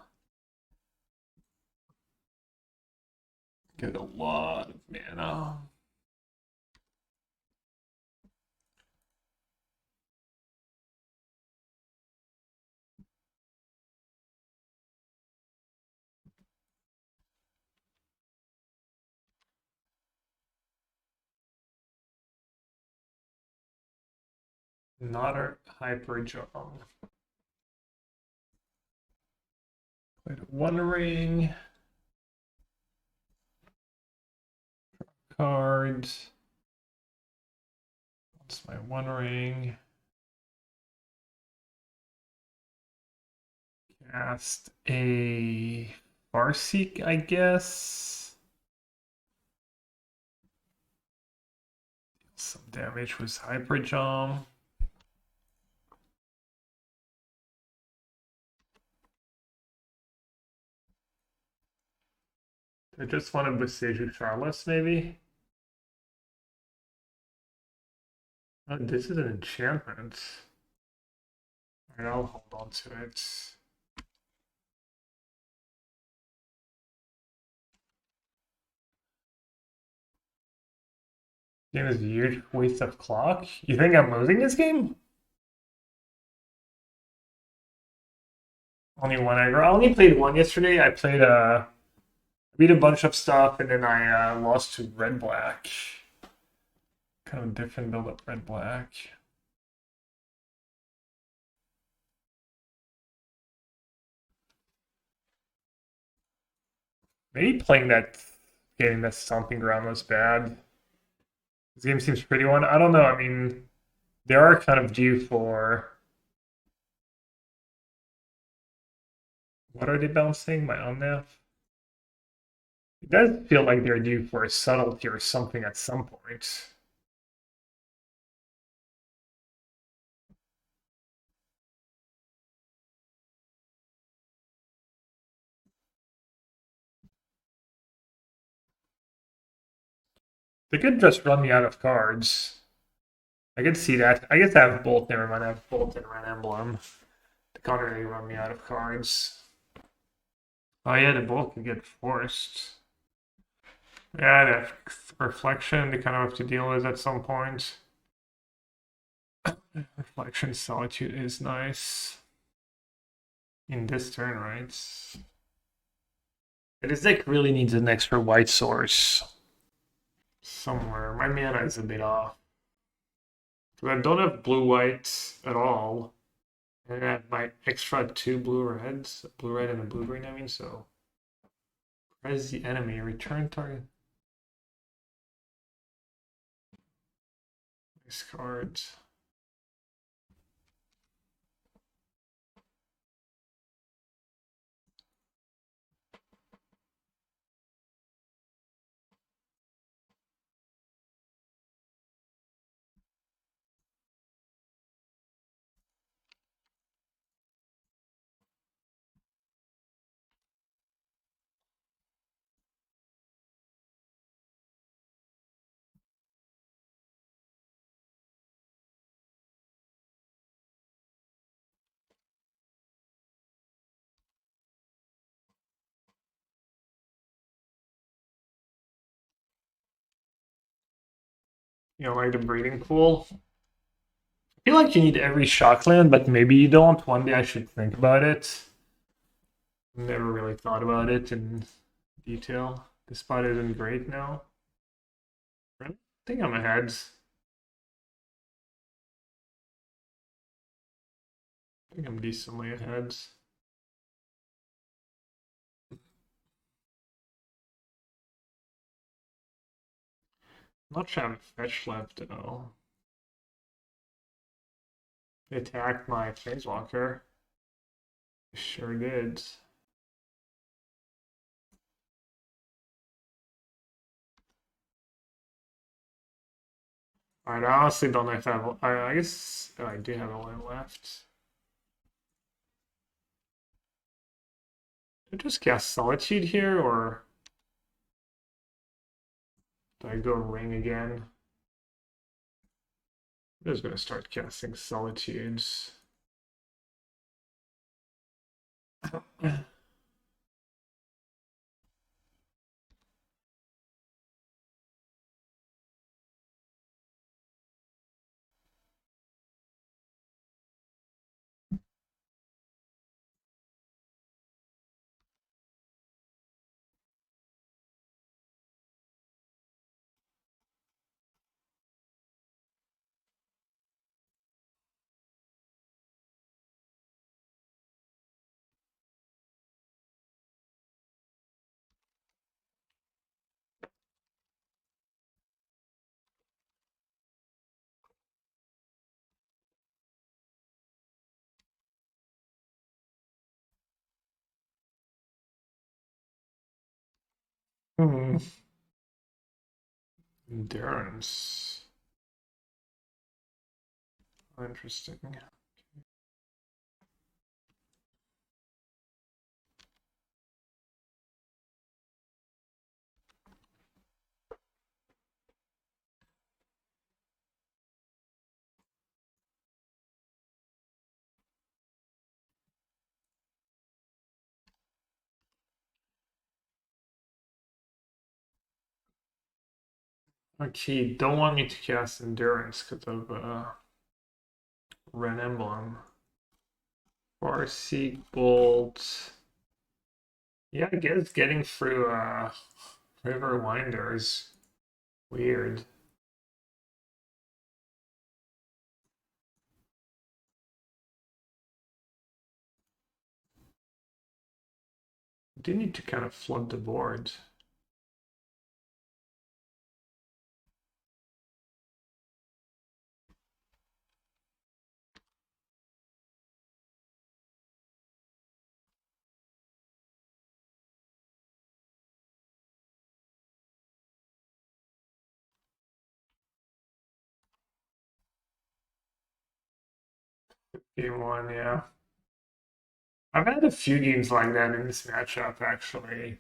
Get a lot of mana. Not a hyper jump. Played a One Ring. Card. That's my One Ring. Cast a Farseek, I guess. Some damage with hyper jump. I just want to Boseiju Charles, maybe. Oh, this is an enchantment. Alright, I'll hold on to it. Game is a huge waste of clock. You think I'm losing this game? Only one aggro. I only played one yesterday. I played beat a bunch of stuff and then I lost to red black. Kind of different build up red black. Maybe playing that game that Stomping Ground was bad. This game seems pretty one. I don't know. I mean, they are kind of due for. What are they bouncing? My Omnath? It does feel like they're due for a subtlety or something at some point. They could just run me out of cards. I could see that. I guess I have Bolt. Never mind. I have Bolt and Red Emblem. They can't really run me out of cards. Oh yeah, the Bolt could get forced. Yeah, that Reflection they kind of have to deal with at some point. Reflection Solitude is nice. In this turn, right? This deck really needs an extra white source. Somewhere. My mana is a bit off. I don't have blue-white at all. And I have my extra 2 blue-reds. Blue-red and a blue-green, I mean, so. Press the enemy. Return target. Nice cards. You know, like the breeding pool. I feel like you need every shockland, but maybe you don't. One day I should think about it. Never really thought about it in detail. The spot isn't great now. I think I'm ahead. I think I'm decently ahead. Not sure I have fetch left though. They attacked my Planeswalker. Sure did. Alright, I honestly don't know if I have. I guess I do have a line left. Do I just cast Solitude here, or do I go Ring again? I'm just gonna start casting Solitudes. Hmm. Endurance. Interesting. Okay, don't want me to cast Endurance because of Red Emblem. Farseek Bolt. Yeah, I guess getting through River Winders. Weird. Do need to kind of flood the board. Game one, yeah. I've had a few games like that in this matchup, actually.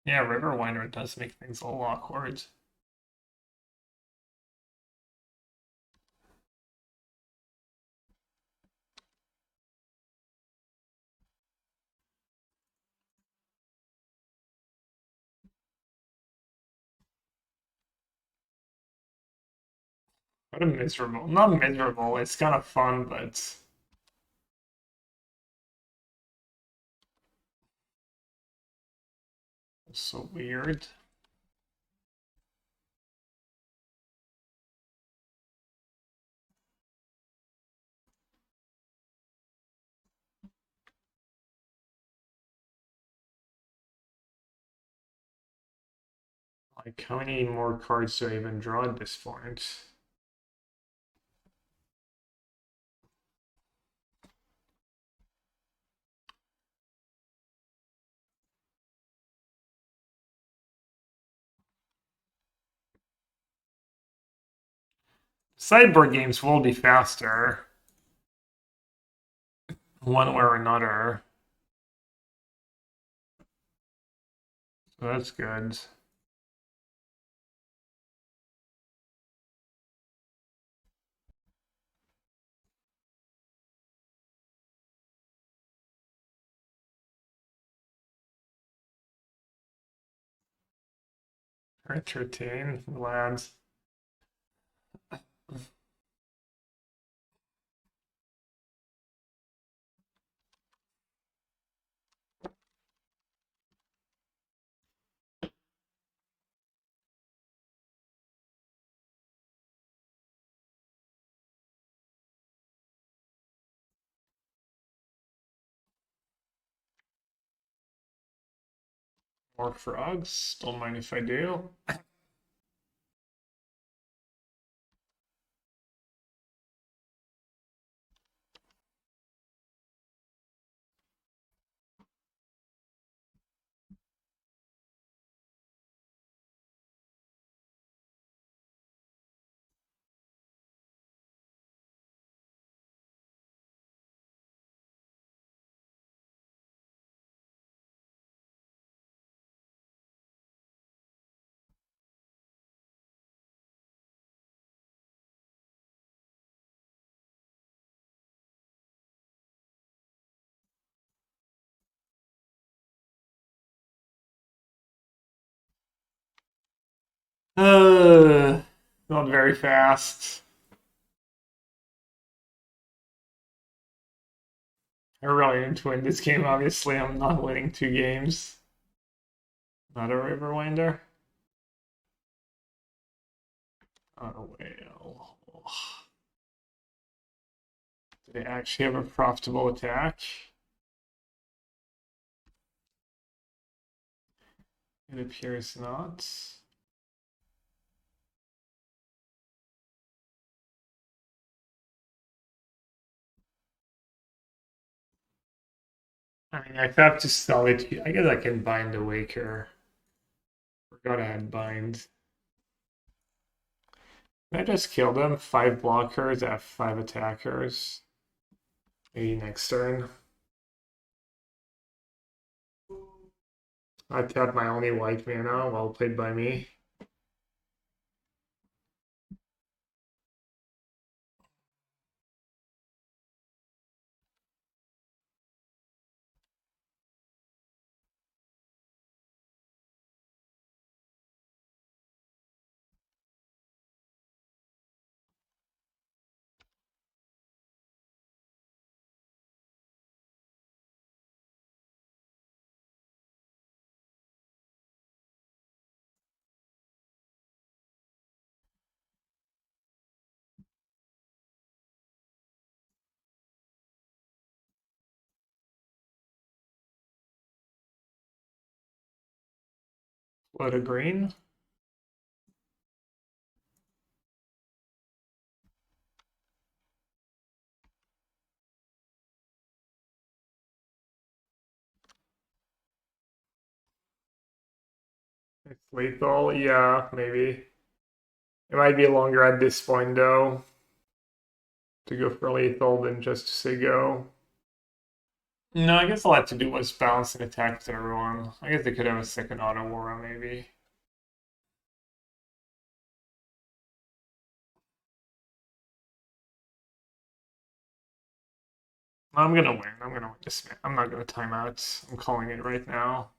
Yeah, River Winder does make things a little awkward. What a miserable, not miserable, it's kind of fun, but so weird. Like, how many more cards do I even draw at this point? Sideboard games will be faster, one way or another. So that's good. Entertain the lads. More frogs. Don't mind if I do. Not very fast. I'm really into win this game, obviously. I'm not winning 2 games. Not a Riverwinder. Not a whale. Do they actually have a profitable attack? It appears not. I mean, I have to Solitude. I guess I can bind the Waker. Forgot I had bind. Can I just kill them? 5 blockers, I have 5 attackers. Maybe next turn. I tapped my only white mana, well played by me. What a green. It's lethal, yeah, maybe. It might be longer at this point though. To go for lethal than just to say go. No, I guess all I had to do was bounce and attack to everyone. I guess they could have a second auto aura maybe. I'm gonna win. I'm gonna win this match. I'm not gonna time out. I'm calling it right now.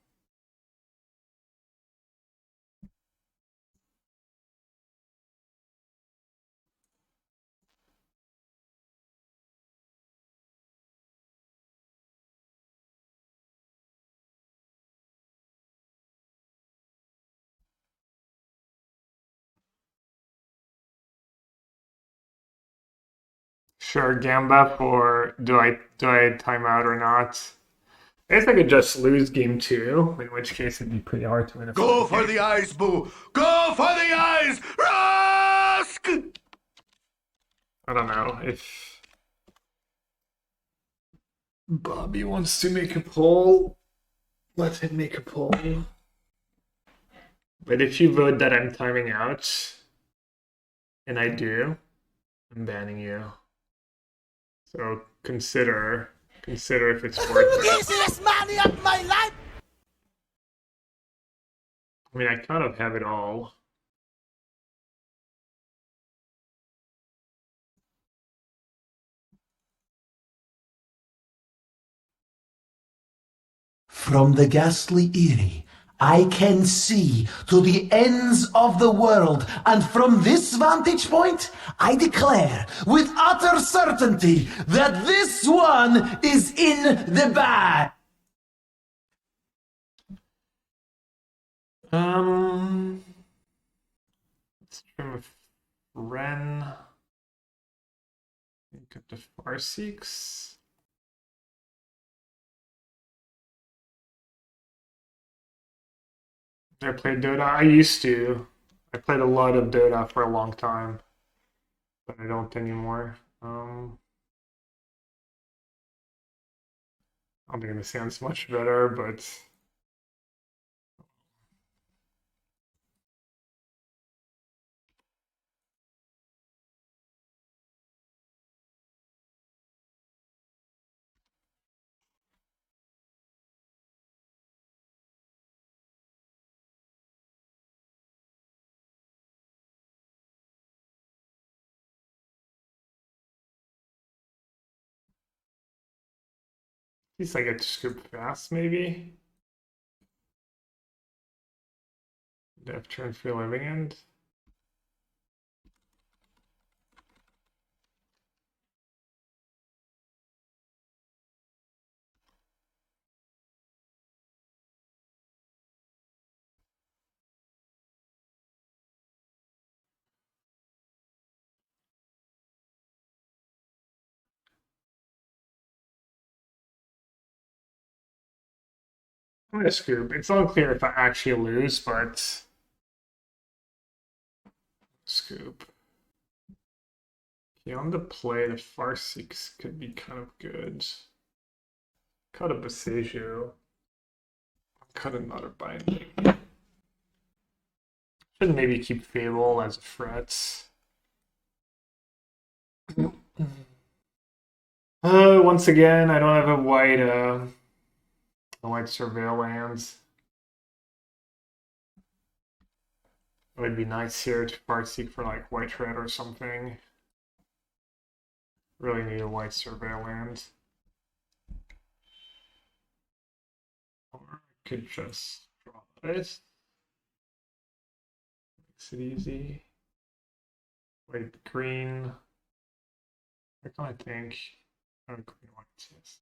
Sure, Gamba for do I time out or not? I guess I could just lose game 2, in which case it'd be pretty hard to win a Go fight for game. the eyes, Boo! Go for the eyes! Rusk! I don't know if Bobby wants to make a poll. Let him make a poll. But if you vote that I'm timing out, and I do, I'm banning you. So consider if it's worth it. Easiest money of my life! I mean, I kind of have it all. From the ghastly eyrie, I can see to the ends of the world, and from this vantage point, I declare with utter certainty that this one is in the bag. Let's trim with Wrenn. Look at the Farseeks. I played Dota. I used to. I played a lot of Dota for a long time, but I don't anymore. I don't think the sounds much better, but at least I get to scoop fast, maybe. Death turn for living end. I'm gonna scoop. It's unclear if I actually lose, but scoop. Okay, on the play, the Farseeks could be kind of good. Cut a Boseiju. Cut another Binding. Should maybe keep Fable as a threat. Once again, I don't have a white surveil lands. It would be nice here to Farseek for like white red or something. Really need a white surveil land. Or I could just draw this. Makes it easy. White, green. What can I think? Oh, green, white, yes.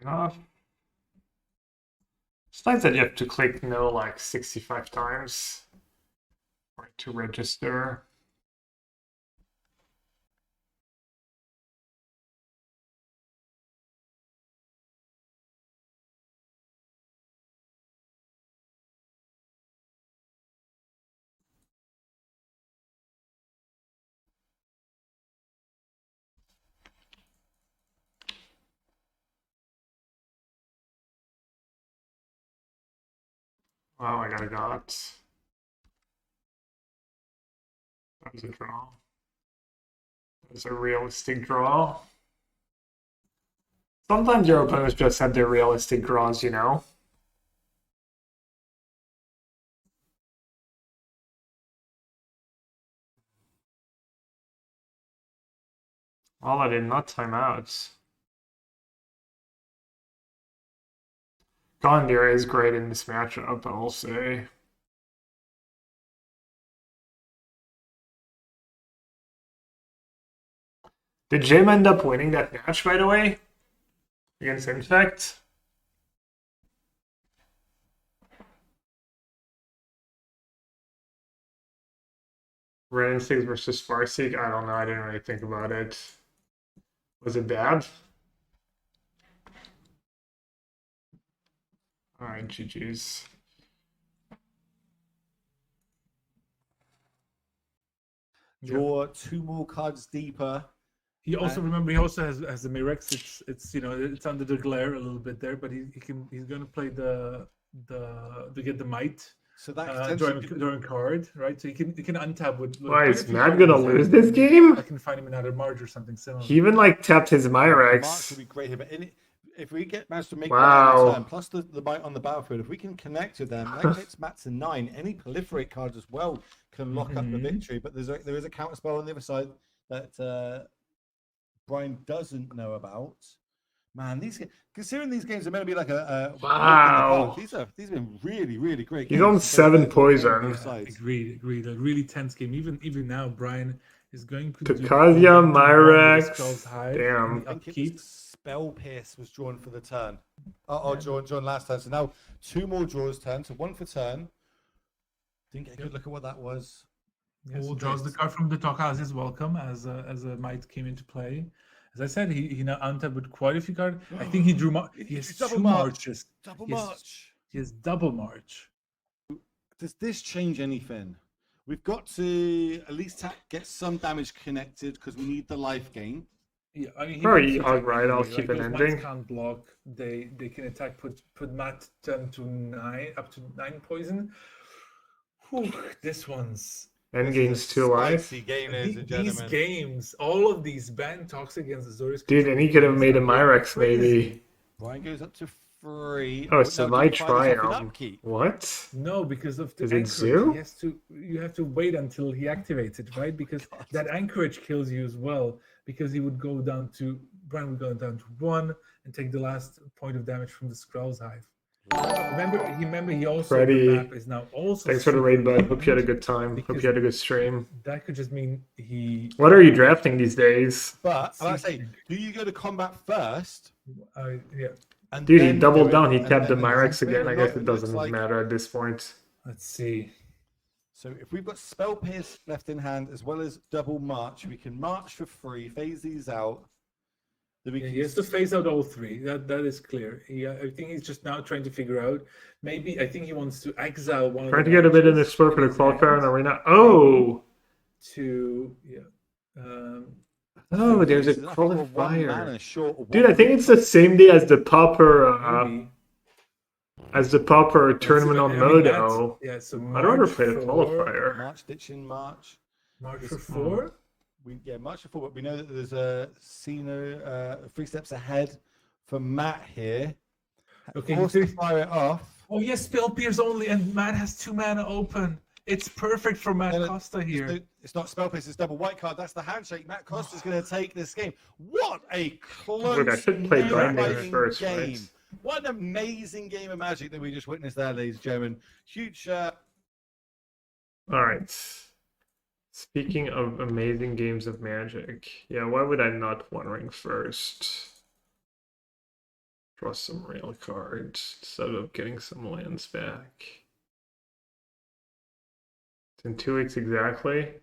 Enough. It's nice that you have to click no like 65 times for it to register. Wow, I got a got. That was a draw. That was a realistic draw. Sometimes your opponents just have their realistic draws, you know? Well, I did not time out. Gondir is great in this matchup, I'll say. Did Jim end up winning that match, by the way? Against Infect? Wrenn and Six versus Farseek? I don't know, I didn't really think about it. Was it bad? Alright, GG's. Draw 2 more cards deeper He also remember he also has the Mirex. It's it's under the glare a little bit there, but he's gonna play to get the might. So that during card, right? So you can untap with. Why is Matt gonna lose this game? I can find him another Marge or something similar. He even like tapped his Mirex. March would be great here, but if we manage to make wow. that turn, plus the might on the battlefield, if we can connect with them, that gets Matt to 9. Any proliferate cards as well can lock up the victory. But there is a counter spell on the other side that Brian doesn't know about. Man, considering these games are meant to be like a wow. These have been really, really great. He's on 7 poison. Agreed. A really tense game. Even now, Brian is going to Kazuya, Mirex. Damn. I think Spell Pierce was drawn for the turn. Drawn last turn. So now 2 more draws turn. So 1 for turn. Didn't get a good look at what that was. Yes, draws the card from the Tokaz is welcome as a might came into play. As I said, he now untapped with quite a few cards. I think he drew. He has double 2 marches. Double march. He has double march. Does this change anything? We've got to at least get some damage connected because we need the life gain. Yeah, I mean, right. I'll keep an ending. Can't block. They can attack. Put Matt down to 9 up to 9 poison. Whew, this one's. Endgame's too life. These games, all of these ban talks against the Zorius. Dude, and he could have made a Mirex maybe. Brian goes up to 3. Oh, so my Triome. What? No, because of the Is it anchorage. Zoo? You have to wait until he activates it, right? Because that anchorage kills you as well. Because Brian would go down to 1 and take the last point of damage from the Skrell's Hive. Remember, he also Freddie, the map is now also. Thanks for the raid, bud. Hope you had a good time. Hope you had a good stream. That could just mean he. What are you drafting these days? But I say, do you go to combat first? Yeah. And dude, he doubled down. He tapped the Mirex again. I guess it doesn't matter at this point. Let's see. So if we've got Spell Pierce left in hand as well as double march, we can march for free, phase these out. He has to phase out all 3. That is clear. I think he's just now trying to figure out. Maybe I think he wants to exile one. Trying to get a bit in the spur for the qualifier in arena. Oh. Oh, there's a qualifier. Dude, I think it's the same day as the Pauper. As the Pauper tournament on Modo. So I'd rather play the qualifier. March, ditching March. March for 4. March for 4, but we know that there's a Cino 3 steps ahead for Matt here. Okay, Forced to fire it off. Oh yes, Spell Pierce only, and Matt has 2 mana open. It's perfect for Matt Costa here. It's not Spell Pierce, it's double white card. That's the handshake. Matt Costa's going to take this game. What a close I should play Binding first, game. Right? What an amazing game of Magic that we just witnessed there, ladies and gentlemen. Huge. All right. Speaking of amazing games of Magic, yeah, why would I not One Ring first? Draw some real cards instead of getting some lands back. It's in 2 weeks exactly.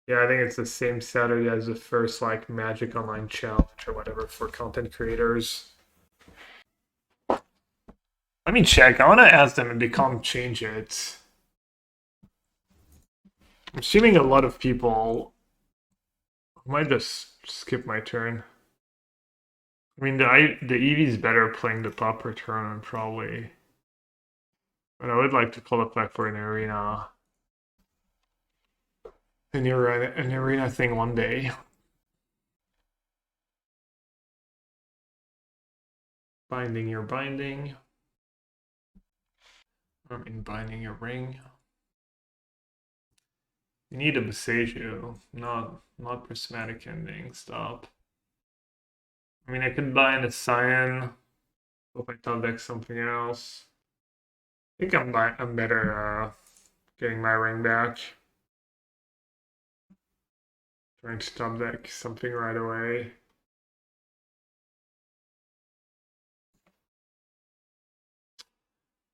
Yeah, I think it's the same Saturday as the first like Magic Online Challenge or whatever for content creators. Let me check. I want to ask them if they can't change it. I'm assuming a lot of people might just skip my turn. I mean, the Eevee's better playing the Pauper turn probably. But I would like to qualify for an arena thing one day. Binding your binding. I mean, binding your ring. You need a Boseiju, not Prismatic Ending. Stop. I mean, I could buy in a Cyan. Hope I top deck something else. I think I'm better getting my ring back. Trying to top deck something right away.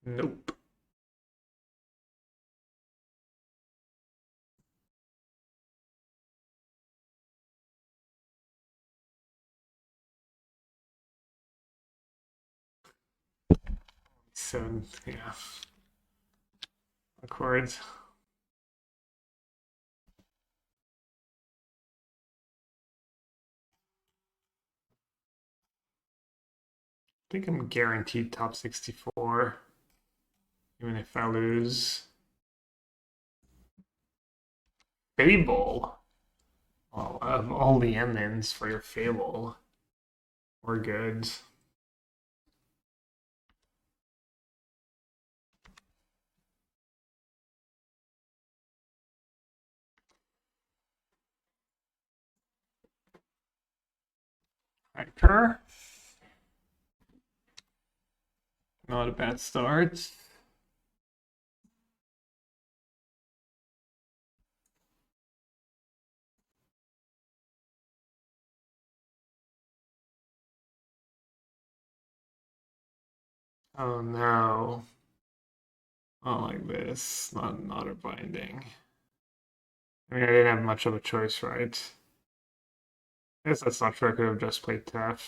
Nope. So, yeah. Accords. think I'm guaranteed top 64, even if I lose. Fable. Well, all the endings for your Fable were good. Hiker. Not a bad start. Oh no. Not like this. Not a binding. I mean, I didn't have much of a choice, right? I guess that's not true. I could have just played Tef.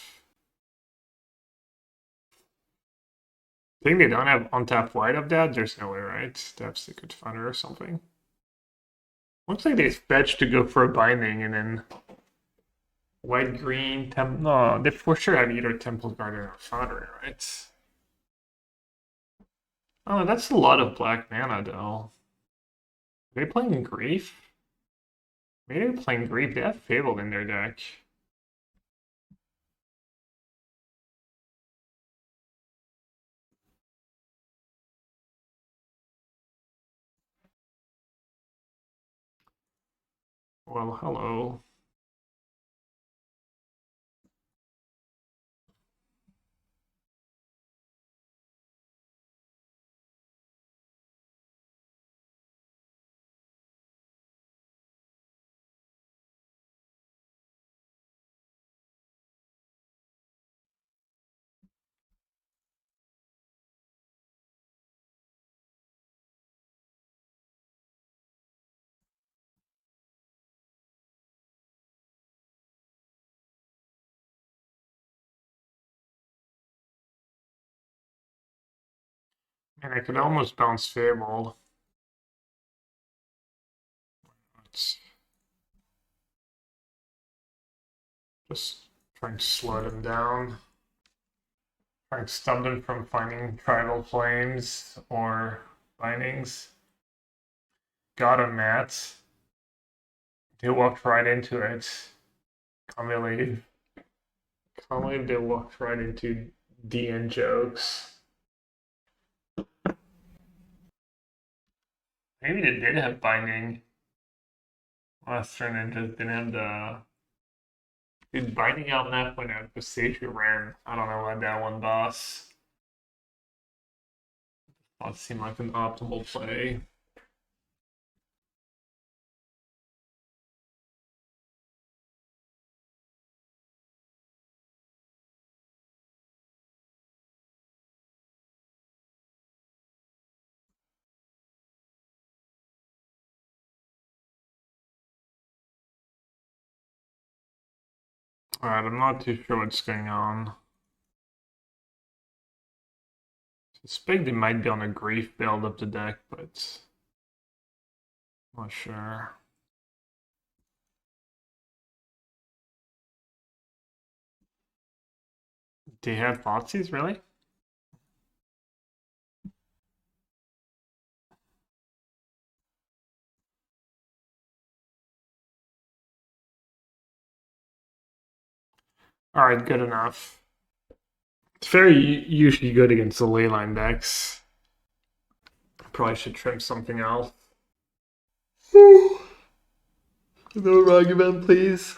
I think they don't have untap white of that. There's no way, right? To have Sacred Foundry or something. Looks like they fetched to go for a binding and then white, green, no, they for sure have either Temple Garden or Foundry, right? Oh, that's a lot of black mana though. Are they playing Grief? Maybe they're playing Grief. They have Fable in their deck. Well, hello. And I could almost bounce Fable. Let's just trying to slow them down. Trying to stop them from finding tribal flames or bindings. Got a mat. They walked right into it. Can't believe they walked right into DN jokes. Maybe they did have binding last turn and just didn't have the. Dude, binding out that when out Boseiju ran. I don't know about that one, boss. That seemed like an optimal play. Alright, I'm not too sure what's going on. I suspect they might be on a grief build of the deck, but I'm not sure. Do you have Thoughtseize, really? Alright, good enough. It's very usually good against the Leyline decks. Probably should trim something else. No argument, please.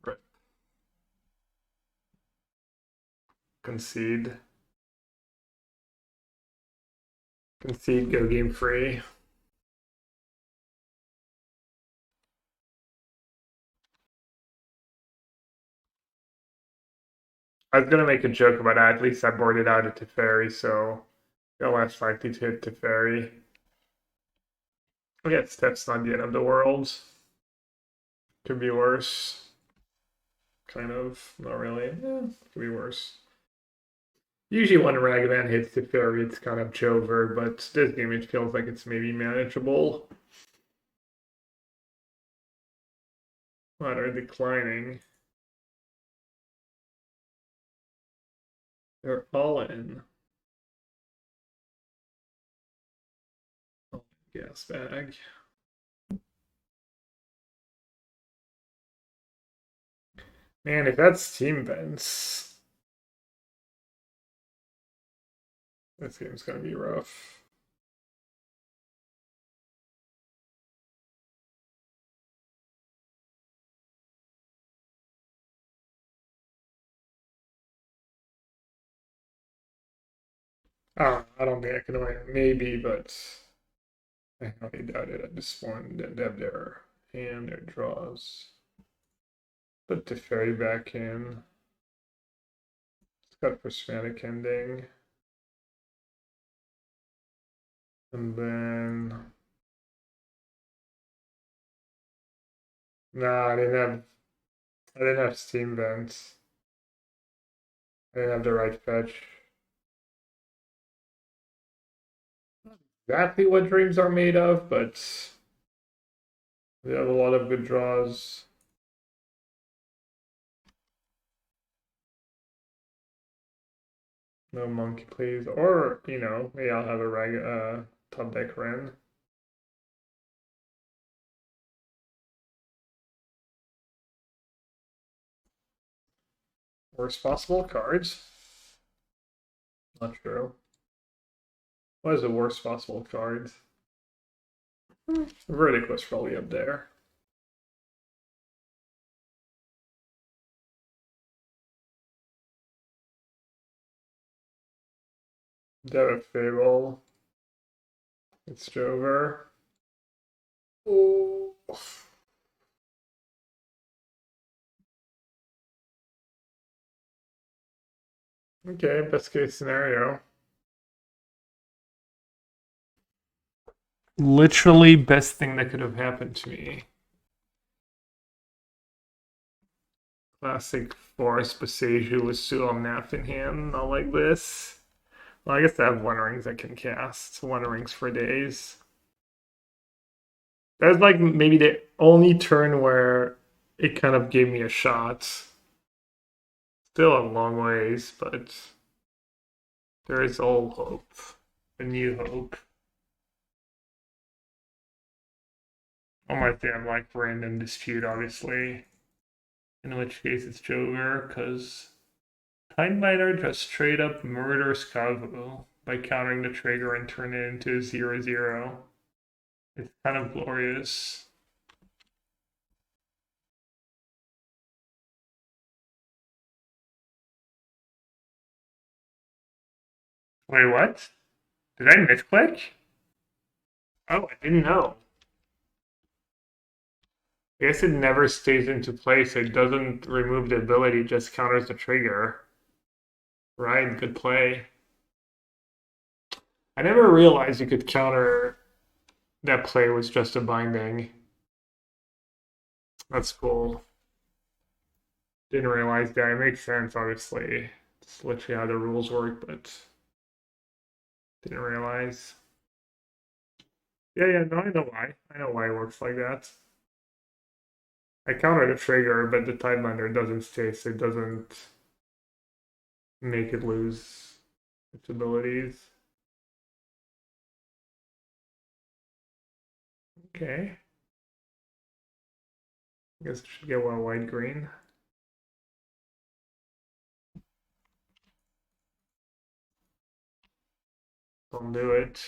Right. Concede. Concede, go game free. I was gonna make a joke about that. At least I boarded out a Teferi, so you're less likely to hit Teferi. I guess that's not the end of the world. Could be worse. Kind of. Not really. Yeah, could be worse. Usually when Ragavan hits Teferi, it's kind of over, but this game it feels like it's maybe manageable. What are declining? They're all in. Gas bag. Man, if that's team vents, this game's gonna be rough. I don't think I can win. Maybe, but I highly doubt it at this point. They have their hand, their draws. Put the Teferi back in. It's got Prismatic Ending. And then... Nah, I didn't have Steam Vents. I didn't have the right fetch. Exactly what dreams are made of, but they have a lot of good draws. No monkey, please. Or, you know, maybe I'll have a top deck Wrenn. Worst possible cards? Not true. What is the worst possible card? Verdict was probably up there. Dev Fable. It's Jover. Oh. Okay, best case scenario. Literally best thing that could have happened to me. Classic Force Boseiju with Omnath in hand, not like this. Well, I guess I have One Rings I can cast. One Rings for days. That was like maybe the only turn where it kind of gave me a shot. Still a long ways, but there is all hope. A new hope. On my thing, I'm like random dispute, obviously. In which case it's Joker, because Tidebinder just straight up murders Kavu by countering the trigger and turn it into a 0/0. It's kind of glorious. Wait, what? Did I misclick? Oh, I didn't know. I guess it never stays into place. It doesn't remove the ability, just counters the trigger. Right, good play. I never realized you could counter that play was just a binding. That's cool. Didn't realize that. It makes sense, obviously. It's literally how the rules work, but didn't realize. Yeah, no, I know why. I know why it works like that. I counter the trigger, but the Tidebinder doesn't stay, so it doesn't make it lose its abilities. Okay. I guess I should get one white green. Don't do it.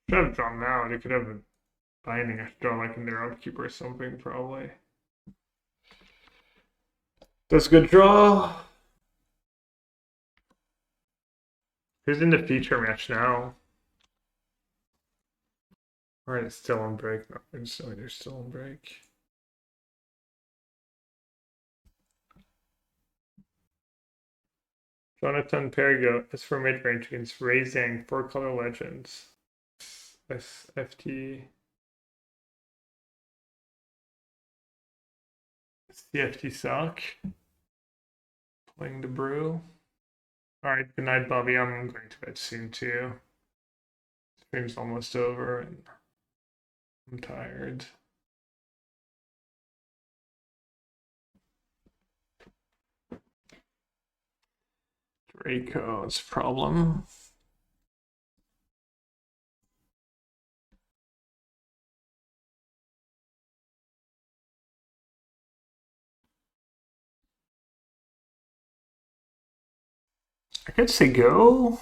Should have drawn now. They could have a binding. I should draw like in their upkeep or something, probably. That's a good draw. Who's in the feature match now? Alright, it's still on break. No, they're still on break. Jonathan Perigo is for mid-range against Raising 4-color legends. SFT. CFT suck. Playing the brew. Alright, good night, Bobby. I'm going to bed soon too. Stream's almost over and I'm tired. Draco's problem. I could say go.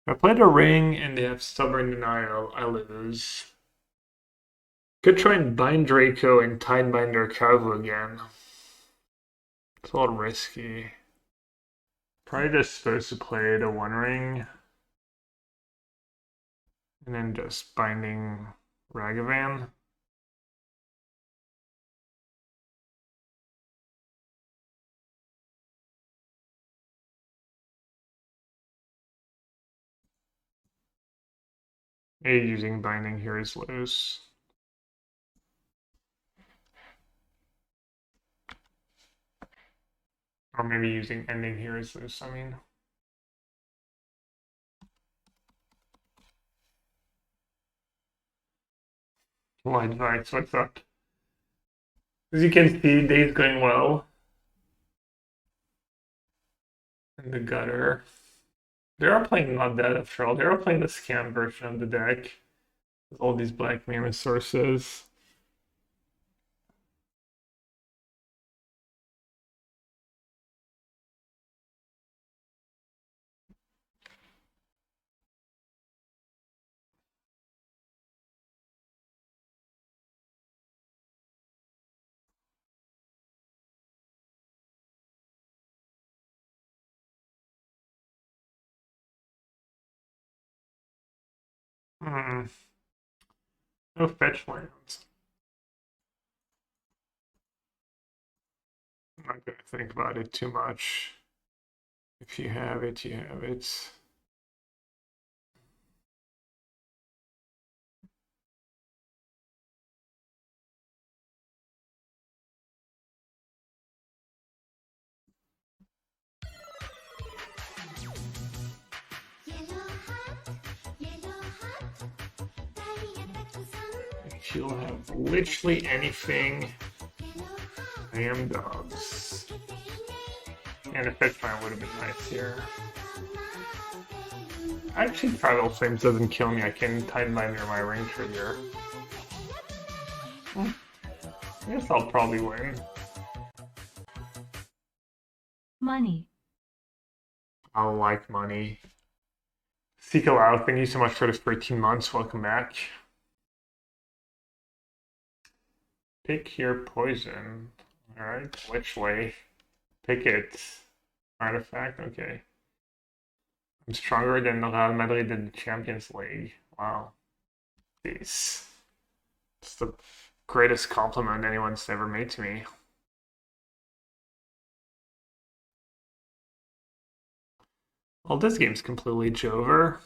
If I played a ring and they have Stubborn Denial, I lose. Could try and bind Draco and Tidebinder Kavu again. It's a little risky. Probably just supposed to play the One Ring. And then just binding Ragavan. Maybe using binding here is loose. Or maybe using ending here is loose, I mean. Wide advice, what's up? As you can see, day's going well. In the gutter. They are playing not that after all. They are playing the scam version of the deck. With all these black mana sources. No fetch lands. I'm not gonna think about it too much. If you have it, you have it. If you'll have literally anything, I am dogs. And a fetch land would have been nice here. Actually, Tribal Flames doesn't kill me. I can Tidebinder my ring trigger. I guess I'll probably win. Money. I like money. Seek Aloud, thank you so much for the 13 months. Welcome back. Pick your poison. Alright, which way? Pick it. Artifact, okay. I'm stronger than Real Madrid in the Champions League. Wow. Jeez. It's the greatest compliment anyone's ever made to me. Well, this game's completely Jover.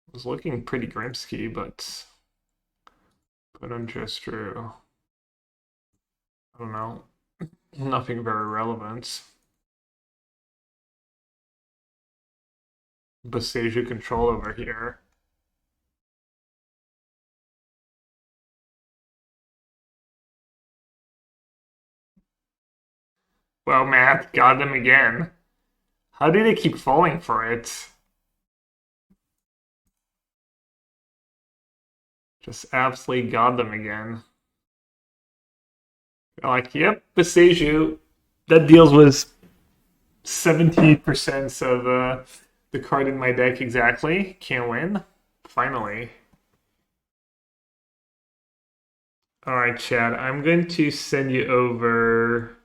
It was looking pretty Grimsky, but I'm just true. I don't know. Nothing very relevant. Boseiju control over here. Well, Matt, got them again. How do they keep falling for it? Just absolutely got them again. They're like, yep, Boseiju. That deals with 70% of the card in my deck exactly. Can't win. Finally. Alright, Chad. I'm going to send you over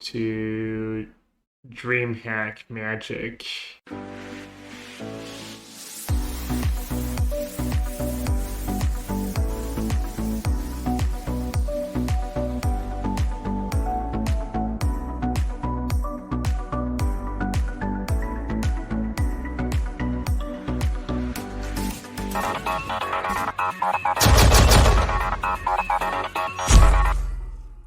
to DreamHack Magic.